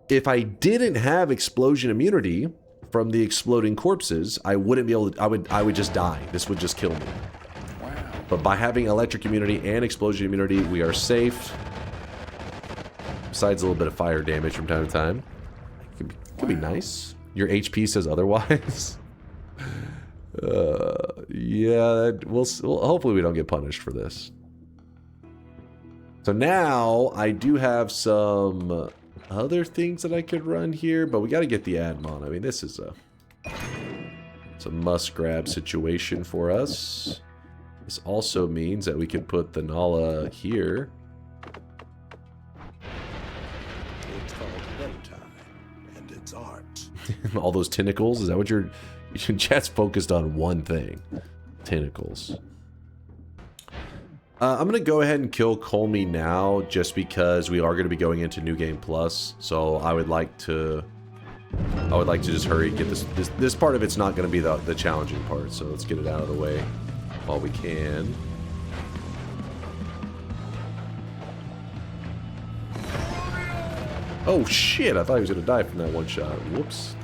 if I didn't have explosion immunity from the exploding corpses, I wouldn't be able to, I would just die. This would just kill me. Wow. But by having electric immunity and explosion immunity, we are safe. Besides a little bit of fire damage from time to time. Could be nice. Your HP says otherwise. Yeah, we'll hopefully we don't get punished for this. So now I do have some other things that I could run here, but we got to get the ad mon. I mean, this is it's a must grab situation for us. This also means that we can put the Nala here. It's called Noita, and it's art. All those tentacles, is that what your chat's focused on? One thing. Tentacles. I'm going to go ahead and kill Kolmi now, just because we are going to be going into New Game Plus. So I would like to just hurry and get this part of it's not going to be the challenging part. So let's get it out of the way while we can. Oh shit, I thought he was going to die from that one shot. Whoops.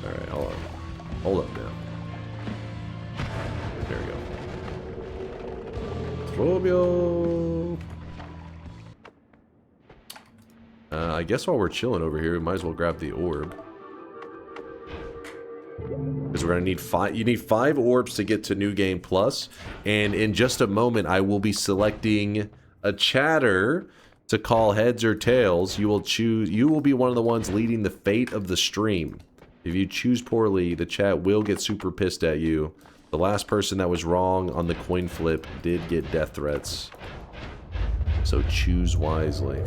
Alright, hold on. Hold up now. There we go. Robio. I guess while we're chilling over here, we might as well grab the orb. Because we're going to need 5. You need 5 orbs to get to New Game Plus. And in just a moment, I will be selecting a chatter to call heads or tails. You will be one of the ones leading the fate of the stream. If you choose poorly, the chat will get super pissed at you. The last person that was wrong on the coin flip did get death threats. So choose wisely.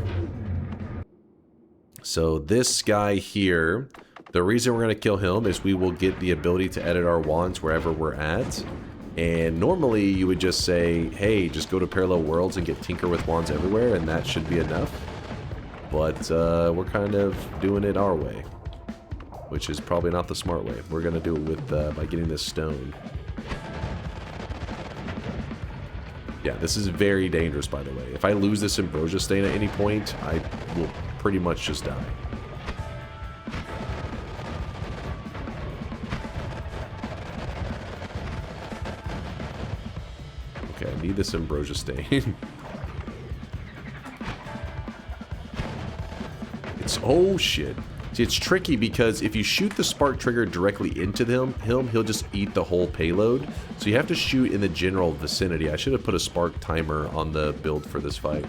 So this guy here, the reason we're going to kill him is we will get the ability to edit our wands wherever we're at. And normally you would just say, hey, just go to parallel worlds and get Tinker with wands everywhere, and that should be enough. But we're kind of doing it our way, which is probably not the smart way. We're going to do it with by getting this stone. Yeah, this is very dangerous, by the way. If I lose this Ambrosia stain at any point, I will pretty much just die. Okay, I need this Ambrosia stain. Oh shit. See, it's tricky because if you shoot the spark trigger directly into him, he'll just eat the whole payload. So you have to shoot in the general vicinity. I should have put a spark timer on the build for this fight,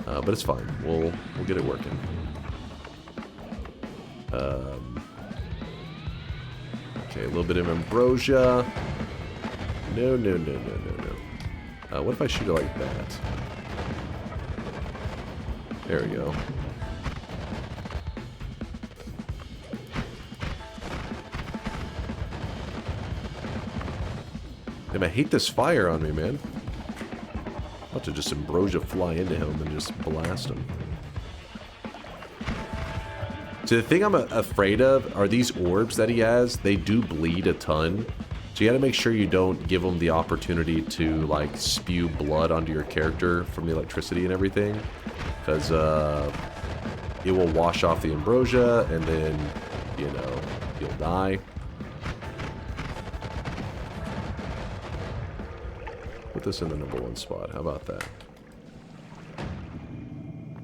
but it's fine. We'll get it working. Okay, a little bit of Ambrosia. No. What if I shoot it like that? There we go. Damn, I hate this fire on me, man. I'm about to just Ambrosia fly into him and just blast him. So the thing I'm afraid of are these orbs that he has. They do bleed a ton. So you gotta make sure you don't give them the opportunity to, like, spew blood onto your character from the electricity and everything. Because it will wash off the Ambrosia and then, you know, you'll die. Put this in the #1 spot. How about that?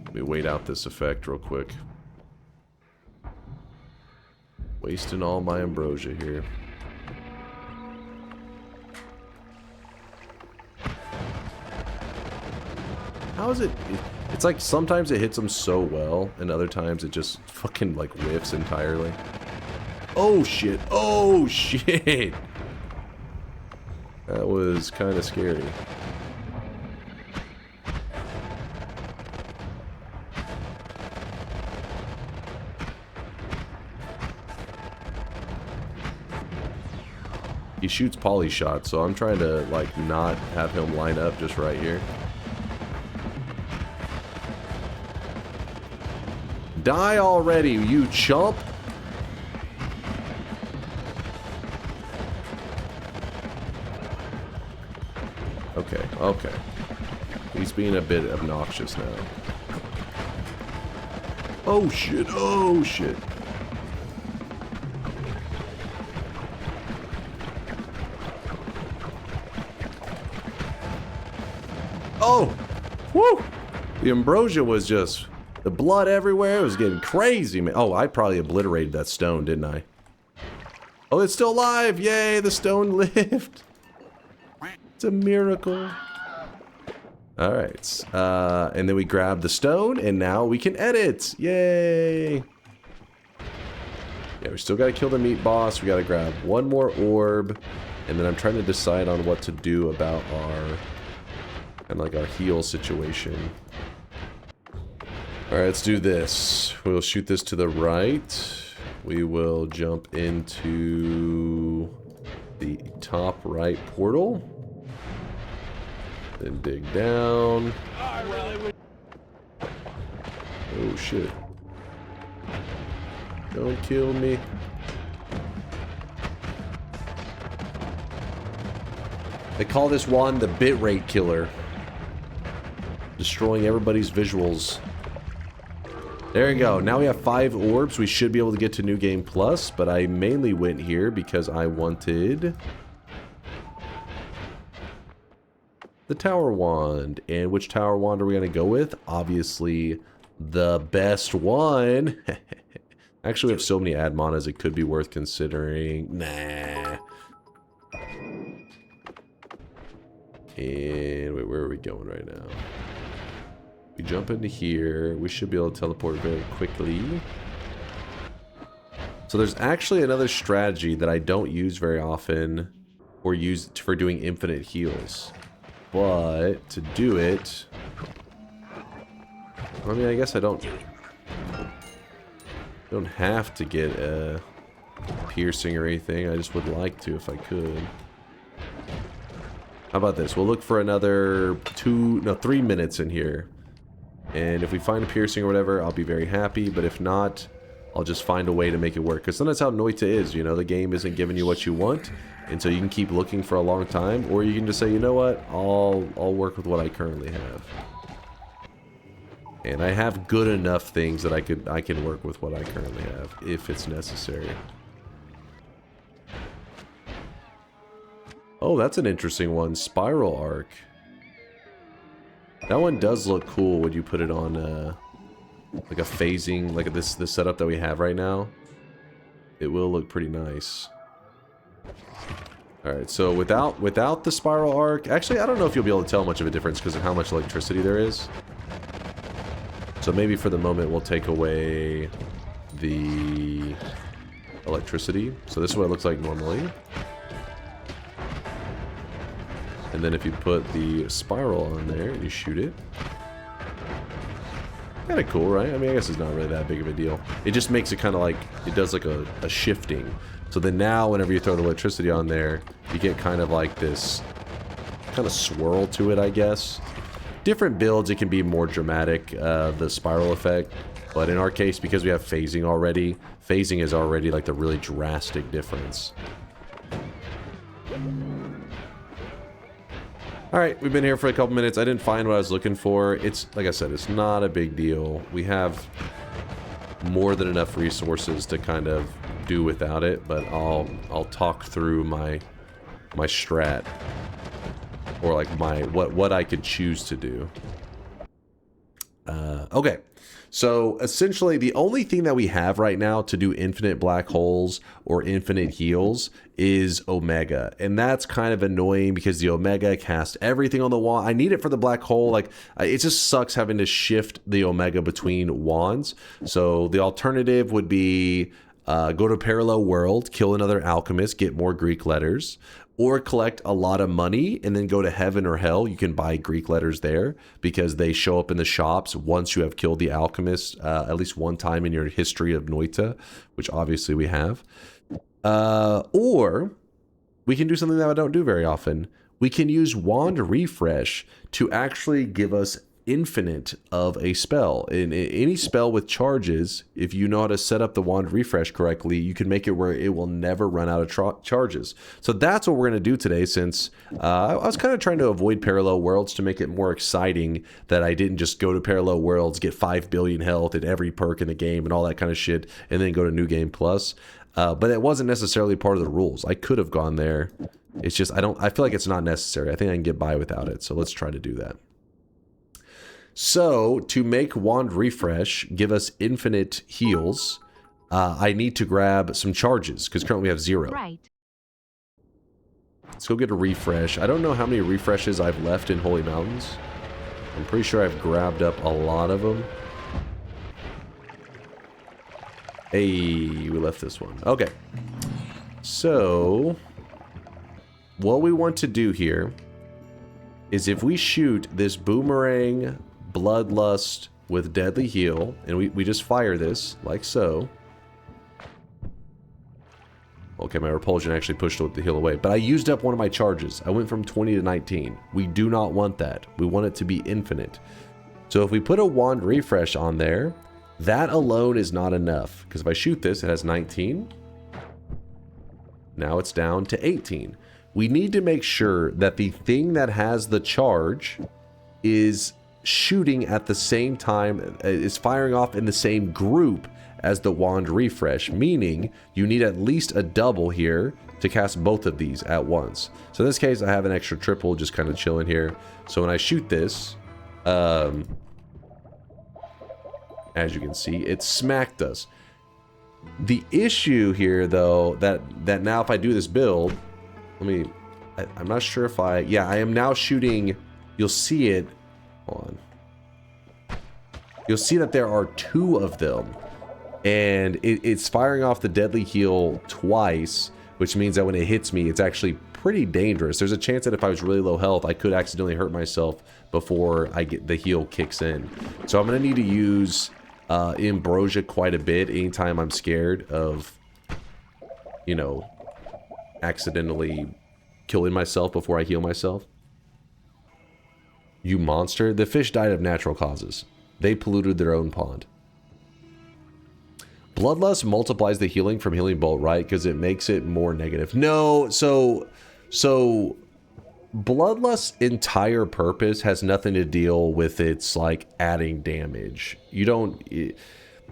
Let me wait out this effect real quick. Wasting all my Ambrosia here. How is it? It's like sometimes it hits them so well, and other times it just fucking like whiffs entirely. Oh shit! Oh shit! That was kind of scary. He shoots poly shots, so I'm trying to like not have him line up just right here. Die already, you chump! Okay. He's being a bit obnoxious now. Oh shit, oh shit. Oh! Woo! The Ambrosia was just... The blood everywhere, it was getting crazy, man. Oh, I probably obliterated that stone, didn't I? Oh, it's still alive! Yay, the stone lived! It's a miracle. Alright, and then we grab the stone, and now we can edit! Yay! Yeah, we still gotta kill the meat boss, we gotta grab one more orb, and then I'm trying to decide on what to do about our... and like our heal situation. Alright, let's do this. We'll shoot this to the right. We will jump into the top right portal. Then dig down. Oh shit. Don't kill me. They call this wand the bitrate killer. Destroying everybody's visuals. There you go. Now we have 5 orbs. We should be able to get to New Game Plus, but I mainly went here because I wanted the Tower Wand. And which Tower Wand are we going to go with? Obviously, the best one. Actually, we have so many ad manas, it could be worth considering. Nah. And wait, where are we going right now? We jump into here. We should be able to teleport very quickly. So there's actually another strategy that I don't use very often or use for doing infinite heals. But to do it, I mean, I guess I don't have to get a piercing or anything. I just would like to if I could. How about this? We'll look for another 3 minutes in here. And if we find a piercing or whatever, I'll be very happy. But if not, I'll just find a way to make it work. Because that's how Noita is, you know? The game isn't giving you what you want. And so you can keep looking for a long time. Or you can just say, you know what? I'll work with what I currently have. And I have good enough things that I can work with what I currently have, if it's necessary. Oh, that's an interesting one. Spiral Arc. That one does look cool when you put it on like a phasing, like this setup that we have right now. It will look pretty nice. Alright, so without the Spiral Arc, actually I don't know if you'll be able to tell much of a difference because of how much electricity there is. So maybe for the moment we'll take away the electricity. So this is what it looks like normally. And then if you put the spiral on there and you shoot it. Kind of cool, right? I mean, I guess it's not really that big of a deal. It just makes it kind of like, it does like a shifting. So then now whenever you throw the electricity on there, you get kind of like this kind of swirl to it, I guess. Different builds, it can be more dramatic, the spiral effect. But in our case, because we have phasing already, phasing is already like the really drastic difference. Alright, we've been here for a couple minutes. I didn't find what I was looking for. It's, like I said, it's not a big deal. We have more than enough resources to kind of do without it, but I'll talk through my strat. Or like what I could choose to do. Okay. So essentially the only thing that we have right now to do infinite black holes or infinite heals is Omega. And that's kind of annoying because the Omega casts everything on the wand. I need it for the black hole. Like it just sucks having to shift the Omega between wands. So the alternative would be go to a parallel world, kill another alchemist, get more Greek letters. Or collect a lot of money and then go to heaven or hell. You can buy Greek letters there because they show up in the shops once you have killed the alchemist at least one time in your history of Noita, which obviously we have. Or we can do something that I don't do very often. We can use Wand Refesh to actually give us infinite of a spell. In any spell with charges, if you know how to set up the Wand Refesh correctly, you can make it where it will never run out of charges. So that's what we're going to do today, since I was kind of trying to avoid parallel worlds to make it more exciting, that I didn't just go to parallel worlds, get 5 billion health and every perk in the game and all that kind of shit, and then go to New Game Plus. But it wasn't necessarily part of the rules. I could have gone there. It's just I feel like it's not necessary. I think I can get by without it. So let's try to do that. So, to make Wand Refesh give us infinite heals, I need to grab some charges, because currently we have 0. Right. Let's go get a refresh. I don't know how many refreshes I've left in Holy Mountains. I'm pretty sure I've grabbed up a lot of them. Hey, we left this one. Okay. So, what we want to do here is if we shoot this boomerang Bloodlust with Deadly Heal, and we just fire this, like so. Okay, my repulsion actually pushed the heal away. But I used up one of my charges. I went from 20 to 19. We do not want that. We want it to be infinite. So if we put a Wand Refresh on there, that alone is not enough. Because if I shoot this, it has 19. Now it's down to 18. We need to make sure that the thing that has the charge is shooting at the same time, is firing off in the same group as the Wand Refresh, meaning you need at least a double here to cast both of these at once. So in this case, I have an extra triple just kind of chilling here. So when I shoot this, as you can see, it smacked us. The issue here, though, that now if I do this build, I'm not sure if I am now shooting, you'll see it, hold on. You'll see that there are 2 of them. And it's firing off the deadly heal twice, which means that when it hits me, it's actually pretty dangerous. There's a chance that if I was really low health, I could accidentally hurt myself before the heal kicks in. So I'm going to need to use Ambrosia quite a bit anytime I'm scared of, you know, accidentally killing myself before I heal myself. You monster. The fish died of natural causes. They polluted their own pond. Bloodlust multiplies the healing from Healing Bolt, right? Because it makes it more negative. No, so Bloodlust's entire purpose has nothing to deal with its, like, adding damage. You don't,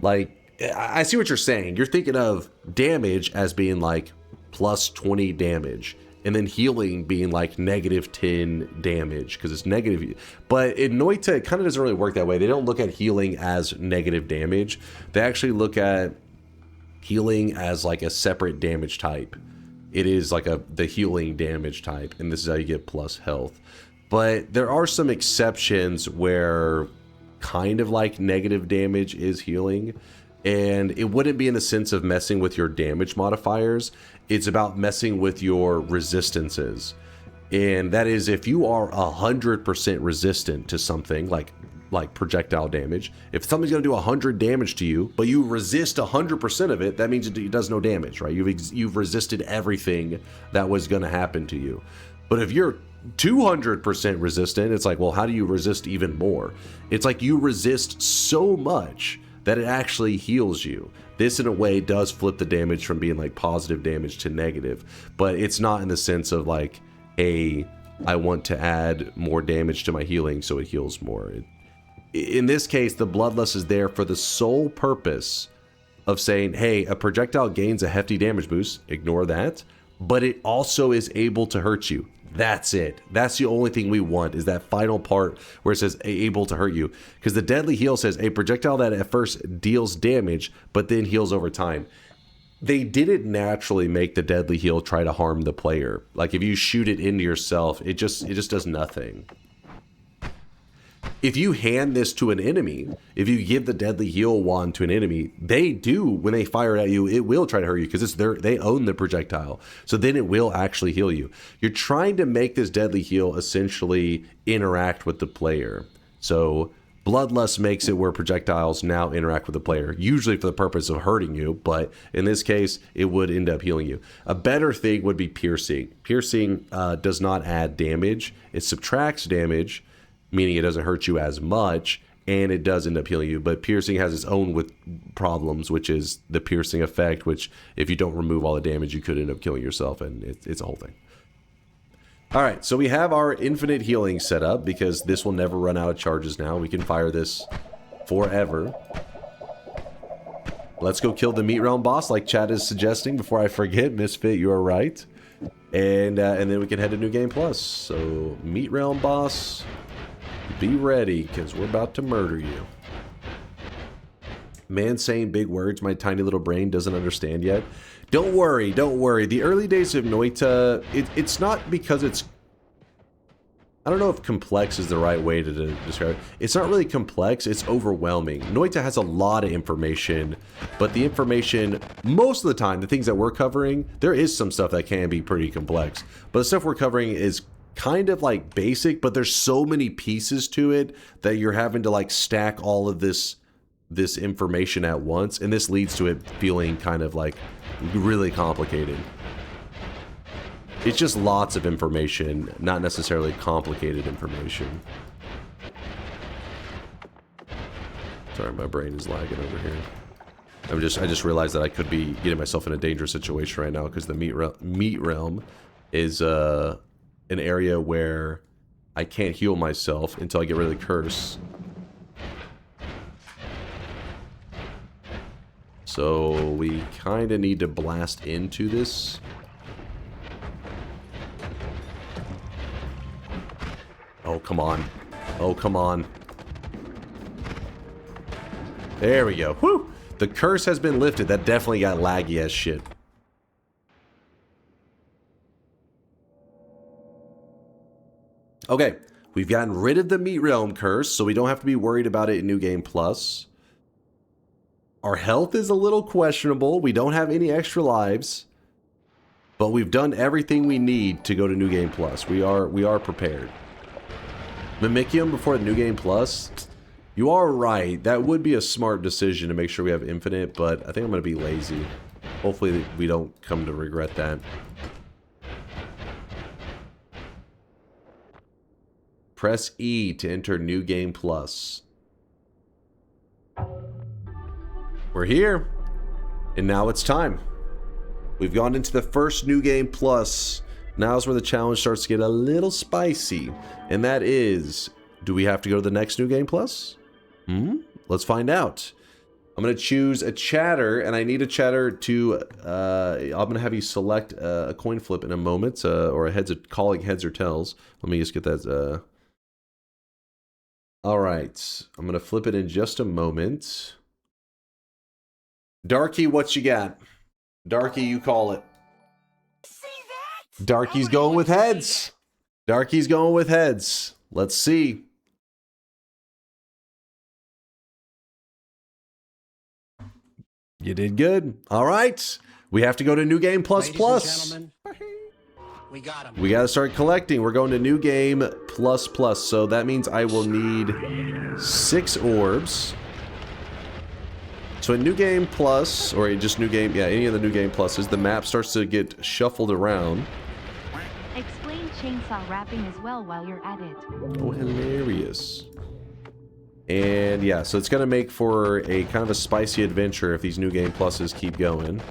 like, I see what you're saying. You're thinking of damage as being, like, plus 20 damage. And then healing being, like, negative 10 damage. Because it's negative. But in Noita, it kind of doesn't really work that way. They don't look at healing as negative damage. They actually look at healing as, like, a separate damage type. It is like the healing damage type, and this is how you get plus health. But there are some exceptions where kind of like negative damage is healing, and it wouldn't be in the sense of messing with your damage modifiers. It's about messing with your resistances. And that is, if you are 100% resistant to something like projectile damage, if something's going to do 100 damage to you, but you resist 100% of it, that means it does no damage, right? You've resisted everything that was going to happen to you. But if you're 200% resistant, it's like, well, how do you resist even more? It's like you resist so much that it actually heals you. This, in a way, does flip the damage from being like positive damage to negative, but it's not in the sense of like, I want to add more damage to my healing so it heals more. In this case, the Bloodlust is there for the sole purpose of saying, hey, a projectile gains a hefty damage boost, ignore that, but it also is able to hurt you. That's it. That's the only thing we want, is that final part where it says able to hurt you. Because the deadly heal says a projectile that at first deals damage, but then heals over time. They didn't naturally make the deadly heal try to harm the player. Like if you shoot it into yourself, it just does nothing. If you hand this to an enemy, if you give the deadly heal wand to an enemy, they do, when they fire at you, it will try to hurt you because they own the projectile. So then it will actually heal you. You're trying to make this deadly heal essentially interact with the player. So Bloodlust makes it where projectiles now interact with the player, usually for the purpose of hurting you, but in this case, it would end up healing you. A better thing would be Piercing. Piercing does not add damage. It subtracts damage, meaning it doesn't hurt you as much, and it does end up healing you. But Piercing has its own problems, which is the piercing effect, which if you don't remove all the damage, you could end up killing yourself, and it's a whole thing. All right, so we have our infinite healing set up because this will never run out of charges now. We can fire this forever. Let's go kill the Meat Realm boss like Chad is suggesting before I forget. Misfit, you are right. And then we can head to New Game Plus. So Meat Realm boss, be ready because we're about to murder you. Man saying big words my tiny little brain doesn't understand yet. Don't worry, don't worry. The early days of Noita, it's not because it's... I don't know if complex is the right way to describe it. It's not really complex, it's overwhelming. Noita has a lot of information, but the information, most of the time, the things that we're covering, there is some stuff that can be pretty complex. But the stuff we're covering is kind of like basic, but there's so many pieces to it that you're having to like stack all of this information at once, and this leads to it feeling kind of like really complicated. It's just lots of information, not necessarily complicated information. Sorry, my brain is lagging over here. I just realized that I could be getting myself in a dangerous situation right now because the meat realm is an area where I can't heal myself until I get rid of the curse. So we kind of need to blast into this. Oh, come on. Oh, come on. There we go. Whew! The curse has been lifted. That definitely got laggy as shit. Okay. We've gotten rid of the Meat Realm curse, so we don't have to be worried about it in New Game Plus. Our health is a little questionable. We don't have any extra lives. But we've done everything we need to go to New Game Plus. We are prepared. Mimicium before the New Game Plus? You are right. That would be a smart decision to make sure we have infinite, but I think I'm going to be lazy. Hopefully we don't come to regret that. Press E to enter New Game Plus. We're here. And now it's time. We've gone into the first New Game Plus. Now's where the challenge starts to get a little spicy. And that is, do we have to go to the next New Game Plus? Let's find out. I'm going to choose a chatter, and I need a chatter to, I'm going to have you select a coin flip in a moment, or a calling heads or tails. Let me just get that, all right. I'm going to flip it in just a moment. Darky, what you got? Darky, you call it. Darky's going with heads. Darky's going with heads. Let's see. You did good. All right. We have to go to New Game Plus Plus. We got him. We got to start collecting. We're going to New Game Plus Plus. So that means I will need 6 orbs. So in New Game Plus, or just New Game, yeah, any of the New Game Pluses, the map starts to get shuffled around. Explain chainsaw wrapping as well while you're at it. Oh, hilarious. And yeah, so it's going to make for a kind of a spicy adventure if these New Game Pluses keep going.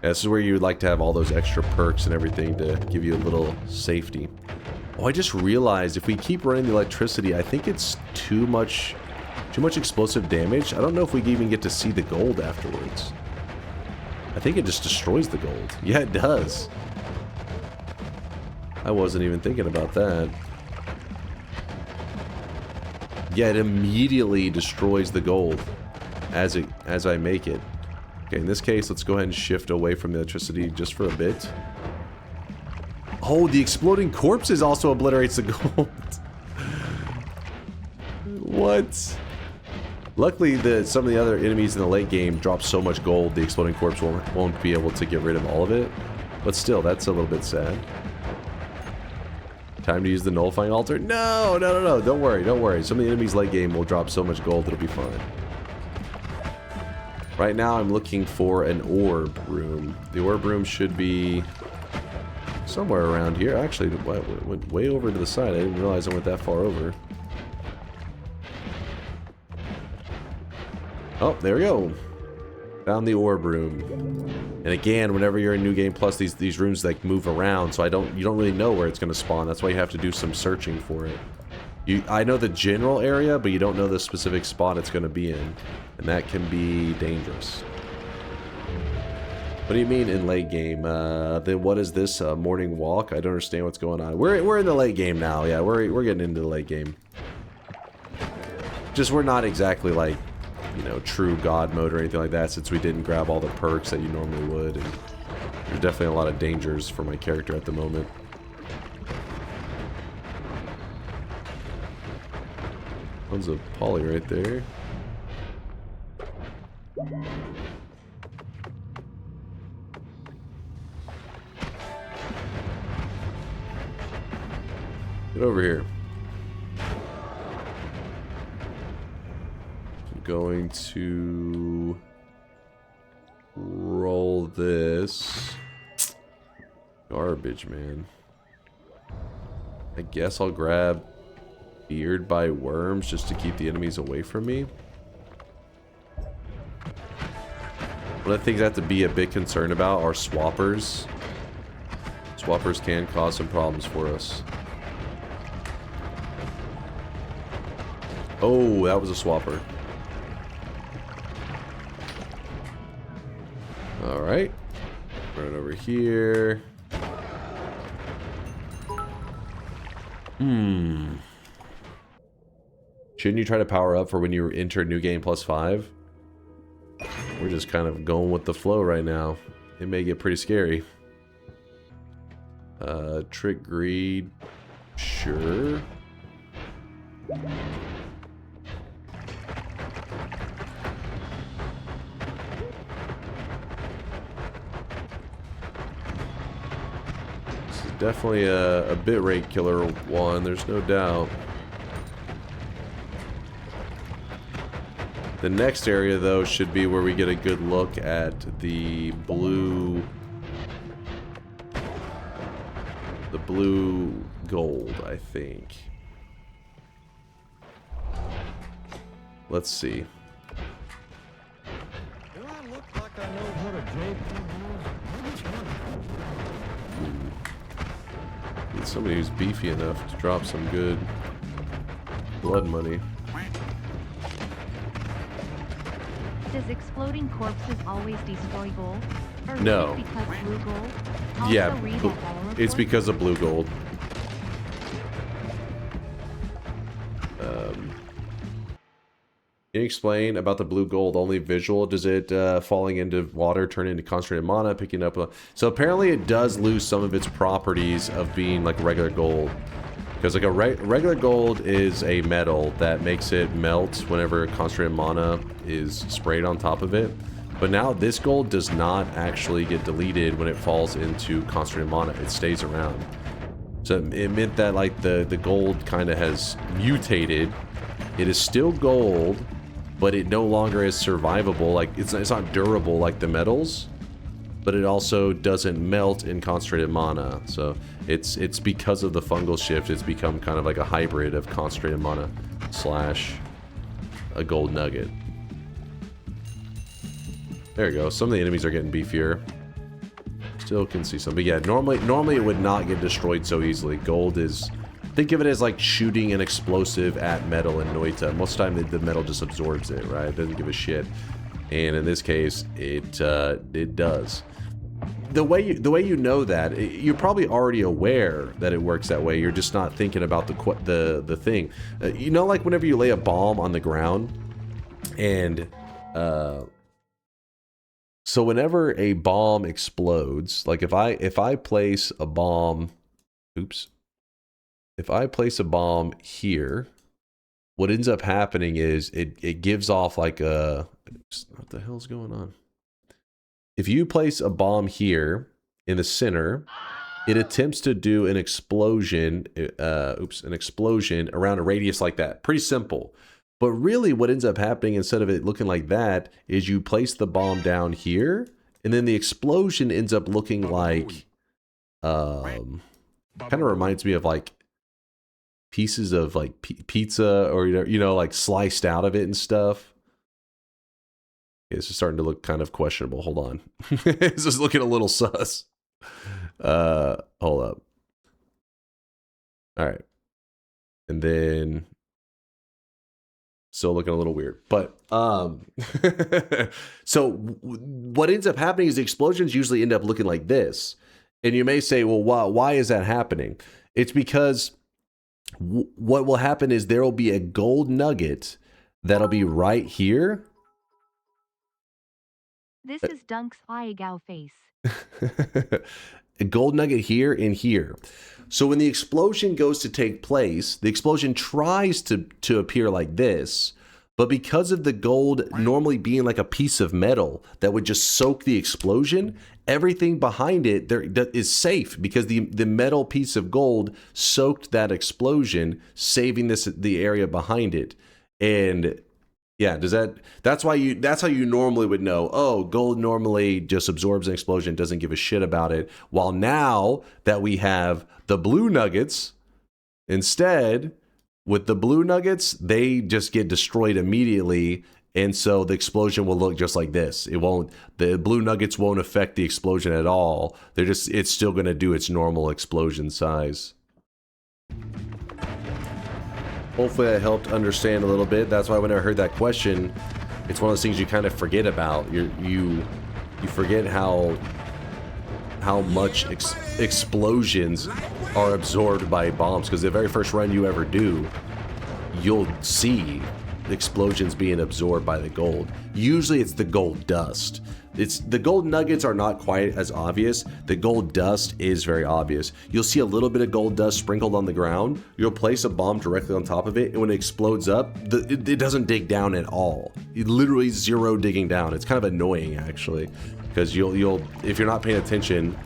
This is where you would like to have all those extra perks and everything to give you a little safety. Oh, I just realized if we keep running the electricity, I think it's too much explosive damage. I don't know if we even get to see the gold afterwards. I think it just destroys the gold. Yeah, it does. I wasn't even thinking about that. Yeah, it immediately destroys the gold as I make it. Okay, in this case, let's go ahead and shift away from the electricity just for a bit. Oh, the exploding corpses also obliterates the gold. What? Luckily, some of the other enemies in the late game drop so much gold, the exploding corpse won't be able to get rid of all of it. But still, that's a little bit sad. Time to use the nullifying altar? No, no, no, no. Don't worry, don't worry. Some of the enemies late game will drop so much gold, it'll be fine. Right now, I'm looking for an orb room. The orb room should be somewhere around here. Actually, it went way over to the side. I didn't realize I went that far over. Oh, there we go. Found the orb room. And again, whenever you're in New Game Plus, these rooms like move around, so you don't really know where it's going to spawn. That's why you have to do some searching for it. I know the general area, but you don't know the specific spot it's going to be in, and that can be dangerous. What do you mean in late game? Then what is this morning walk? I don't understand what's going on. We're in the late game now. Yeah, we're getting into the late game. Just we're not exactly like, you know, true god mode or anything like that, since we didn't grab all the perks that you normally would, and there's definitely a lot of dangers for my character at the moment. Tons of poly right there. Get over here. I'm going to roll this. Garbage, man. I guess I'll grab Beard by Worms just to keep the enemies away from me. One of the things I have to be a bit concerned about are swappers. Swappers can cause some problems for us. Oh, that was a swapper. Alright. Run over here. Shouldn't you try to power up for when you enter New Game +5? We're just kind of going with the flow right now. It may get pretty scary. Trick Greed. Sure. This is definitely a bitrate killer one, there's no doubt. The next area, though, should be where we get a good look at the blue gold, I think. Let's see. Do I look like I know what a JP is? Need somebody who's beefy enough to drop some good blood money. Does exploding corpses always destroy gold? Or No. is it because blue gold? Also Yeah, read bl- a battle it's report. because of blue gold. Can you explain about the blue gold? Only visual? Does it falling into water turn into concentrated mana, picking up so apparently it does lose some of its properties of being like regular gold. Because like a regular gold is a metal that makes it melt whenever concentrated mana is sprayed on top of it. But now this gold does not actually get deleted when it falls into concentrated mana. It stays around. So it meant that like the gold kind of has mutated. It is still gold, but it no longer is survivable. Like it's not durable like the metals, but it also doesn't melt in concentrated mana. So it's because of the fungal shift, it's become kind of like a hybrid of concentrated mana slash a gold nugget. There you go. Some of the enemies are getting beefier. Still can see some, but yeah, normally it would not get destroyed so easily. Gold is, think of it as like shooting an explosive at metal in Noita. Most of the time the metal just absorbs it, right? It doesn't give a shit. And in this case, it does. The way you know that, you're probably already aware that it works that way. You're just not thinking about the thing. You know, like whenever you lay a bomb on the ground, and so whenever a bomb explodes, like if I place a bomb, if I place a bomb here, what ends up happening is it gives off like a, what the hell's going on? If you place a bomb here in the center, it attempts to do an explosion, an explosion around a radius like that. Pretty simple. But really what ends up happening, instead of it looking like that, is you place the bomb down here, and then the explosion ends up looking like, kind of reminds me of like pieces of like pizza, or you know, like sliced out of it and stuff. It's just starting to look kind of questionable. Hold on. It's just looking a little sus. Hold up. All right. And then still looking a little weird. But so what ends up happening is the explosions usually end up looking like this. And you may say, well, why is that happening? It's because what will happen is there will be a gold nugget that'll be right here. This is Dunk's Iagao face. A gold nugget here and here. So when the explosion goes to take place, the explosion tries to appear like this, but because of the gold normally being like a piece of metal that would just soak the explosion, everything behind it there is safe because the metal piece of gold soaked that explosion, saving the area behind it. And Yeah, that's how you normally would know, oh, gold normally just absorbs an explosion, doesn't give a shit about it. While now that we have the blue nuggets, instead, with the blue nuggets, they just get destroyed immediately, and so the explosion will look just like this. The blue nuggets won't affect the explosion at all. It's still going to do its normal explosion size. Hopefully that helped understand a little bit. That's why when I heard that question, it's one of those things you kind of forget about. You forget how much explosions are absorbed by bombs, because the very first run you ever do, you'll see explosions being absorbed by the gold. Usually it's the gold dust. The gold nuggets are not quite as obvious. The gold dust is very obvious. You'll see a little bit of gold dust sprinkled on the ground. You'll place a bomb directly on top of it, and when it explodes up, it doesn't dig down at all. Literally zero digging down. It's kind of annoying, actually, because you'll if you're not paying attention,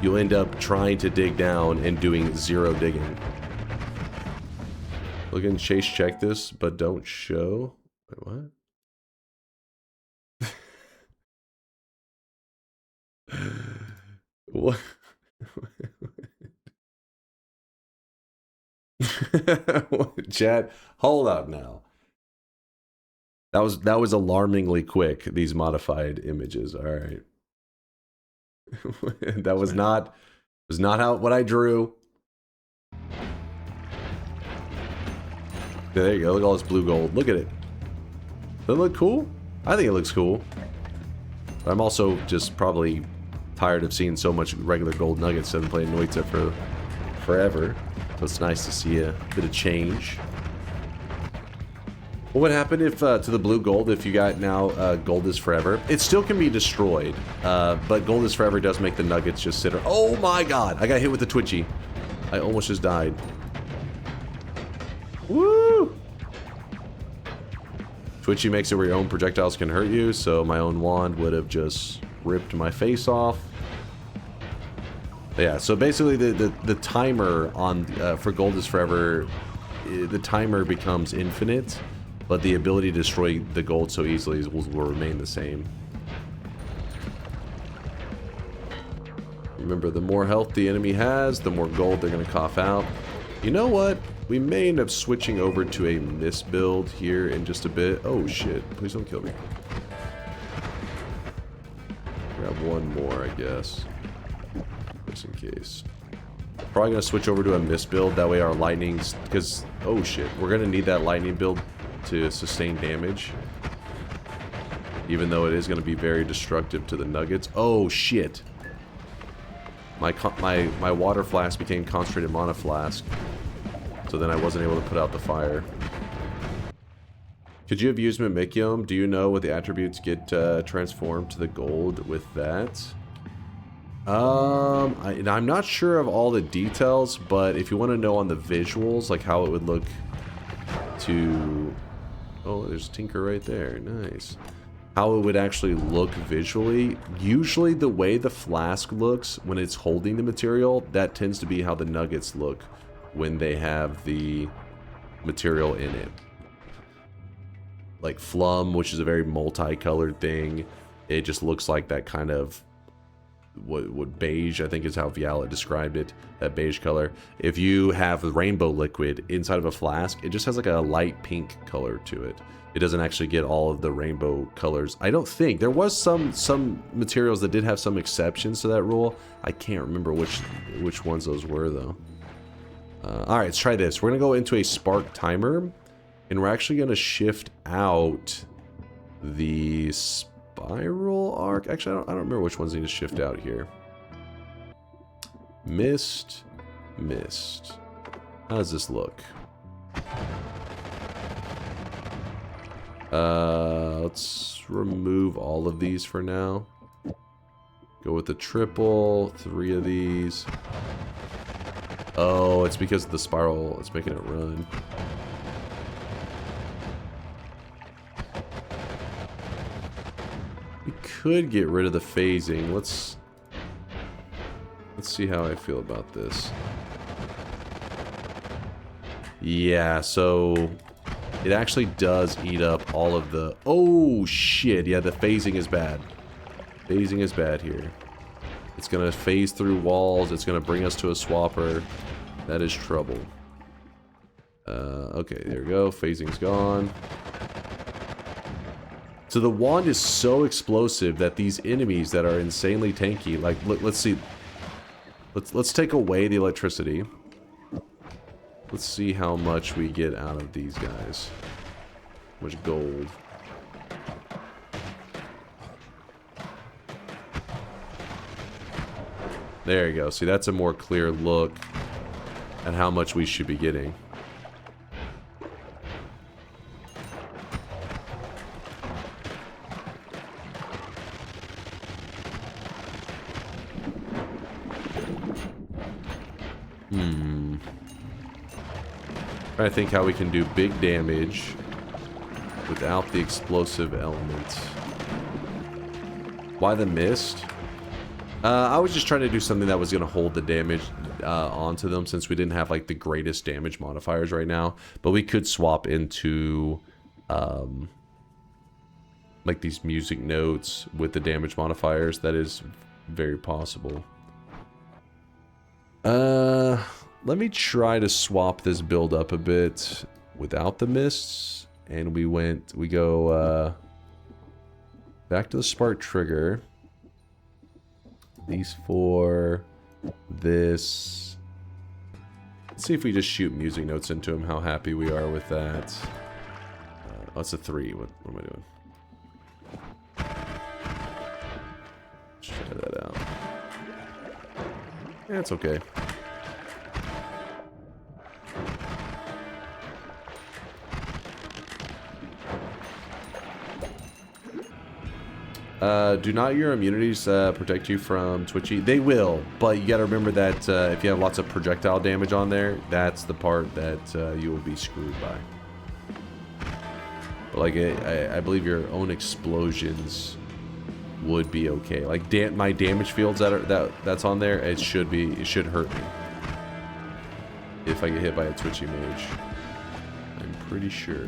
you'll end up trying to dig down and doing zero digging. Look and Chase check this, but don't show. Wait, what? What? Chat, hold up now. That was alarmingly quick, these modified images. All right. That was not what I drew. There you go. Look at all this blue gold. Look at it. Doesn't it look cool? I think it looks cool. But I'm also just probably tired of seeing so much regular gold nuggets. I've been playing Noita for forever. So it's nice to see a bit of change. What would happen if, to the blue gold, if you got now gold is forever? It still can be destroyed, but gold is forever does make the nuggets just sit. Oh my god! I got hit with the twitchy. I almost just died. Woo! Twitchy makes it where your own projectiles can hurt you, so my own wand would have just ripped my face off. But yeah, so basically the timer on for gold is forever, the timer becomes infinite, but the ability to destroy the gold so easily will remain the same. Remember, the more health the enemy has, the more gold they're going to cough out. You know what? We may end up switching over to a miss build here in just a bit. Oh shit, please don't kill me. Grab one more, I guess. Just in case. Probably going to switch over to a miss build, that way our lightnings, because, oh shit, we're going to need that lightning build to sustain damage. Even though it is going to be very destructive to the nuggets. Oh shit. My water flask became concentrated mana flask. So then I wasn't able to put out the fire. Could you have used Mimikium? Do you know what the attributes get transformed to the gold with that? I'm not sure of all the details, but if you want to know on the visuals, like how it would look to... Oh, there's Tinker right there. Nice. How it would actually look visually. Usually the way the flask looks when it's holding the material, that tends to be how the nuggets look when they have the material in it. Like Flum, which is a very multicolored thing, it just looks like that kind of what beige, I think is how Viala described it, that beige color. If you have the rainbow liquid inside of a flask, it just has like a light pink color to it. It doesn't actually get all of the rainbow colors. I don't think. There was some materials that did have some exceptions to that rule. I can't remember which ones those were though. Alright, let's try this. We're going to go into a spark timer, and we're actually going to shift out the spiral arc. Actually, I don't remember which ones need to shift out here. Mist. How does this look? Let's remove all of these for now. Go with the triple, 3 of these. Oh, it's because of the spiral. It's making it run. We could get rid of the phasing. Let's see how I feel about this. Yeah, so it actually does eat up all of the... Oh, shit. Yeah, the phasing is bad. Phasing is bad here. It's going to phase through walls. It's going to bring us to a swapper. That is trouble. Okay, there we go. Phasing's gone. So the wand is so explosive that these enemies that are insanely tanky, like, let's see. Let's take away the electricity. Let's see how much we get out of these guys. How much gold. There you go. See, that's a more clear look at how much we should be getting. Trying to think how we can do big damage without the explosive elements. Why the mist? I was just trying to do something that was going to hold the damage onto them, since we didn't have like the greatest damage modifiers right now. But we could swap into like these music notes with the damage modifiers. That is very possible. Let me try to swap this build up a bit without the mists. And we go back to the spark trigger. These four. This. Let's see if we just shoot music notes into him, how happy we are with that. Oh, it's a 3. What am I doing? Let's try that out. Yeah, it's okay. Do not your immunities protect you from twitchy? They will, but you gotta remember that if you have lots of projectile damage on there, that's the part that you will be screwed by. But like, I believe your own explosions would be okay. Like my damage fields that's on there, it should hurt me if I get hit by a twitchy mage. I'm pretty sure.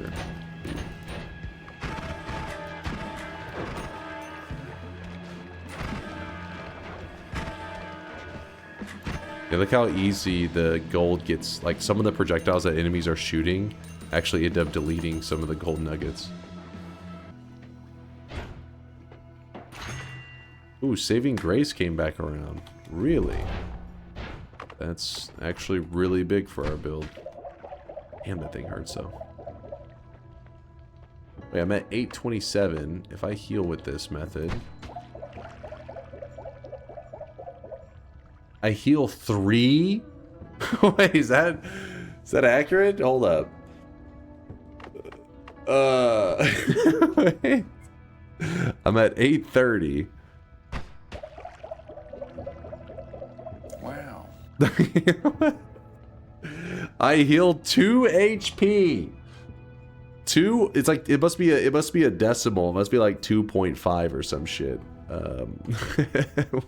Yeah, look how easy the gold gets. Like, some of the projectiles that enemies are shooting actually end up deleting some of the gold nuggets. Ooh, Saving Grace came back around. Really? That's actually really big for our build. Damn, that thing hurts though. Wait, I'm at 827. If I heal with this method... I heal 3? Wait, is that accurate? Hold up. Wait. I'm at 830. Wow. I heal 2 HP. 2, it's like it must be a decimal. It must be like 2.5 or some shit.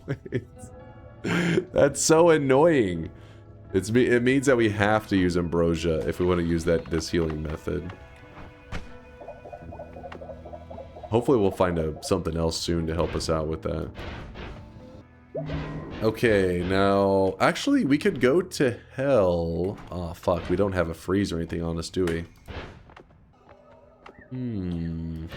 Wait. That's so annoying. It means that we have to use ambrosia if we want to use this healing method. Hopefully we'll find something else soon to help us out with that. Okay, now actually we could go to hell. Oh fuck, we don't have a freeze or anything on us, do we? Can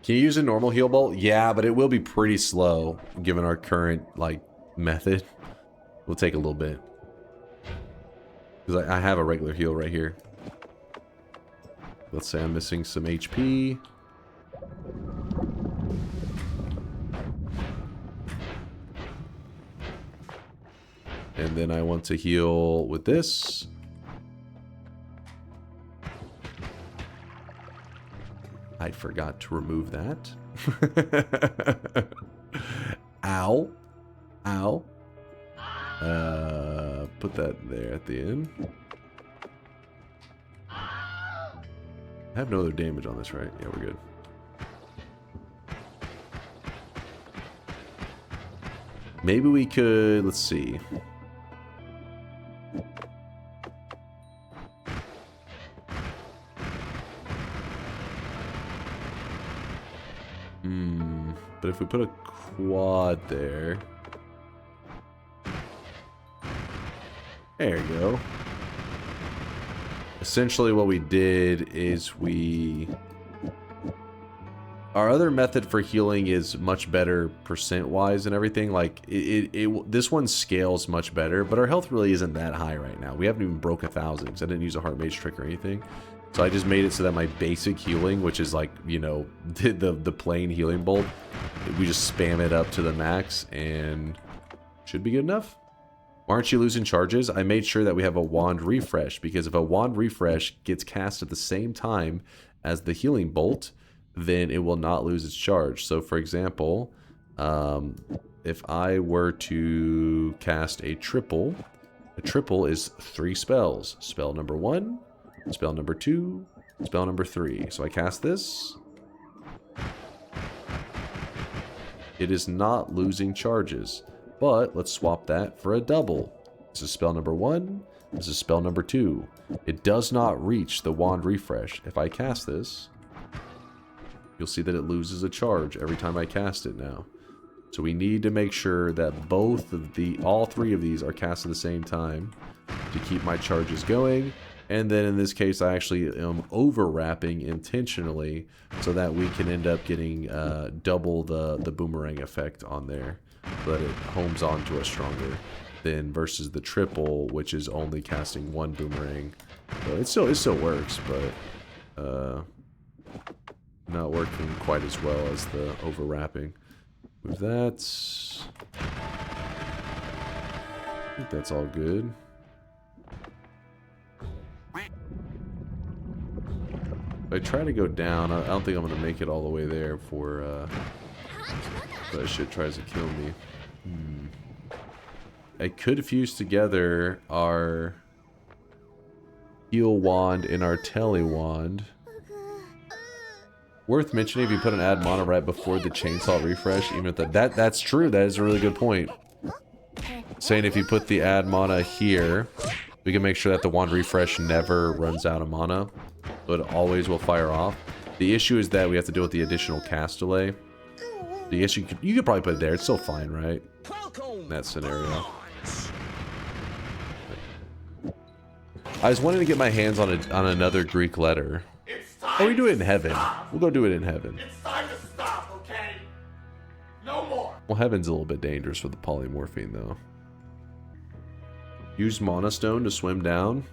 you use a normal heal bolt? Yeah, but it will be pretty slow given our current like method. Will take a little bit because I have a regular heal right here. Let's say I'm missing some HP. And then I want to heal with this. I forgot to remove that. Ow. Ow. Put that there at the end. I have no other damage on this, right? Yeah, we're good. Maybe we could, let's see. But if we put a quad there. There you go. Essentially what we did is our other method for healing is much better percent-wise and everything. Like, this one scales much better, but our health really isn't that high right now. We haven't even broke 1,000 because I didn't use a heart mage trick or anything. So I just made it so that my basic healing, which is like, you know, the plain healing bolt, we just spam it up to the max and should be good enough. Why aren't you losing charges? I made sure that we have a Wand Refresh, because if a Wand Refresh gets cast at the same time as the healing bolt, then it will not lose its charge. So for example, if I were to cast a triple is 3 spells. Spell number 1, spell number 2, spell number 3. So I cast this. It is not losing charges. But let's swap that for a double. This is spell number 1. This is spell number 2. It does not reach the Wand Refresh. If I cast this, you'll see that it loses a charge every time I cast it now. So we need to make sure that all 3 of these are cast at the same time to keep my charges going. And then in this case, I actually am overwrapping intentionally so that we can end up getting double the boomerang effect on there, so that it homes onto us stronger than versus the triple, which is only casting 1 boomerang. So it still works, but not working quite as well as the overwrapping. With that, I think that's all good. If I try to go down, I don't think I'm going to make it all the way there before that shit tries to kill me. I could fuse together our heal wand and our tele wand. Worth mentioning, if you put an add mana right before the chainsaw refresh, even if that's true, that is a really good point. Saying if you put the add mana here, we can make sure that the wand refresh never runs out of mana, so it always will fire off. The issue is that we have to deal with the additional cast delay. The issue, you could probably put it there, it's still fine, right? In that scenario. I was wanting to get my hands on another Greek letter. Oh, we do it in heaven. We'll go do it in heaven. It's time to stop, okay? No more. Well, heaven's a little bit dangerous for the polymorphine, though. Use Mana Stone to swim down?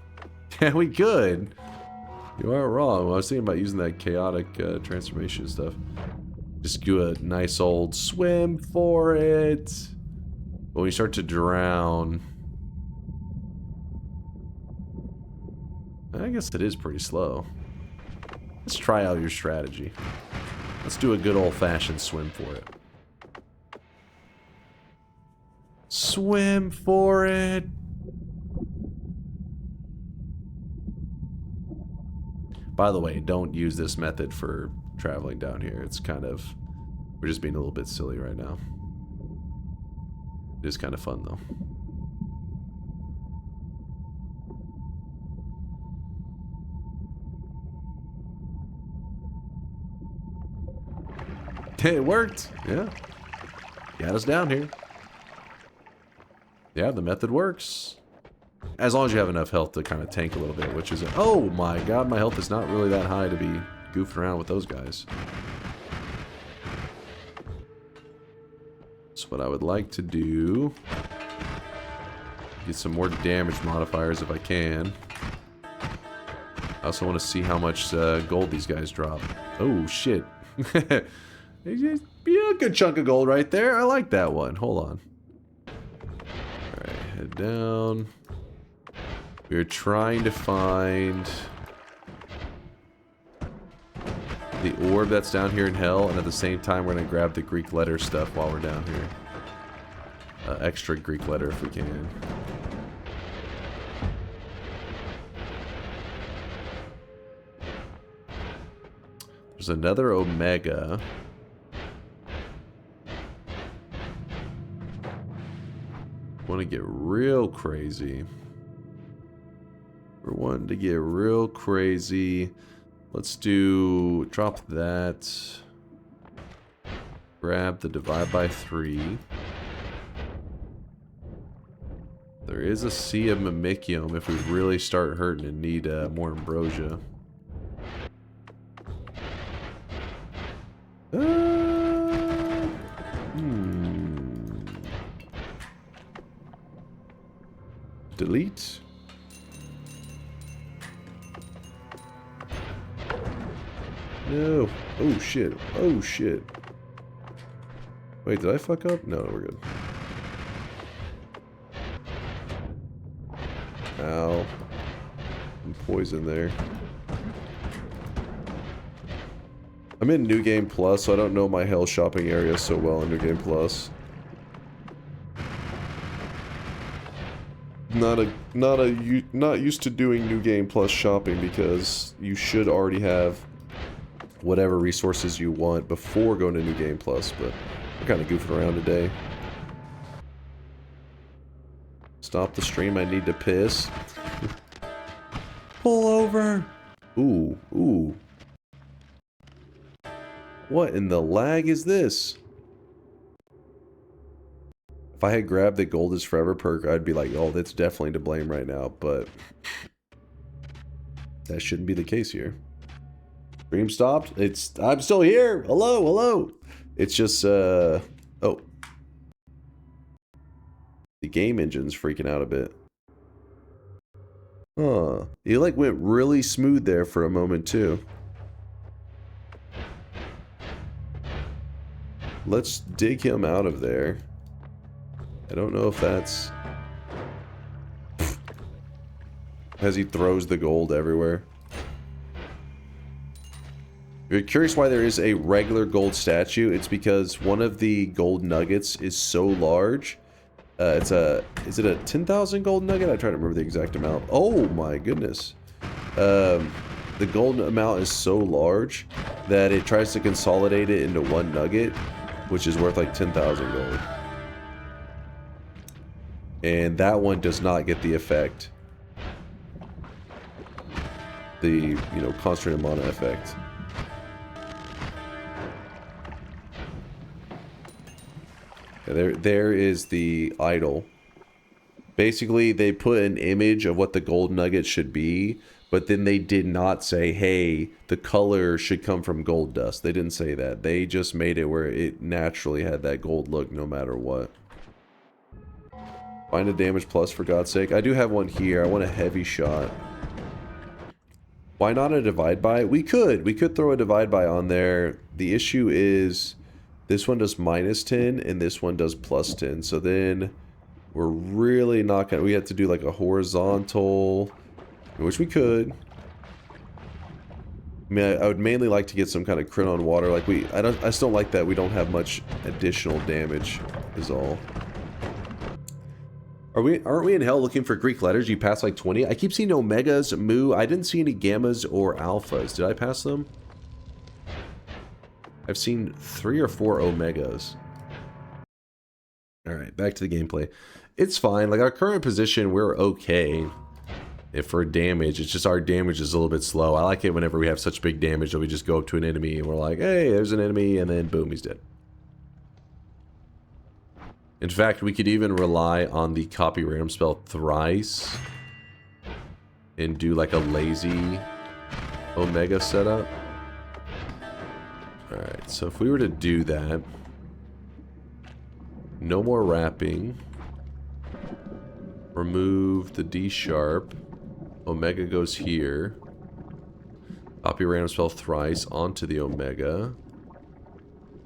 Yeah, we could. You are wrong. Well, I was thinking about using that chaotic transformation stuff. Just do a nice old swim for it. But when you start to drown, I guess it is pretty slow. Let's try out your strategy. Let's do a good old-fashioned swim for it. Swim for it! By the way, don't use this method for traveling down here. It's kind of... we're just being a little bit silly right now. It is kind of fun, though. It worked. Yeah. Got us down here. Yeah, the method works. As long as you have enough health to kind of tank a little bit, which is... oh my god, my health is not really that high to be goofing around with those guys. So what I would like to do... get some more damage modifiers if I can. I also want to see how much gold these guys drop. Oh, shit. Yeah, a good chunk of gold right there. I like that one. Hold on. Alright, head down. We're trying to find the orb that's down here in hell, and at the same time we're going to grab the Greek letter stuff while we're down here. Extra Greek letter if we can. There's another Omega. Want to get real crazy. We're wanting to get real crazy. Let's do... drop that. Grab the divide by 3. There is a sea of Mimicium if we really start hurting and need more ambrosia. Delete. No. Oh shit. Oh shit. Wait, did I fuck up? No, we're good. Ow. Some poison there. I'm in New Game Plus, so I don't know my hell shopping area so well in New Game Plus. Not used to doing New Game Plus shopping because you should already have whatever resources you want before going to New Game Plus, but we're kind of goofing around today. Stop the stream, I need to piss. Pull over! Ooh, ooh. What in the lag is this? If I had grabbed the Gold is Forever perk, I'd be like, oh, that's definitely to blame right now, but that shouldn't be the case here. Stream stopped? I'm still here! Hello, hello! It's just, oh. The game engine's freaking out a bit. Huh. It like went really smooth there for a moment too. Let's dig him out of there. I don't know if that's... as he throws the gold everywhere. If you're curious why there is a regular gold statue, it's because one of the gold nuggets is so large. Is it a 10,000 gold nugget? I try to remember the exact amount. Oh my goodness. The gold amount is so large that it tries to consolidate it into one nugget, which is worth like 10,000 gold. And that one does not get the effect. The, you know, concentrated mana effect. There is the idol. Basically, they put an image of what the gold nugget should be, but then they did not say, hey, the color should come from gold dust. They didn't say that. They just made it where it naturally had that gold look no matter what. Find a damage plus, for God's sake. I do have one here. I want a heavy shot. Why not a divide by? We could throw a divide by on there. The issue is this one does -10 and this one does +10. So then we're really not gonna, we have to do like a horizontal, which we could. I mean, I would mainly like to get some kind of crit on water. Like I just don't like that we don't have much additional damage is all. Aren't we in hell looking for Greek letters? You passed like 20? I keep seeing omegas, mu. I didn't see any gammas or alphas. Did I pass them? I've seen 3 or 4 omegas. Alright, back to the gameplay. It's fine. Like, our current position, we're okay. If for damage, it's just our damage is a little bit slow. I like it whenever we have such big damage that we just go up to an enemy and we're like, hey, there's an enemy, and then boom, he's dead. In fact, we could even rely on the copy random spell thrice and do like a lazy omega setup. Alright, so if we were to do that, no more wrapping, remove the D sharp, omega goes here, copy random spell thrice onto the omega.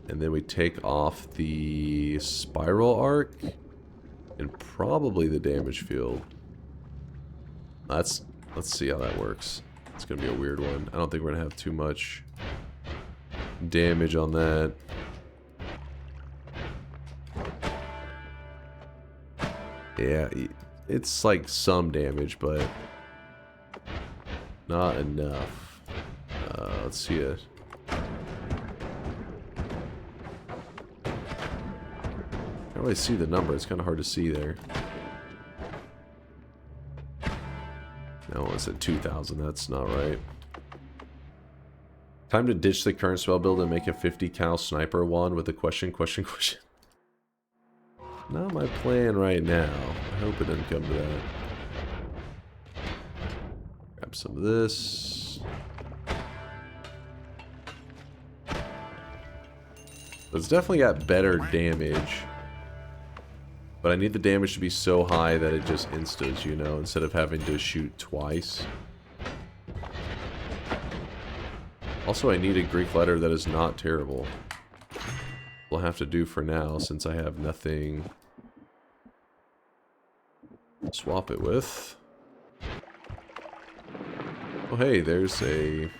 And then we take off the spiral arc and probably the damage field. Let's see how that works. It's gonna be a weird one. I don't think we're gonna have too much damage on that. Yeah, it's like some damage, but not enough. Let's see it. I don't really see the number. It's kind of hard to see there. No, it's at 2,000. That's not right. Time to ditch the current spell build and make a 50 cal sniper wand with a question. Not my plan right now. I hope it doesn't come to that. Grab some of this. It's definitely got better damage. But I need the damage to be so high that it just instas, you know, instead of having to shoot twice. Also, I need a Greek letter that is not terrible. We'll have to do for now, since I have nothing to swap it with. Oh, hey, there's a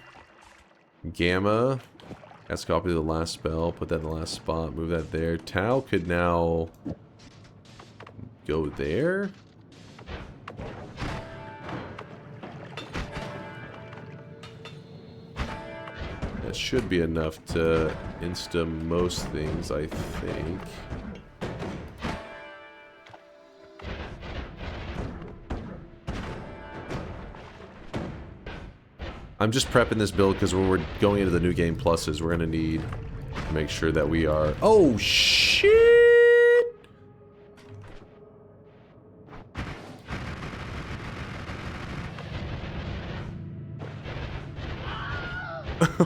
Gamma. Let's copy the last spell, put that in the last spot, move that there. Tau could now go there. That should be enough to insta most things, I think. I'm just prepping this build because when we're going into the new Game Pluses, we're going to need to make sure that we are... Oh, shit!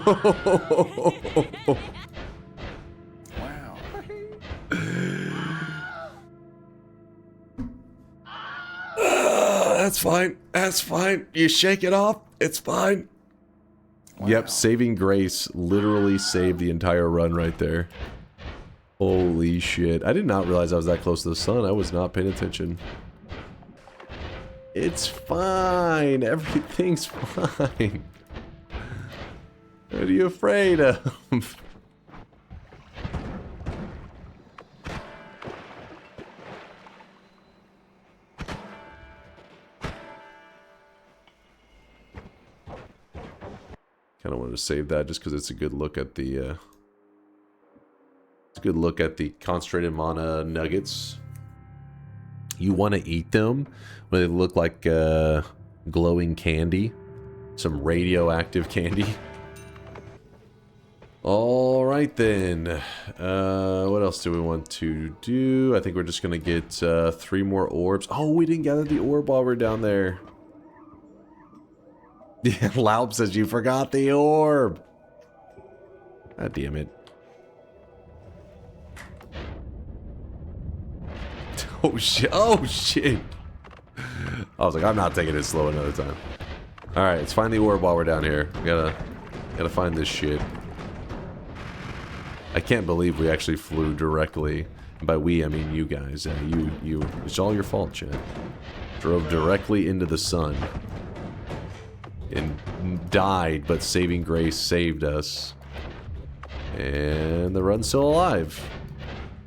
Wow. That's fine. That's fine. You shake it off. It's fine. Wow. Yep, saving grace literally saved the entire run right there. Holy shit. I did not realize I was that close to the sun. I was not paying attention. It's fine. Everything's fine. What are you afraid of? Kind of wanted to save that just because it's a good look at the it's a good look at the concentrated mana nuggets. You want to eat them when they look like glowing candy, some radioactive candy. All right then. What else do we want to do? I think we're just gonna get 3 more orbs. Oh, we didn't gather the orb while we're down there. Yeah, Laub says you forgot the orb. God damn it. Oh shit. Oh shit. I was like, I'm not taking it slow another time. Alright, let's find the orb while we're down here. We gotta find this shit. I can't believe we actually flew directly. And by we, I mean you guys. It's all your fault, Chad. Drove directly into the sun. And died, but saving grace saved us. And the run's still alive.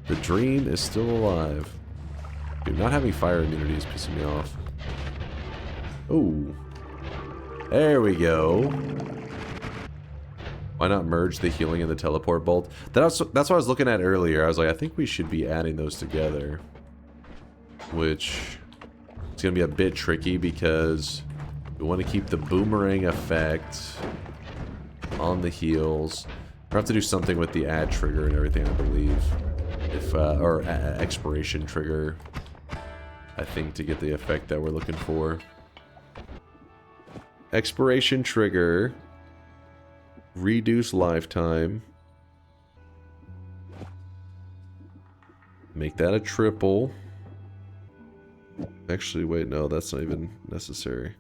The dream is still alive. Dude, not having fire immunity is pissing me off. Oh. There we go. Why not merge the healing and the teleport bolt? That's what I was looking at earlier. I was like, I think we should be adding those together. Which is going to be a bit tricky because we want to keep the boomerang effect on the heals. We'll have to do something with the add trigger and everything, I believe. If or expiration trigger, I think, to get the effect that we're looking for. Expiration trigger. Reduce lifetime. Make that a triple. Actually, wait, no, that's not even necessary.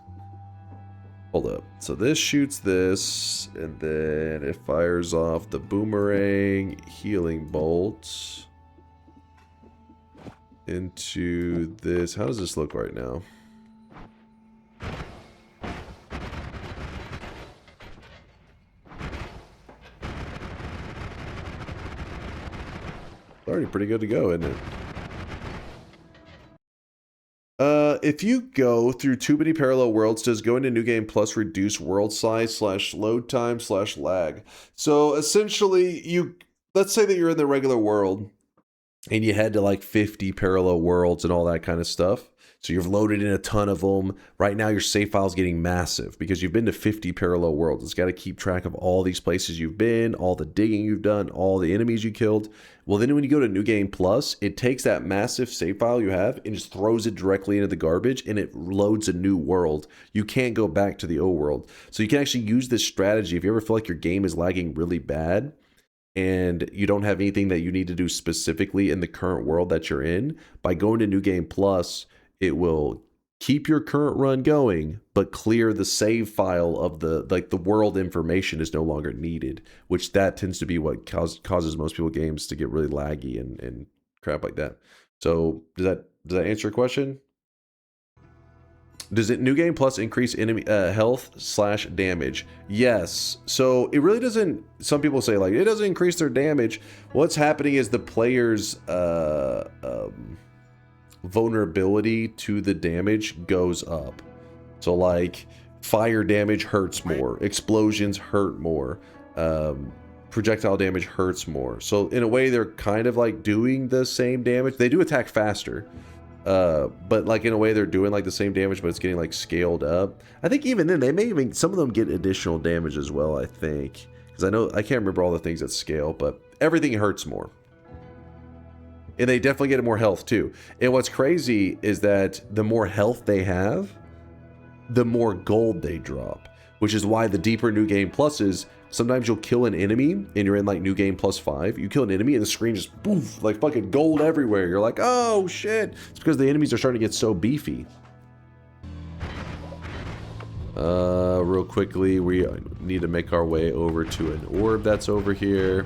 Hold up. So this shoots this, and then it fires off the boomerang healing bolts into this. How does this look right now? Already pretty good to go, isn't it? If you go through too many parallel worlds, does going to New Game Plus reduce world size / load time / lag? So essentially, let's say that you're in the regular world and you head to like 50 parallel worlds and all that kind of stuff. So you've loaded in a ton of them. Right now, your save file is getting massive because you've been to 50 parallel worlds. It's got to keep track of all these places you've been, all the digging you've done, all the enemies you killed. Well, then when you go to New Game Plus, it takes that massive save file you have and just throws it directly into the garbage, and it loads a new world. You can't go back to the old world. So you can actually use this strategy if you ever feel like your game is lagging really bad and you don't have anything that you need to do specifically in the current world that you're in. By going to New Game Plus, it will keep your current run going, but clear the save file of the world information is no longer needed, which that tends to be what causes most people games to get really laggy and crap like that. So does that answer your question? Does it New Game Plus increase enemy health / damage? Yes. So it really doesn't. Some people say like it doesn't increase their damage. What's happening is the player's vulnerability to the damage goes up. So like fire damage hurts more, explosions hurt more, projectile damage hurts more. So in a way, they're kind of like doing the same damage. They do attack faster. But like in a way they're doing like the same damage, but it's getting like scaled up. I think even then they may even, some of them get additional damage as well, I think, because I can't remember all the things that scale, but everything hurts more, and they definitely get more health too. And what's crazy is that the more health they have, the more gold they drop, which is why the deeper New Game Plus is. Sometimes you'll kill an enemy and you're in like New Game Plus 5. You kill an enemy and the screen just poof, like fucking gold everywhere. You're like, oh shit. It's because the enemies are starting to get so beefy. Real quickly, we need to make our way over to an orb that's over here.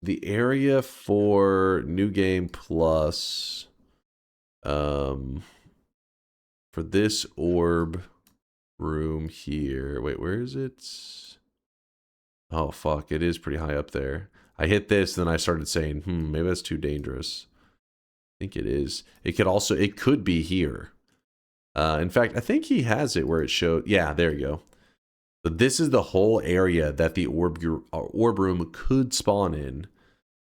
The area for New Game Plus, for this orb room here. Wait, where is it? Oh fuck, it is pretty high up there. I hit this, then I started saying, maybe that's too dangerous. I think it is. It could be here. In fact, I think he has it where it showed. Yeah, there you go. But this is the whole area that the orb room could spawn in,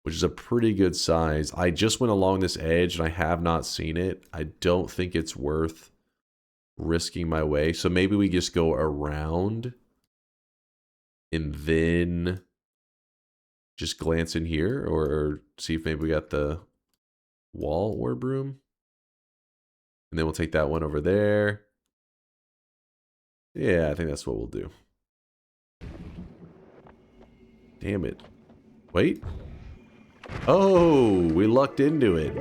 which is a pretty good size. I just went along this edge and I have not seen it. I don't think it's worth risking my way, so maybe we just go around and then just glance in here, or see if maybe we got the wall orb room, and then we'll take that one over there. Yeah, I think that's what we'll do. Damn it. Wait. Oh, we lucked into it.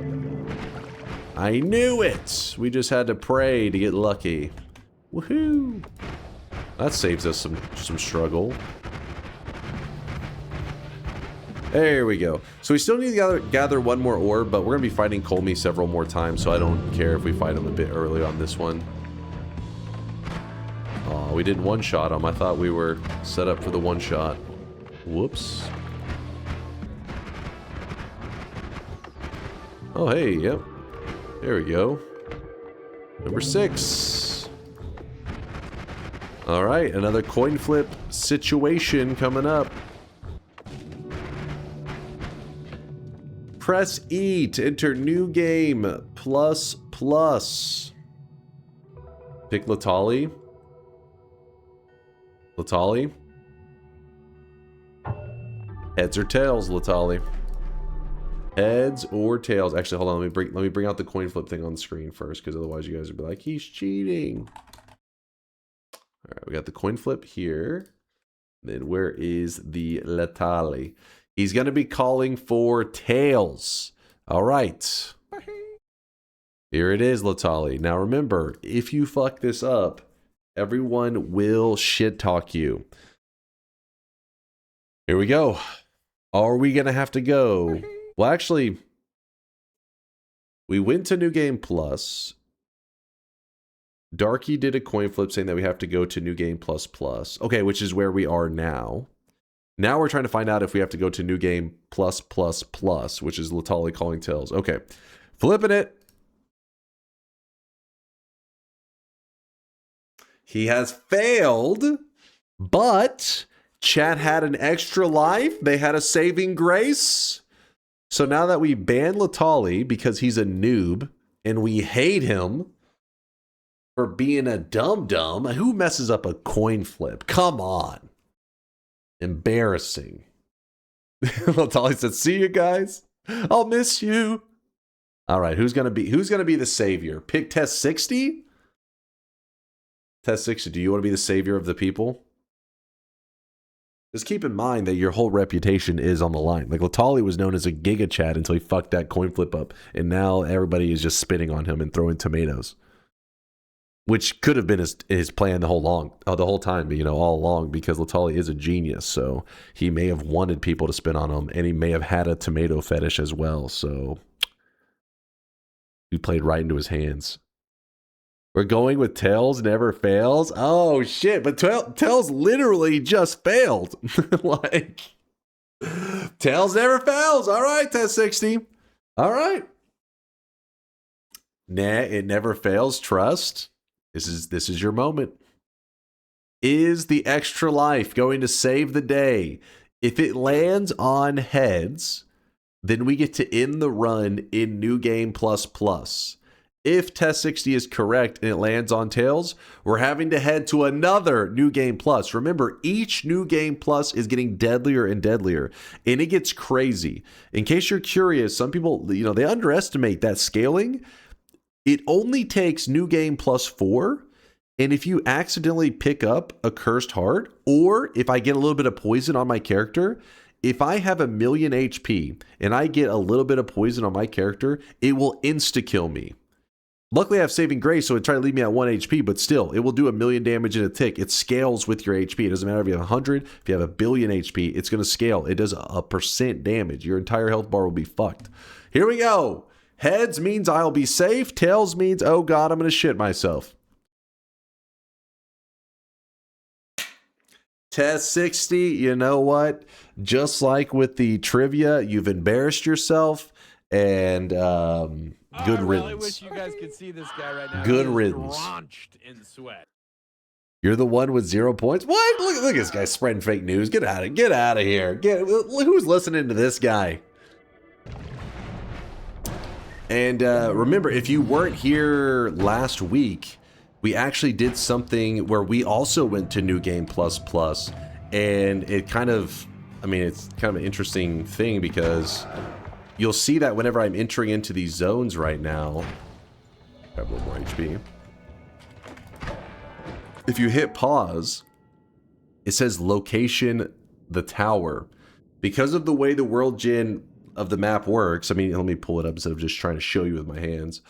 I knew it! We just had to pray to get lucky. Woohoo! That saves us some struggle. There we go. So we still need to gather one more orb, but we're going to be fighting Kolmi several more times, so I don't care if we fight him a bit early on this one. Oh, we didn't one-shot him. I thought we were set up for the one-shot. Whoops. Oh, hey, yep. There we go. Number 6. All right, another coin flip situation coming up. Press E to enter New Game Plus Plus. Pick Latali. Latali. Heads or tails, Latali. Heads or tails. Actually, hold on. Let me bring out the coin flip thing on the screen first, because otherwise you guys would be like, he's cheating. All right, we got the coin flip here. Then where is the Latali? He's going to be calling for tails. All right. Here it is, Latali. Now remember, if you fuck this up, everyone will shit talk you. Here we go. Are we going to have to go? Well, actually, we went to New Game Plus. Darky did a coin flip saying that we have to go to New Game Plus Plus. Okay, which is where we are now. Now we're trying to find out if we have to go to New Game Plus Plus Plus, which is Latali calling tails. Okay, flipping it. He has failed, but chat had an extra life. They had a saving grace. So now that we ban Latali because he's a noob, and we hate him for being a dum-dum. Who messes up a coin flip? Come on. Embarrassing. Tali said, see you guys. I'll miss you. All right, who's gonna be the savior? Pick Test 60? Test 60, do you want to be the savior of the people? Just keep in mind that your whole reputation is on the line. Like, Latali was known as a Giga Chad until he fucked that coin flip up. And now everybody is just spitting on him and throwing tomatoes. Which could have been his plan the whole time, you know, all along, because Latali is a genius. So he may have wanted people to spit on him, and he may have had a tomato fetish as well. So he played right into his hands. We're going with Tails never fails. Oh shit! But Tails literally just failed. Like, Tails never fails. All right, Test 60. All right. Nah, it never fails. Trust. This is your moment. Is the extra life going to save the day? If it lands on heads, then we get to end the run in New Game++. If Test 60 is correct and it lands on tails, we're having to head to another New Game+. Remember, each New Game+ is getting deadlier and deadlier, and it gets crazy. In case you're curious, some people, you know, they underestimate that scaling. It only takes New Game +4, and if you accidentally pick up a Cursed Heart, or if I get a little bit of poison on my character, if I have 1,000,000 HP and I get a little bit of poison on my character, it will insta-kill me. Luckily, I have Saving Grace, so it try to leave me at 1 HP, but still, it will do 1,000,000 damage in a tick. It scales with your HP. It doesn't matter if you have 100, if you have 1,000,000,000 HP, it's going to scale. It does a % damage. Your entire health bar will be fucked. Here we go. Heads means I'll be safe. Tails means, oh God, I'm going to shit myself. Test 60, you know what? Just like with the trivia, you've embarrassed yourself, and good riddance. I really wish you guys could see this guy right now. Good riddance. Drenched in sweat. You're the one with 0 points? What? Look at this guy spreading fake news. Get out of here. Who's listening to this guy? And remember, if you weren't here last week, we actually did something where we also went to New Game++, and it kind of, I mean, it's kind of an interesting thing because you'll see that whenever I'm entering into these zones right now, grab a little more HP. If you hit pause, it says location the tower. Because of the way the world gen of the map works, I mean, let me pull it up instead of just trying to show you with my hands.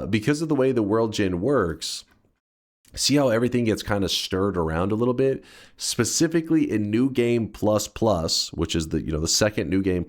Because of the way the world gen works, see how everything gets kind of stirred around a little bit? Specifically in New Game++, which is the, you know, the second New Game+,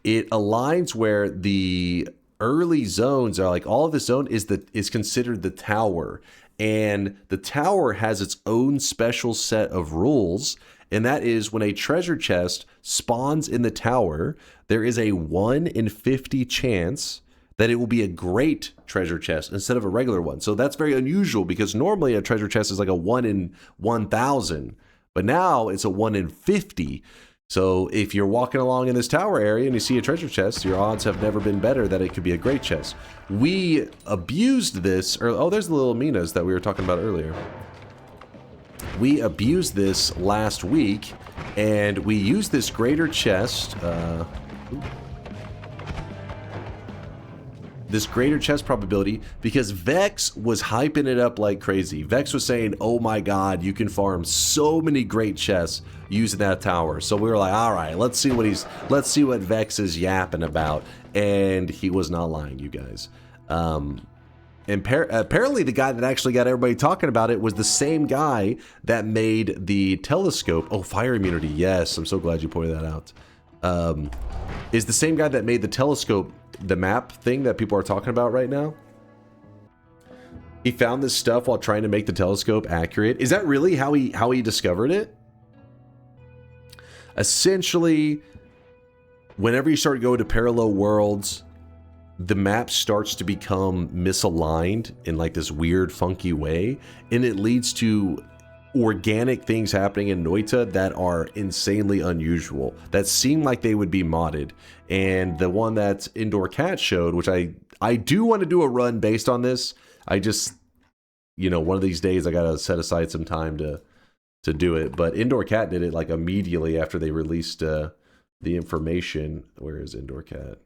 it aligns where the early zones are like, all of this zone is considered the tower. And the tower has its own special set of rules. And that is when a treasure chest spawns in the tower, there is a 1 in 50 chance that it will be a great treasure chest instead of a regular one. So that's very unusual because normally a treasure chest is like a 1 in 1,000, but now it's a 1 in 50. So if you're walking along in this tower area and you see a treasure chest, your odds have never been better that it could be a great chest. We abused this, or oh, there's the little minas that we were talking about earlier. We abused this last week, and we used this greater chest, this greater chest probability because Vex was hyping it up like crazy. Vex was saying, oh my God, you can farm so many great chests using that tower. So we were like, all right, let's see what Vex is yapping about. And he was not lying, you guys. And apparently the guy that actually got everybody talking about it was the same guy that made the telescope. Oh, fire immunity. Yes, I'm so glad you pointed that out. Is the same guy that made the telescope, the map thing that people are talking about right now. He found this stuff while trying to make the telescope accurate. Is that really how he discovered it? Essentially, whenever you start to go to parallel worlds, the map starts to become misaligned in like this weird, funky way, and it leads to organic things happening in Noita that are insanely unusual, that seem like they would be modded. And the one that Indoor Cat showed, which I I do want to do a run based on this. I just, you know, one of these days I gotta set aside some time to do it. But Indoor Cat did it like immediately after they released the information. Where is Indoor Cat?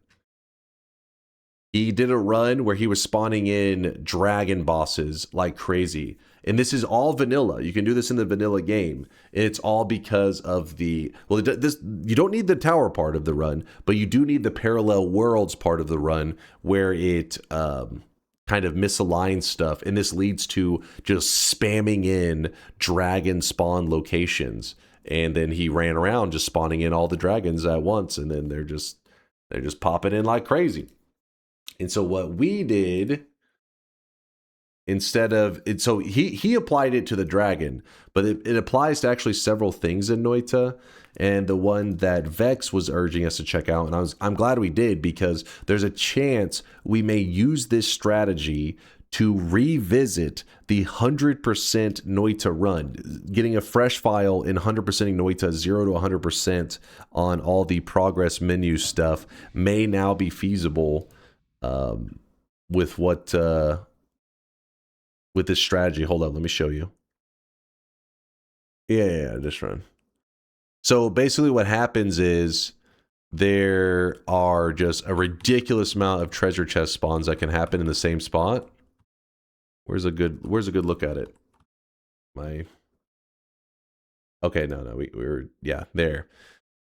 He did a run where he was spawning in dragon bosses like crazy. And this is all vanilla. You can do this in the vanilla game. It's all because of the... Well, you don't need the tower part of the run, but you do need the parallel worlds part of the run where it kind of misaligns stuff. And this leads to just spamming in dragon spawn locations. And then he ran around just spawning in all the dragons at once. And then they're just popping in like crazy. And so what we did, instead of it, so he applied it to the dragon, but it applies to actually several things in Noita. And the one that Vex was urging us to check out, and I'm glad we did, because there's a chance we may use this strategy to revisit the 100% Noita run, getting a fresh file in 100%ing Noita 0 to 100% on all the progress menu stuff may now be feasible. With what with this strategy. Hold up, let me show you. Yeah, this run. So basically what happens is there are just a ridiculous amount of treasure chest spawns that can happen in the same spot. Where's a good look at it? Okay, no, we're yeah, there.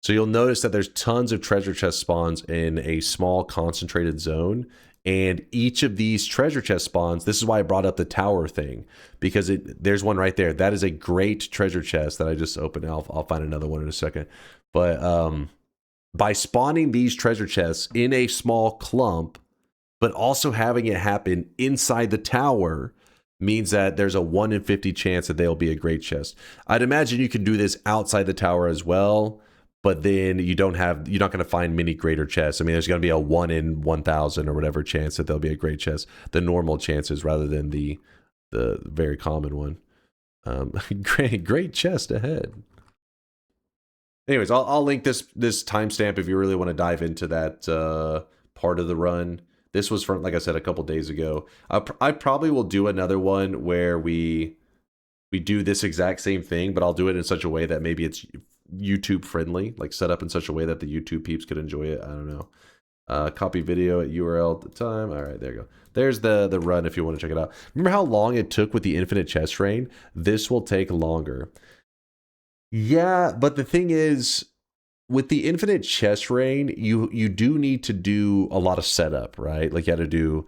So you'll notice that there's tons of treasure chest spawns in a small concentrated zone. And each of these treasure chest spawns, this is why I brought up the tower thing, because there's one right there. That is a great treasure chest that I just opened. I'll find another one in a second. But by spawning these treasure chests in a small clump, but also having it happen inside the tower, means that there's a 1 in 50 chance that they'll be a great chest. I'd imagine you can do this outside the tower as well. But then you're not going to find many greater chests. I mean, there's going to be a 1 in 1,000 or whatever chance that there'll be a great chest. The normal chances rather than the very common one. Great chest ahead. Anyways, I'll link this timestamp if you really want to dive into that part of the run. This was from, like I said, a couple days ago. I probably will do another one where we do this exact same thing, but I'll do it in such a way that maybe it's YouTube friendly, like set up in such a way that the YouTube peeps could enjoy it. I don't know. Copy video at URL at the time. All right, there you go. There's the run if you want to check it out. Remember how long it took with the infinite chest rain? This will take longer. Yeah, but the thing is, with the infinite chest rain, you do need to do a lot of setup, right? Like you had to do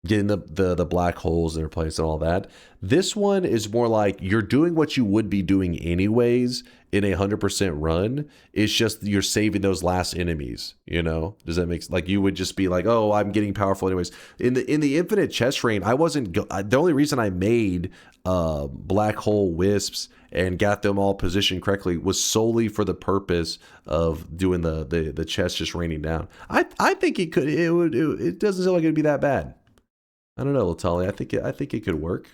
getting the black holes in their place and all that. This one is more like you're doing what you would be doing anyways in a 100% run. It's just you're saving those last enemies, you know? Does that make sense? Like you would just be like, oh, I'm getting powerful anyways. In the infinite chest rain, I wasn't the only reason I made black hole wisps and got them all positioned correctly was solely for the purpose of doing the chest just raining down. I think it doesn't sound like it'd be that bad. I don't know, Latali. I think it could work.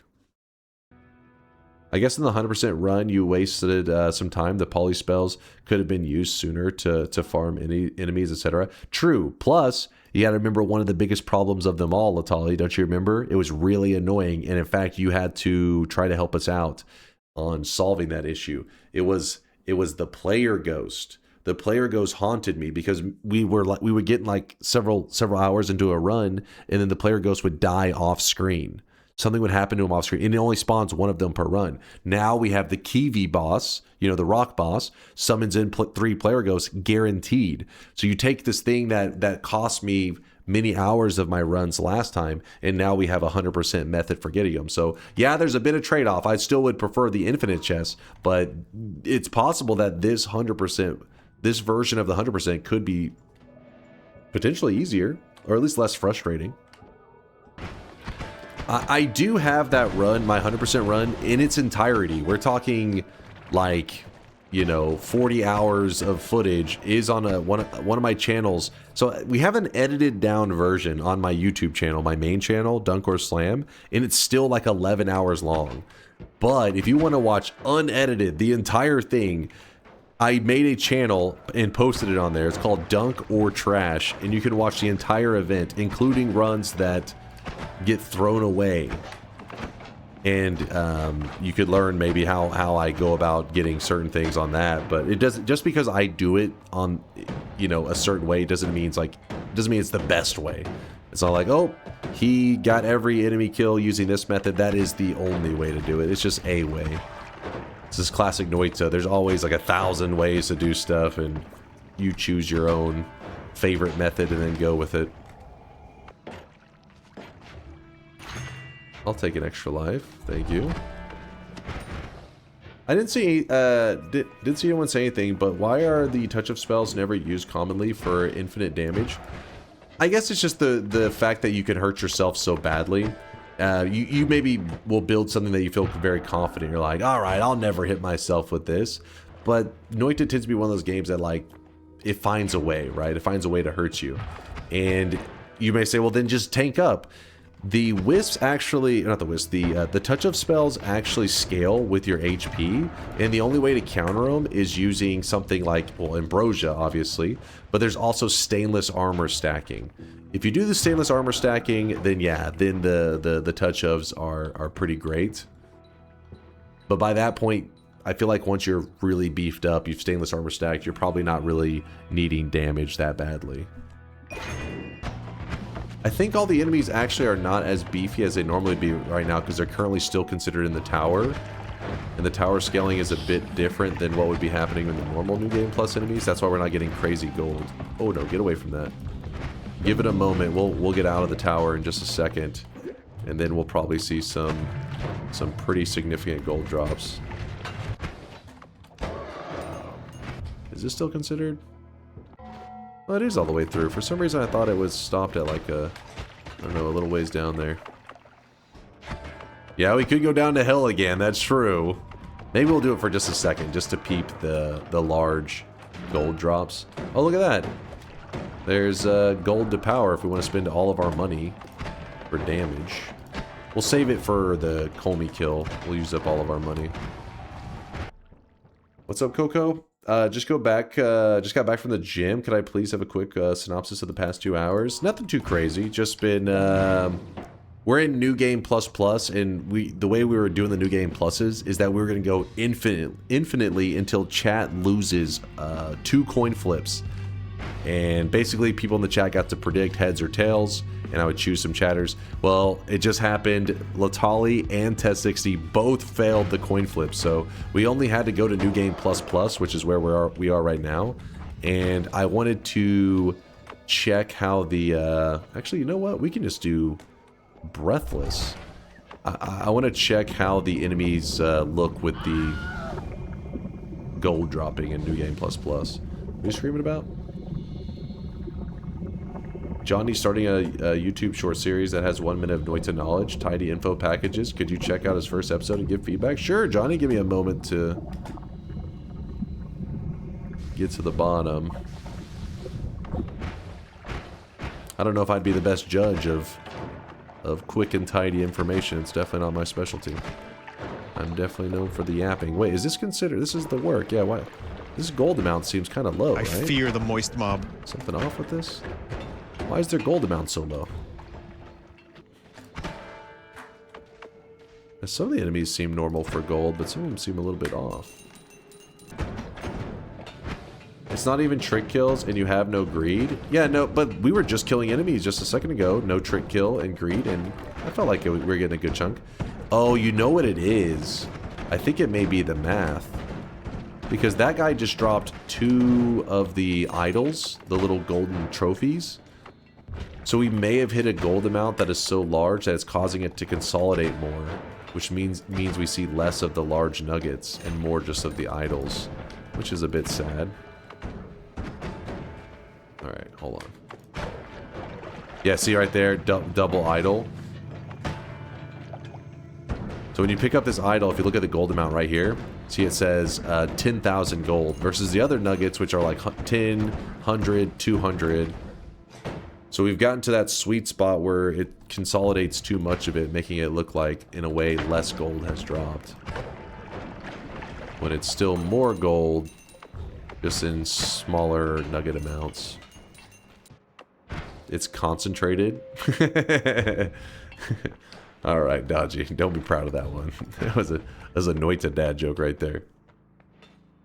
I guess in the 100% run, you wasted some time. The poly spells could have been used sooner to farm any enemies, etc. True. Plus, you got to remember one of the biggest problems of them all, Latali. Don't you remember? It was really annoying, and in fact, you had to try to help us out on solving that issue. It was the player ghost. The player ghost haunted me because we would get like several hours into a run, and then the player ghost would die off screen. Something would happen to him off screen, and it only spawns one of them per run. Now we have the Kiwi boss, you know, the rock boss, summons in 3 player ghosts guaranteed. So you take this thing that cost me many hours of my runs last time, and now we have a 100% method for getting them. So yeah, there's a bit of trade-off. I still would prefer the infinite chest, but it's possible that this version of the 100% could be potentially easier, or at least less frustrating. I do have that run, my 100% run, in its entirety. We're talking like, you know, 40 hours of footage is on one of my channels. So we have an edited down version on my YouTube channel, my main channel, DunkOrSlam, and it's still like 11 hours long. But if you want to watch unedited, the entire thing, I made a channel and posted it on there. It's called Dunk or Trash, and you can watch the entire event, including runs that get thrown away. And you could learn maybe how I go about getting certain things on that. But it doesn't, just because I do it on, you know, a certain way doesn't mean it's the best way. It's not like, oh, he got every enemy kill using this method. That is the only way to do it. It's just a way. This is classic Noita. There's always like 1,000 ways to do stuff, and you choose your own favorite method and then go with it. I'll take an extra life. Thank you. I didn't see didn't see anyone say anything, but why are the touch of spells never used commonly for infinite damage? I guess it's just the fact that you can hurt yourself so badly. You maybe will build something that you feel very confident. You're like, all right, I'll never hit myself with this. But Noita tends to be one of those games that, like, it finds a way, right? It finds a way to hurt you. And you may say, well, then just tank up. The wisps actually, not the wisps, the touch of spells actually scale with your HP, and the only way to counter them is using something like, well, ambrosia, obviously, but there's also stainless armor stacking. If you do the stainless armor stacking, then yeah, then the touch ofs are pretty great. But by that point, I feel like once you're really beefed up, you've stainless armor stacked, you're probably not really needing damage that badly. I think all the enemies actually are not as beefy as they normally be right now because they're currently still considered in the tower. And the tower scaling is a bit different than what would be happening in the normal New Game Plus enemies. That's why we're not getting crazy gold. Oh no, get away from that. Give it a moment. We'll get out of the tower in just a second. And then we'll probably see some pretty significant gold drops. Is this still considered? Well, it is all the way through. For some reason, I thought it was stopped at like a, I don't know, a little ways down there. Yeah, we could go down to hell again. That's true. Maybe we'll do it for just a second, just to peep the large gold drops. Oh, look at that. There's gold to power if we want to spend all of our money for damage. We'll save it for the Kolmi kill. We'll use up all of our money. What's up, Coco? Just got back from the gym. Could I please have a quick synopsis of the past 2 hours? Nothing too crazy. Just been, we're in New Game++, and the way we were doing the New Game Pluses is that we were going to go infinitely until chat loses 2 coin flips. And basically, people in the chat got to predict heads or tails, and I would choose some chatters. Well, it just happened. Latali and Test60 both failed the coin flip, so we only had to go to New Game++, which is where we are right now. And I wanted to check how the... actually, you know what? We can just do Breathless. I want to check how the enemies look with the gold dropping in New Game++. What are you screaming about? Jonny starting a YouTube short series that has 1 minute of Noita knowledge, tidy info packages. Could you check out his first episode and give feedback? Sure, Jonny, give me a moment to get to the bottom. I don't know if I'd be the best judge of quick and tidy information. It's definitely not my specialty. I'm definitely known for the yapping. Wait, is this considered? This is the work. Yeah, why? This gold amount seems kind of low, right? I fear the moist mob. Something off with this? Why is their gold amount so low? Some of the enemies seem normal for gold, but some of them seem a little bit off. It's not even trick kills and you have no greed? Yeah, no, but we were just killing enemies just a second ago. No trick kill and greed, and I felt like we were getting a good chunk. Oh, you know what it is? I think it may be the math. Because that guy just dropped 2 of the idols, the little golden trophies. So we may have hit a gold amount that is so large that it's causing it to consolidate more, which means we see less of the large nuggets and more just of the idols, which is a bit sad. Alright, hold on. Yeah, see right there, double idol. So when you pick up this idol, if you look at the gold amount right here, see it says 10,000 gold versus the other nuggets, which are like 10, 100, 200. So we've gotten to that sweet spot where it consolidates too much of it, making it look like, in a way, less gold has dropped. When it's still more gold, just in smaller nugget amounts. It's concentrated. All right, Dodgy. Don't be proud of that one. That was a Noita dad joke right there.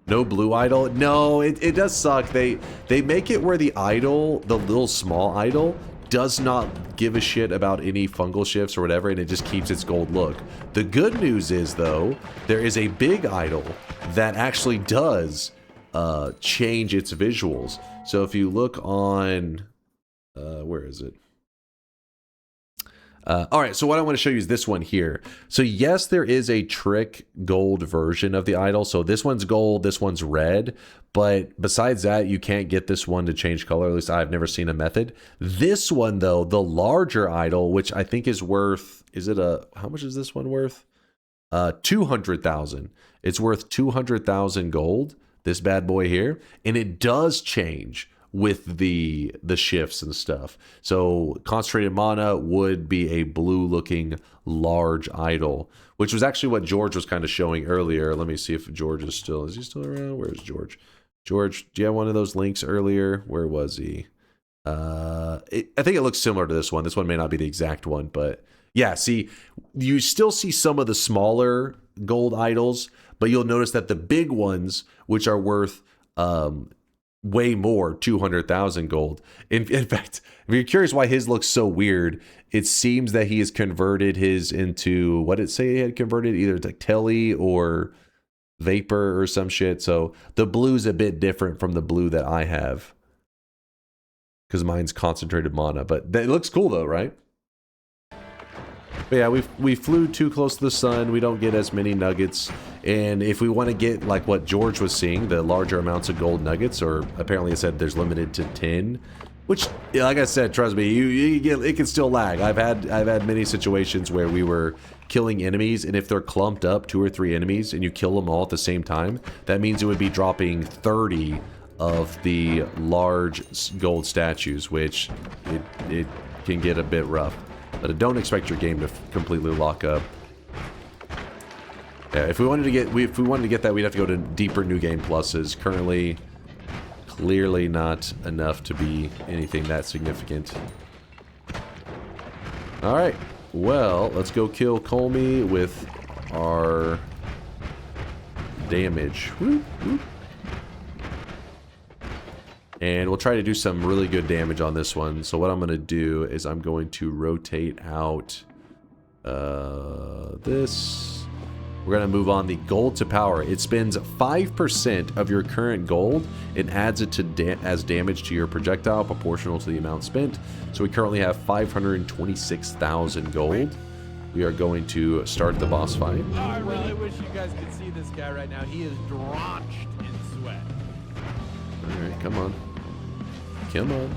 No blue idol? No, it does suck. They make it where the idol, the little small idol, does not give a shit about any fungal shifts or whatever, and it just keeps its gold look. The good news is, though, there is a big idol that actually does change its visuals. So if you look on... where is it? All right, so what I want to show you is this one here. So yes, there is a trick gold version of the idol. So this one's gold, this one's red. But besides that, you can't get this one to change color. At least I've never seen a method. This one, though, the larger idol, which I think is worth... Is it a... How much is this one worth? 200,000. It's worth 200,000 gold, this bad boy here. And it does change with the shifts and stuff. So concentrated mana would be a blue looking large idol, which was actually what George was kind of showing earlier. Let me see if George is he still around? Where's George? George, do you have one of those links earlier? Where was he? I think it looks similar to this one. This one may not be the exact one, but yeah, see, you still see some of the smaller gold idols, but you'll notice that the big ones, which are worth way more, 200,000 gold. In fact, if you're curious why his looks so weird, it seems that he has converted his into, what did it say he had converted? Either to telly or vapor or some shit. So the blue's a bit different from the blue that I have, because mine's concentrated mana. But it looks cool though, right? But yeah, we flew too close to the sun. We don't get as many nuggets. And if we want to get like what George was seeing, the larger amounts of gold nuggets, or apparently it said there's limited to 10, which, like I said, trust me, you get, it can still lag. I've had many situations where we were killing enemies, and if they're clumped up, 2 or 3 enemies, and you kill them all at the same time, that means it would be dropping 30 of the large gold statues, which it can get a bit rough. But don't expect your game to completely lock up. Yeah, if we wanted to get that, we'd have to go to deeper new game pluses. Currently, clearly not enough to be anything that significant. All right, well, let's go kill Kolmi with our damage. Woo, woo. And we'll try to do some really good damage on this one. So what I'm going to do is I'm going to rotate out this. We're going to move on the gold to power. It spends 5% of your current gold and adds it to as damage to your projectile proportional to the amount spent. So we currently have 526,000 gold. We are going to start the boss fight. Oh, I really wish you guys could see this guy right now. He is drenched in sweat. All right, come on. Come on.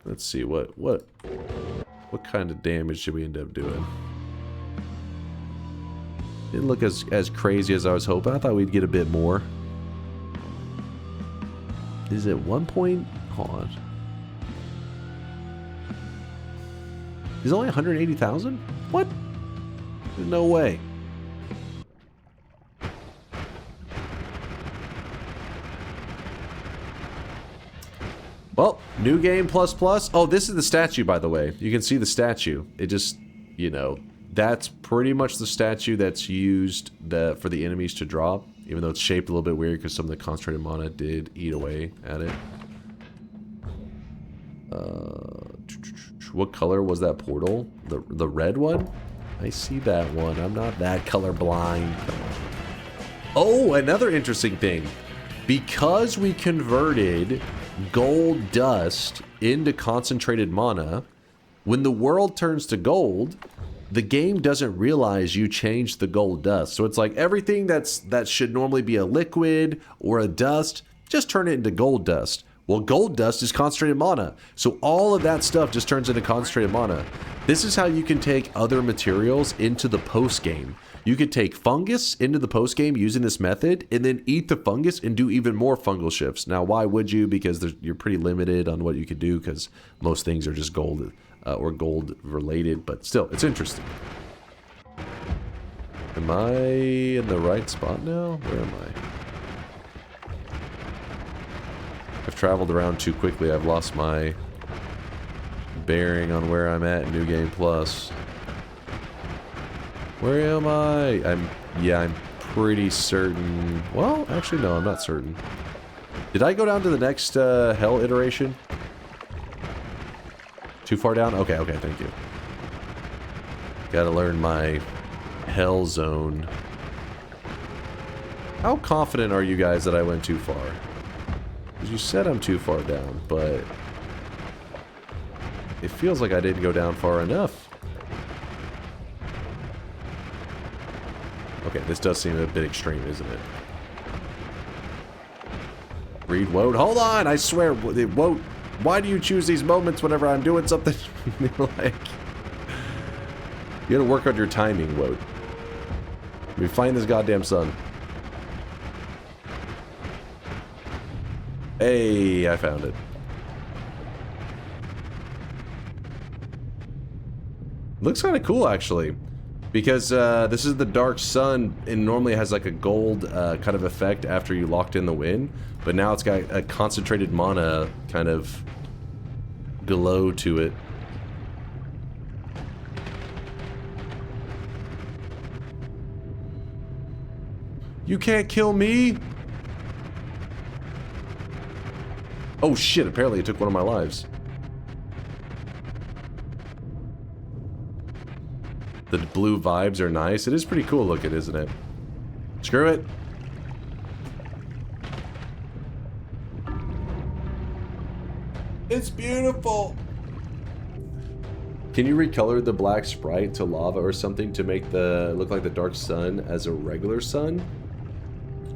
Let's see what kind of damage should we end up doing? Didn't look as crazy as I was hoping. I thought we'd get a bit more. Is it 1 point? Hold on. Is it only 180,000? What? There's no way. Well, new game plus. Oh, this is the statue, by the way. You can see the statue. It just, you know, that's pretty much the statue that's used for the enemies to drop, even though it's shaped a little bit weird because some of the concentrated mana did eat away at it. What color was that portal? The red one? I see that one. I'm not that colorblind. Oh, another interesting thing. Because we converted gold dust into concentrated mana, when the world turns to gold, the game doesn't realize you changed the gold dust. So it's like everything that should normally be a liquid or a dust, just turn it into gold dust. Well, gold dust is concentrated mana, so all of that stuff just turns into concentrated mana. This is how you can take other materials into the post game. You could take fungus into the post game using this method, and then eat the fungus and do even more fungal shifts. Now, why would you? Because you're pretty limited on what you could do, because most things are just gold or gold related. But still, it's interesting. Am I in the right spot now? Where am I? I've traveled around too quickly. I've lost my bearing on where I'm at in New Game Plus. Where am I? I'm pretty certain. Well, actually, no, I'm not certain. Did I go down to the next hell iteration? Too far down? Okay, okay, thank you. Gotta learn my hell zone. How confident are you guys that I went too far? Because you said I'm too far down, but it feels like I didn't go down far enough. Okay, this does seem a bit extreme, isn't it? Read Woad. Hold on, I swear, Woad. Why do you choose these moments whenever I'm doing something? Like, you gotta work on your timing, Woad. Let me find this goddamn sun. Hey, I found it. Looks kind of cool, actually. Because this is the Dark Sun, and normally it has like a gold kind of effect after you locked in the win. But now it's got a concentrated mana kind of glow to it. You can't kill me! Oh shit, apparently it took one of my lives. The blue vibes are nice. It is pretty cool looking, isn't it? Screw it. It's beautiful. Can you recolor the black sprite to lava or something to make the look like the Dark Sun as a regular sun?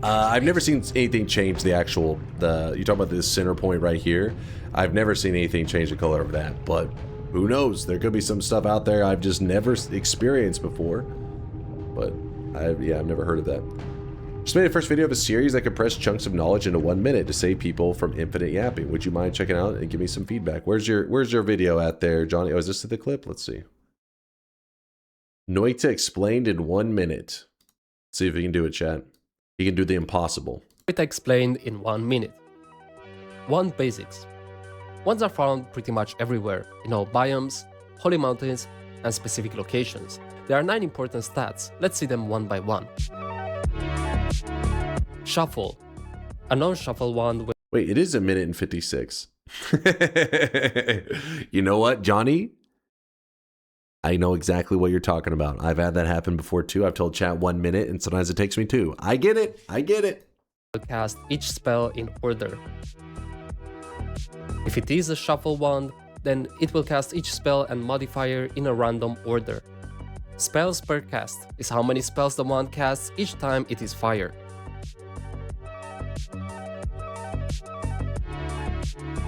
I've never seen anything change the actual, you talk about this center point right here. I've never seen anything change the color of that, but who knows? There could be some stuff out there I've just never experienced before. But yeah, I've never heard of that. Just made the first video of a series that compressed chunks of knowledge into 1 minute to save people from infinite yapping. Would you mind checking out and give me some feedback? Where's your video at there, Johnny? Oh, is this the clip? Let's see. Noita explained in 1 minute. Let's see if he can do it, chat. He can do the impossible. Noita explained in 1 minute. Wand basics. Wands are found pretty much everywhere, in all biomes, holy mountains, and specific locations. There are 9 important stats. Let's see them one by one. Shuffle. A non-shuffle wand with... Wait, it is 1 minute and 56. You know what, Johnny? I know exactly what you're talking about. I've had that happen before too. I've told chat 1 minute and sometimes it takes me 2. I get it. I get it. Cast each spell in order. If it is a shuffle wand, then it will cast each spell and modifier in a random order. Spells per cast is how many spells the wand casts each time it is fired.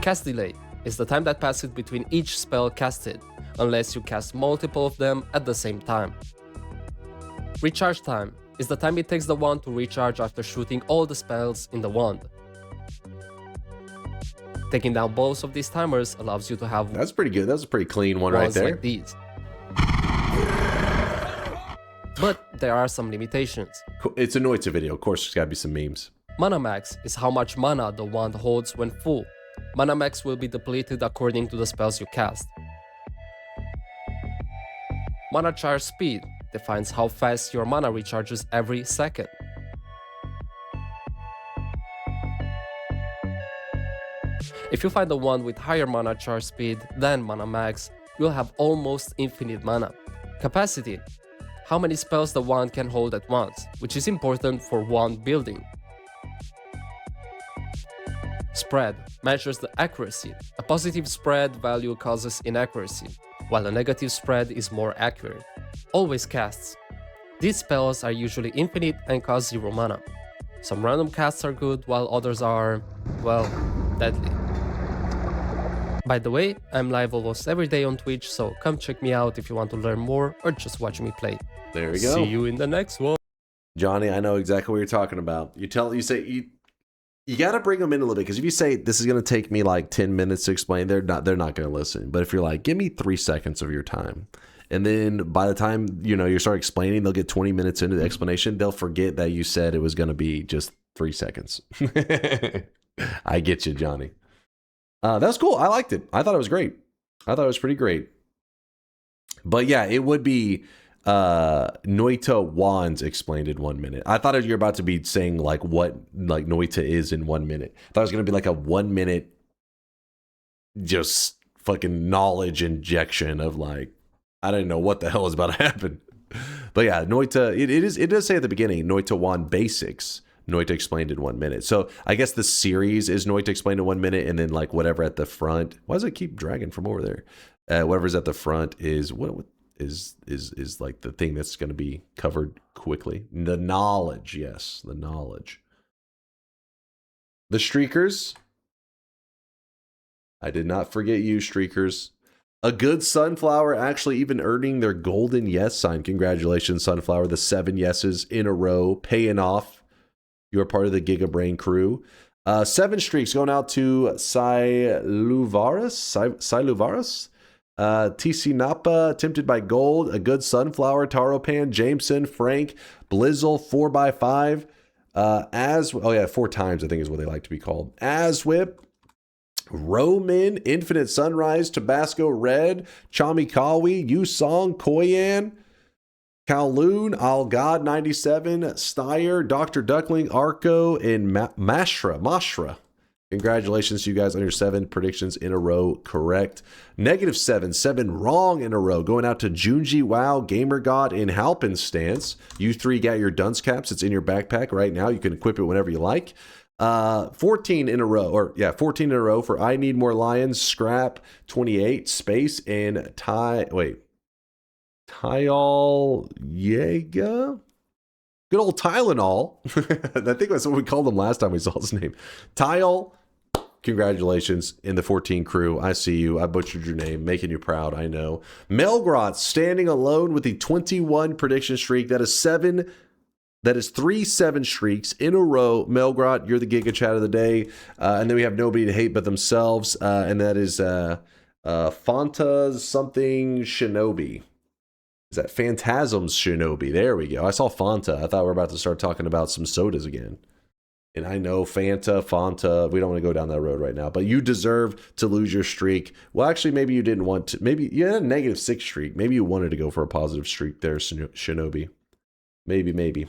Cast delay is the time that passes between each spell casted, unless you cast multiple of them at the same time. Recharge time is the time it takes the wand to recharge after shooting all the spells in the wand. Taking down both of these timers allows you to have... That's pretty good. That's a pretty clean one right there. Like these. But there are some limitations. It's a Noita video. Of course, there's gotta be some memes. Mana max is how much mana the wand holds when full. Mana max will be depleted according to the spells you cast. Mana charge speed defines how fast your mana recharges every second. If you find the wand with higher mana charge speed than mana max, you'll have almost infinite mana. Capacity, how many spells the wand can hold at once, which is important for wand building. Spread measures the accuracy. A positive spread value causes inaccuracy, while a negative spread is more accurate. Always casts. These spells are usually infinite and cause 0 mana. Some random casts are good, while others are, well, deadly. By the way, I'm live almost every day on Twitch, so come check me out if you want to learn more or just watch me play. There we go. See you in the next one. Johnny, I know exactly what you're talking about. You gotta bring them in a little bit, because if you say this is gonna take me like 10 minutes to explain, they're not gonna listen. But if you're like, give me 3 seconds of your time, And then by the time, you know, you start explaining, they'll get 20 minutes into the explanation. They'll forget that you said it was going to be just 3 seconds. I get you, Johnny. That's cool. I liked it. I thought it was great. I thought it was pretty great. But yeah, it would be Noita Wands explained in 1 minute. I thought you're about to be saying like what like Noita is in 1 minute. I thought it was going to be like a 1 minute just fucking knowledge injection of like, I didn't know what the hell was about to happen. But yeah, Noita, it does say at the beginning, Noita Wand Basics. Noita explained in 1 minute. So I guess the series is Noita explained in 1 minute, and then like whatever at the front. Why does it keep dragging from over there? Whatever's at the front is what is like the thing that's going to be covered quickly. The knowledge, yes, the knowledge. The streakers. I did not forget you, streakers. A good sunflower actually even earning their golden yes sign. Congratulations, sunflower. The 7 yeses in a row, paying off. You're part of the Gigabrain crew. 7 streaks going out to Siluvaris. TC Napa, Tempted by Gold, A Good Sunflower, Taropan, Jameson, Frank, Blizzle, 4x5. Oh yeah, 4 times I think is what they like to be called. Aswhip, Roman, Infinite Sunrise, Tabasco Red, Chamikawi, Yusong, Koyan, Kowloon, All God 97, Steyer, Dr. Duckling, Arco, and Mashra. Congratulations to you guys on your 7 predictions in a row correct. -7, 7 wrong in a row. Going out to Junji Wow, Gamer God, and Halpenstance. You 3 got your dunce caps. It's in your backpack right now. You can equip it whenever you like. 14 in a row, 14 in a row for I Need More Lions, Scrap, 28, Space, and Tyal Yega? Good old Tylenol. I think that's what we called him last time we saw his name. Tyal, congratulations in the 14 crew. I see you. I butchered your name, making you proud, I know. Melgrot standing alone with the 21 prediction streak. That is 3 7 streaks in a row. Melgrot, you're the Giga Chat of the day. And then we have Nobody to Hate But Themselves. And that is Fanta something Shinobi. Is that Phantasms Shinobi? There we go. I saw Fanta. I thought we were about to start talking about some sodas again. And I know Fanta, we don't want to go down that road right now. But you deserve to lose your streak. Well, actually, maybe you didn't want to. Maybe you had a -6 streak. Maybe you wanted to go for a positive streak there, Shinobi. Maybe.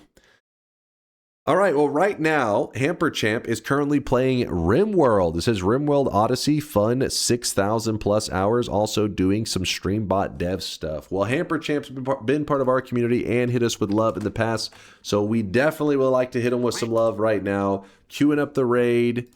All right, well, right now, Hamper Champ is currently playing RimWorld. It says RimWorld Odyssey, fun, 6,000 plus hours, also doing some StreamBot dev stuff. Well, Hamper Champ's been part of our community and hit us with love in the past, so we definitely would like to hit him with some love right now. Queuing up the raid,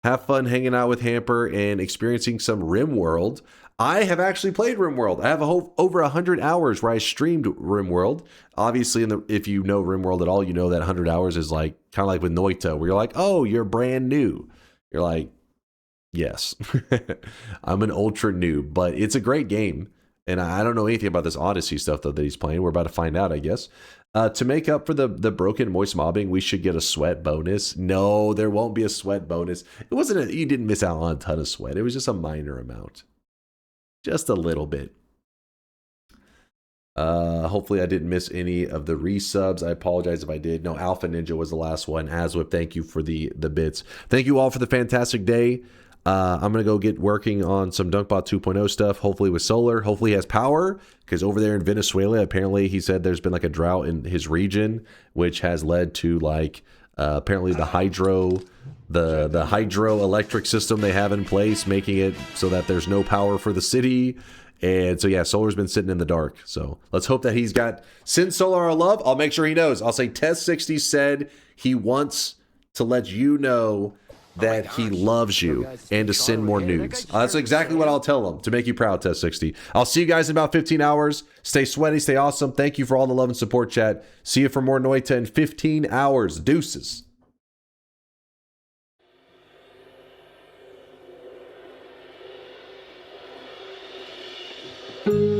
have fun hanging out with Hamper and experiencing some RimWorld. I have actually played RimWorld. I have over 100 hours where I streamed RimWorld. Obviously, if you know RimWorld at all, you know that 100 hours is like kind of like with Noita, where you're like, oh, you're brand new. You're like, yes, I'm an ultra noob, but it's a great game. And I don't know anything about this Odyssey stuff, though, that he's playing. We're about to find out, I guess. To make up for the broken moist mobbing, we should get a sweat bonus. No, there won't be a sweat bonus. It wasn't you didn't miss out on a ton of sweat. It was just a minor amount. Just a little bit. Hopefully I didn't miss any of the resubs. I apologize if I did. No, Alpha Ninja was the last one. Aswip, thank you for the bits. Thank you all for the fantastic day. I'm going to go get working on some DunkBot 2.0 stuff, hopefully with solar. Hopefully he has power, because over there in Venezuela, apparently he said there's been like a drought in his region, which has led to like apparently the hydroelectric system they have in place, making it so that there's no power for the city. And so yeah, solar's been sitting in the dark. So let's hope that he's got, send solar our love. I'll make sure he knows. I'll say Test 60 said he wants to let you know that he loves you and to send more nudes. That's exactly what I'll tell him, to make you proud, Test 60. I'll see you guys in about 15 hours. Stay sweaty, stay awesome. Thank you for all the love and support, chat. See you for more Noita in 15 hours. Deuces. Thank you.